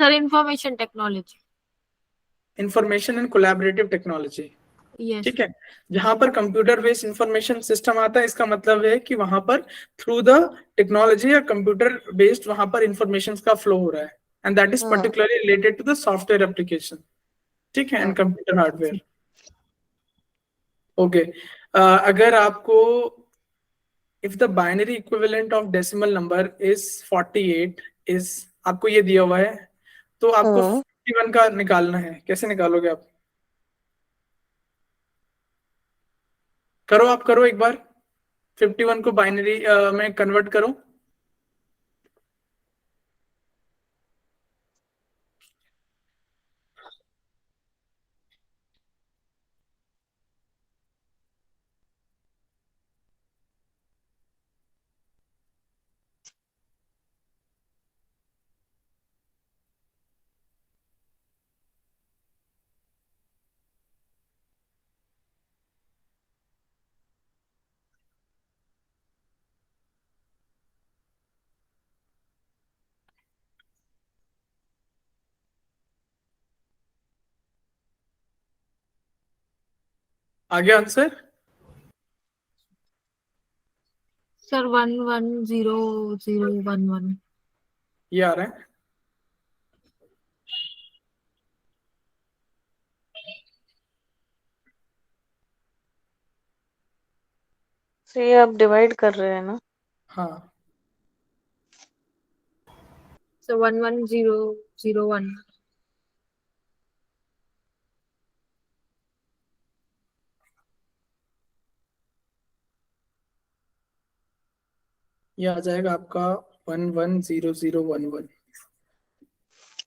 Sir information technology, information and collaborative technology. Yes. ठीक है। जहां पर कंप्यूटर बेस्ड इंफॉर्मेशन सिस्टम आता है, इसका मतलब है कि वहां पर थ्रू द टेक्नोलॉजी या कंप्यूटर बेस्ड वहां पर इंफॉर्मेशन का फ्लो हो रहा है, and that is particularly related to the software application, ठीक है, एंड कंप्यूटर हार्डवेयर। ओके। अगर आपको if the binary equivalent of decimal number is 48 is, आपको ये दिया हुआ है, तो आपको 51 का निकालना है। कैसे निकालोगे आप? आप करो एक बार, 51 को बाइनरी में कन्वर्ट करो। आगे आंसर सर 110011 ये आ रहा है। तो ये आप डिवाइड कर रहे हैं ना? हाँ, सर 11001। ये आ जाएगा आपका 110011।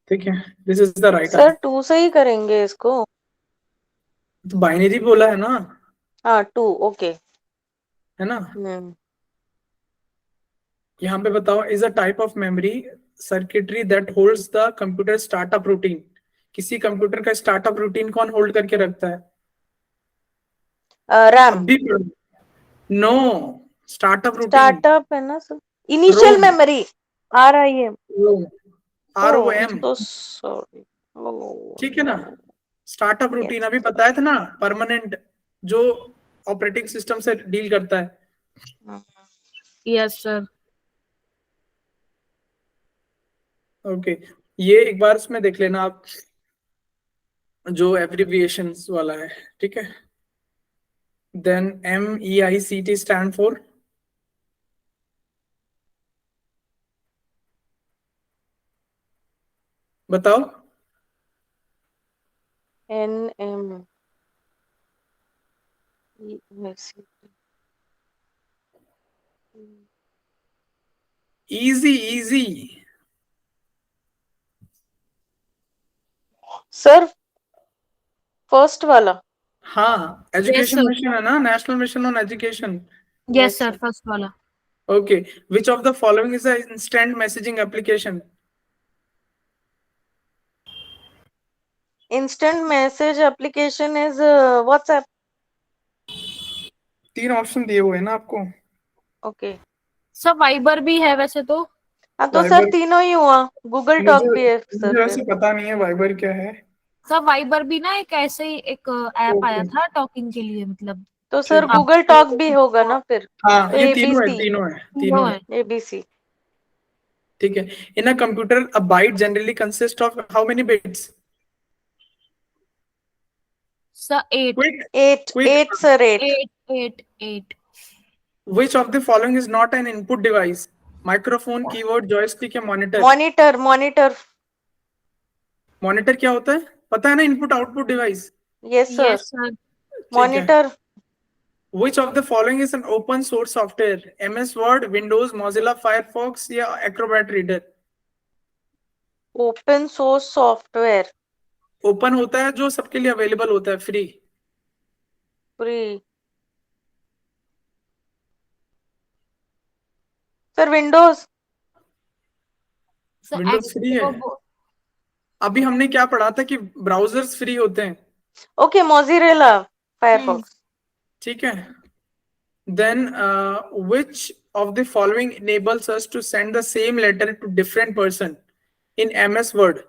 ठीक है, this is the right sir 2 से ही करेंगे इसको? तो बाइनरी बोला है ना, हाँ 2, ओके। है ना? यहाँ पे बताओ, is a type of memory circuitry that holds the computer startup routine. किसी कंप्यूटर का स्टार्टअप रूटीन कौन होल्ड करके रखता है? रैम। अभी नो, स्टार्टअप रूटीन, स्टार्टअप है ना sir? Initial memory, RIM, ROM, तो सॉरी। ठीक है ना? स्टार्टअप रूटीन अभी बताया था ना, परमानेंट, जो ऑपरेटिंग सिस्टम से डील करता है। Yes sir. ओके, ये एक बार उसमें देख लेना आप, जो एब्रिविएशंस वाला है, ठीक है। देन MEICT स्टैंड फॉर बताओ। NM easy easy sir, first वाला। हाँ, Yes, एजुकेशन sir. मिशन है ना, national mission on education. Yes, Yes, sir. sir. First वाला. Okay, which of the following is a instant messaging application? Instant message application is WhatsApp. 3 option दिए हुए हैं ना आपको। Okay. सर वाइबर भी है वैसे तो। हाँ तो सर वाइबर, तीनों ही हुआ। गूगल टॉक मुझे भी है सर मुझे फिर। वैसे पता नहीं है वाइबर क्या है। सर वाइबर भी ना एक ऐसे ही एक ऐप आया ओके, था टॉकिंग के लिए, मतलब तो सर ठीक है। आप गूगल टॉक भी होगा ना फिर। हाँ, तो ये ABC। तीनों है, वो तीनों है। है। ABC। ठीक है। In a computer a byte generally consist of how many bits? Sir 8 quick, 8 quick. 8 sir 8। 8 Which of the following is not an input device? Microphone, keyboard, joystick या monitor? Monitor monitor. मॉनिटर क्या होता है? पता है ना, input output device. Yes sir. Yes sir. ठीक है। Monitor. Which of the following is an open source software? MS Word, Windows, Mozilla Firefox या Acrobat Reader? Open source software. Open होता है जो सबके लिए अवेलेबल होता है, free. Free. Sir Windows. Sir Windows free है। एक्सप्लो अभी हमने क्या पढ़ा था कि ब्राउजर्स फ्री होते हैं। Okay, Mozilla Firefox. ठीक है। Then which of the following enables us to send the same letter to different person in MS Word?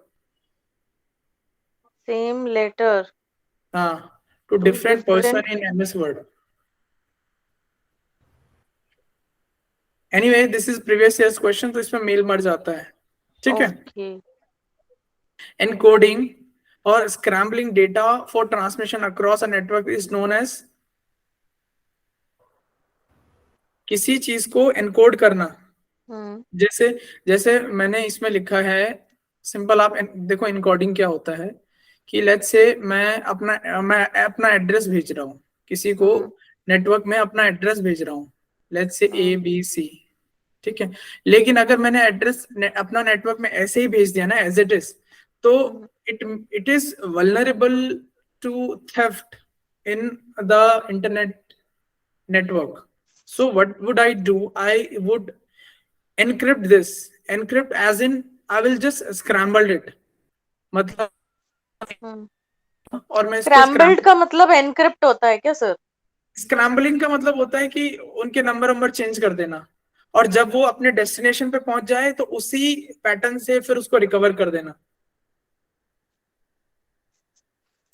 Same letter To to different person different. in MS Word. Anyway, this is previous year's question, तो इसमें mail मर जाता है। ठीक है। Okay. Encoding or scrambling data for transmission across a network is known as? किसी चीज को एनकोड करना। जैसे जैसे मैंने इसमें लिखा है, सिंपल आप देखो इनकोडिंग क्या होता है कि लेट्स से मैं अपना एड्रेस भेज रहा हूँ किसी को, नेटवर्क में अपना एड्रेस भेज रहा हूँ, लेट्स से ABC। ठीक है। लेकिन अगर मैंने एड्रेस अपना नेटवर्क में ऐसे ही भेज दिया ना एज इट इज, तो it is vulnerable to theft in the internet network. So what would I do? I would encrypt this. Encrypt as in I will just scramble it. मतलब और मैं इसको स्क्रैम्बल्ड का मतलब एनक्रिप्ट होता है क्या सर? स्क्रैम्बलिंग का मतलब होता है कि उनके नंबर चेंज कर देना, और जब वो अपने डेस्टिनेशन पे पहुंच जाए तो उसी पैटर्न से फिर उसको रिकवर कर देना।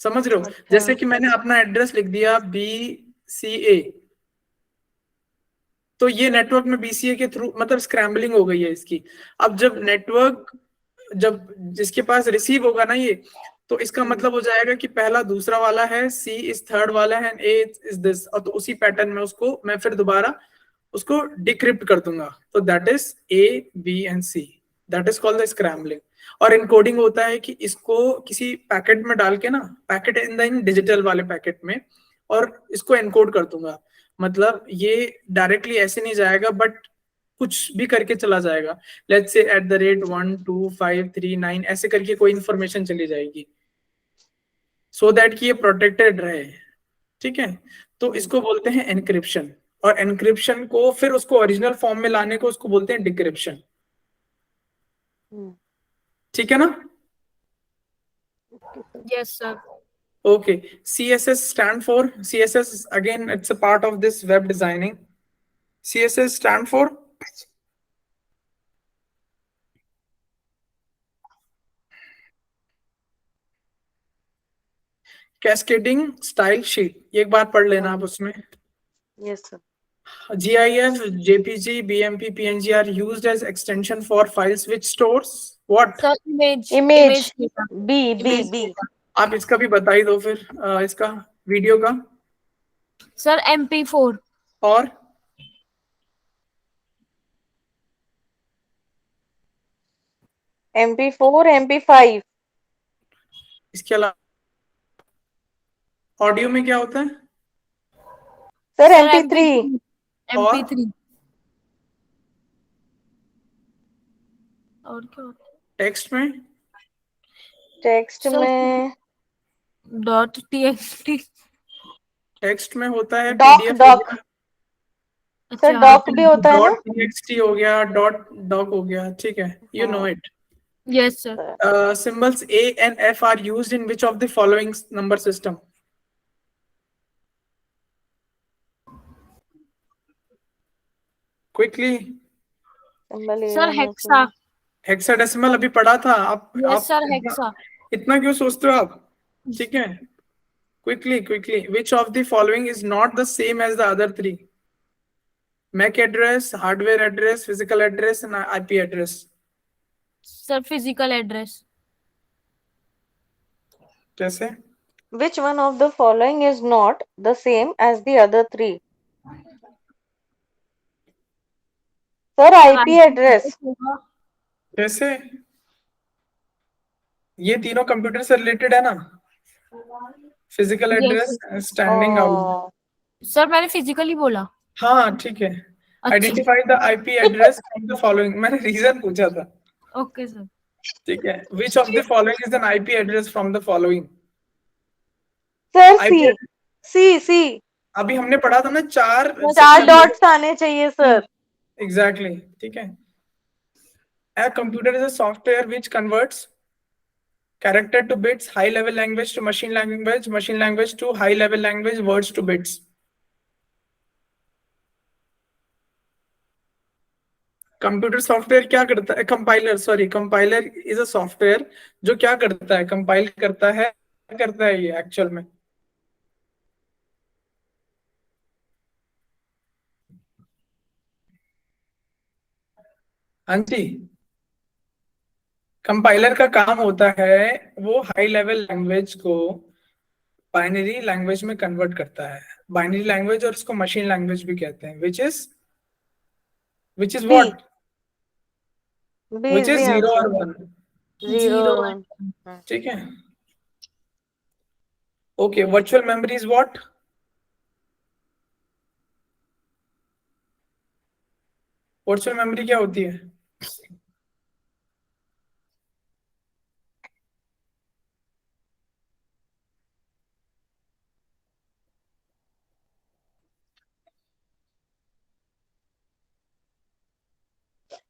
समझ रहे हो? अच्छा। जैसे कि मैंने अपना एड्रेस लिख दिया BCA, तो ये नेटवर्क में BCA के थ्रू मतलब स्क्रैम्बलिंग हो गई है इसकी। अब जब जिसके पास रिसीव होगा ना ये, तो इसका मतलब हो जाएगा कि पहला दूसरा वाला है, C इस थर्ड वाला है, A इज दिस, और तो उसी पैटर्न में उसको मैं फिर दोबारा उसको डिक्रिप्ट कर दूंगा। तो that is A B and C, that is called the scrambling. और इनकोडिंग होता है कि इसको किसी पैकेट में डाल के ना, पैकेट इन डिजिटल वाले पैकेट में, और इसको एनकोड कर दूंगा। मतलब ये डायरेक्टली ऐसे नहीं जाएगा, बट कुछ भी करके चला जाएगा। लेट्स से @12539 ऐसे करके कोई इंफॉर्मेशन चली जाएगी, सो दैट कि ये प्रोटेक्टेड रहे। ठीक है। तो इसको बोलते हैं एनक्रिप्शन, और एनक्रिप्शन को फिर उसको ओरिजिनल फॉर्म में लाने को उसको बोलते हैं डिक्रिप्शन। ठीक है ना? Yes sir. Okay, CSS stand for, CSS again it's a part of this web designing. CSS stand for cascading style sheet. एक बार पढ़ लेना आप उसमें। Yes sir. GIF, JPG, BMP, PNG are used as extension for files which stores what? Sir image B B B. आप इसका भी बता ही दो फिर, इसका वीडियो का। Sir MP4। और MP4, MP5. इसके अलावा ऑडियो में क्या होता है? Sir sir MP3. और MP3 और क्या होता है? टेक्स्ट में? टेक्स्ट सर में .txt। टेक्स्ट में होता है डॉक, PDF हो डॉक. गया, सर अच्छा डॉक भी होता है ना. .txt हो गया, डॉक हो गया, ठीक है, you know it. Yes sir. Symbols A and F are used in which of the following number system? Quickly. Sir hexa. Hexadecimal अभी पढ़ा था आप. यस सर इतना हेक्सा। इतना क्यों सोचते हो आप? ठीक है, quickly. Which of the following is not the same as the other three? MAC address, hardware address, physical address and IP address. Sir physical address. कैसे? Which one of the following is not the same as the other three? Sir IP address. कैसे? ये तीनों computer से related है ना? Physical address, standing out. Sir मैंने physically बोला। हाँ ठीक है. Identify the IP address from the following. मैंने रीजन पूछा था. Okay sir. ठीक है. Which of the following is an IP address from the following? Sir IP सी. अभी हमने पढ़ा था ना, चार डॉट्स आने चाहिए सर. Exactly. ठीक है. A computer is a software which converts character to bits, high level language to machine language to high level language, words to bits. Computer software क्या करता है? कंपाइलर इज अ सॉफ्टवेयर जो क्या करता है? Compile करता है ये एक्चुअल में. हाँ जी, कंपाइलर का काम होता है वो हाई लेवल लैंग्वेज को बाइनरी लैंग्वेज में कन्वर्ट करता है. बाइनरी लैंग्वेज, और इसको मशीन लैंग्वेज भी कहते हैं. Which is what? Which is 0 और 1. 0 और 1. ठीक है. Okay. Virtual memory is what? Virtual memory क्या होती है?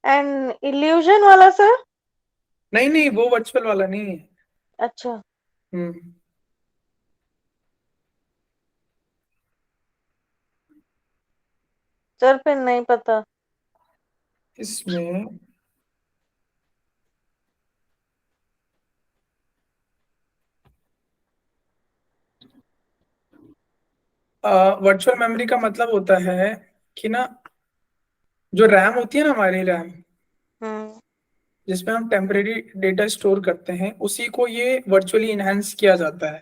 एंड इल्यूजन वाला सर? नहीं, वो वर्चुअल वाला नहीं है. अच्छा. सर फिर नहीं पता इसमें. वर्चुअल मेमोरी का मतलब होता है कि ना, जो रैम होती है ना, हमारी रैम जिसमें हम टेम्परेरी डेटा स्टोर करते हैं, उसी को ये वर्चुअली इनहेंस किया जाता है.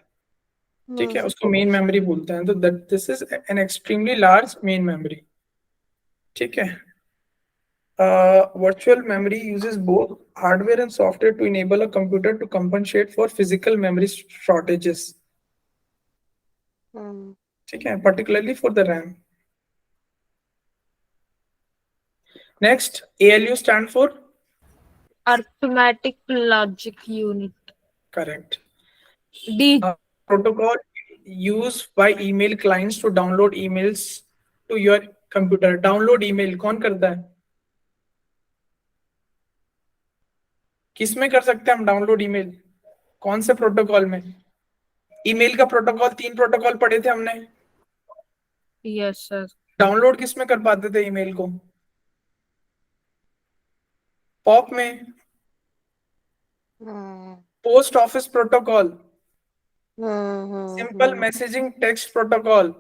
ठीक है, उसको मेन मेमोरी बोलते हैं. तो this is an extremely large main memory. ठीक है. Virtual memory uses both hardware and software to enable a computer to compensate for physical memory shortages. ठीक है, particularly for the RAM. Next, ALU stand for Arithmetic Logic Unit. correct. D. Protocol used by email clients to download emails to your computer. Download email कौन करता है? किस में कर सकते हैं हम डाउनलोड ईमेल? कौन से प्रोटोकॉल में? ईमेल का प्रोटोकॉल 3 प्रोटोकॉल पढ़े थे हमने. Yes sir. डाउनलोड किस में कर पाते थे ईमेल को? पॉप में. Post office protocol, simple messaging text protocol,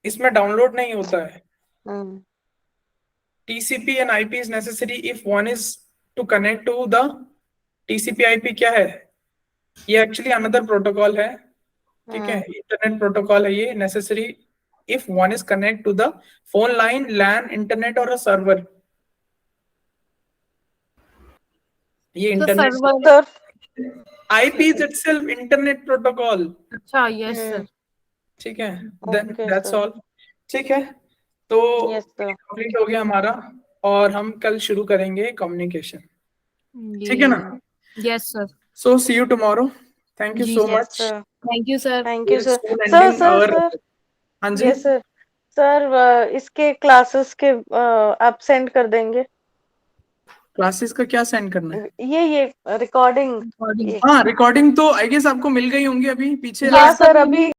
इसमें डाउनलोड नहीं होता है. TCP and IP is necessary if one is to connect to the TCP IP. क्या है ये? एक्चुअली अनदर प्रोटोकॉल है. ठीक है, इंटरनेट प्रोटोकॉल है ये. Necessary if one is connect to the phone line, LAN, internet और अ सर्वर. ये तो internet server, sir IP is itself internet protocol. अच्छा, यस सर, ठीक है, then Okay, that's sir. All. ठीक है, तो Yes, sir. कंप्लीट हो गया हमारा, और हम कल शुरू करेंगे कम्युनिकेशन। ठीक है ना? Yes sir, so see you tomorrow, thank you जी so Yes, much. sir. Thank you sir. Thank you, sir. Soon Sir, ending sir, our- sir. हाँ जी, Yes, sir. सर इसके क्लासेस के आप सेंड कर देंगे? क्लासेस का क्या सेंड करना है? ये रिकॉर्डिंग। रिकॉर्डिंग, हाँ, रिकॉर्डिंग तो आई गेस आपको मिल गई होंगी अभी पीछे। हाँ सर, अभी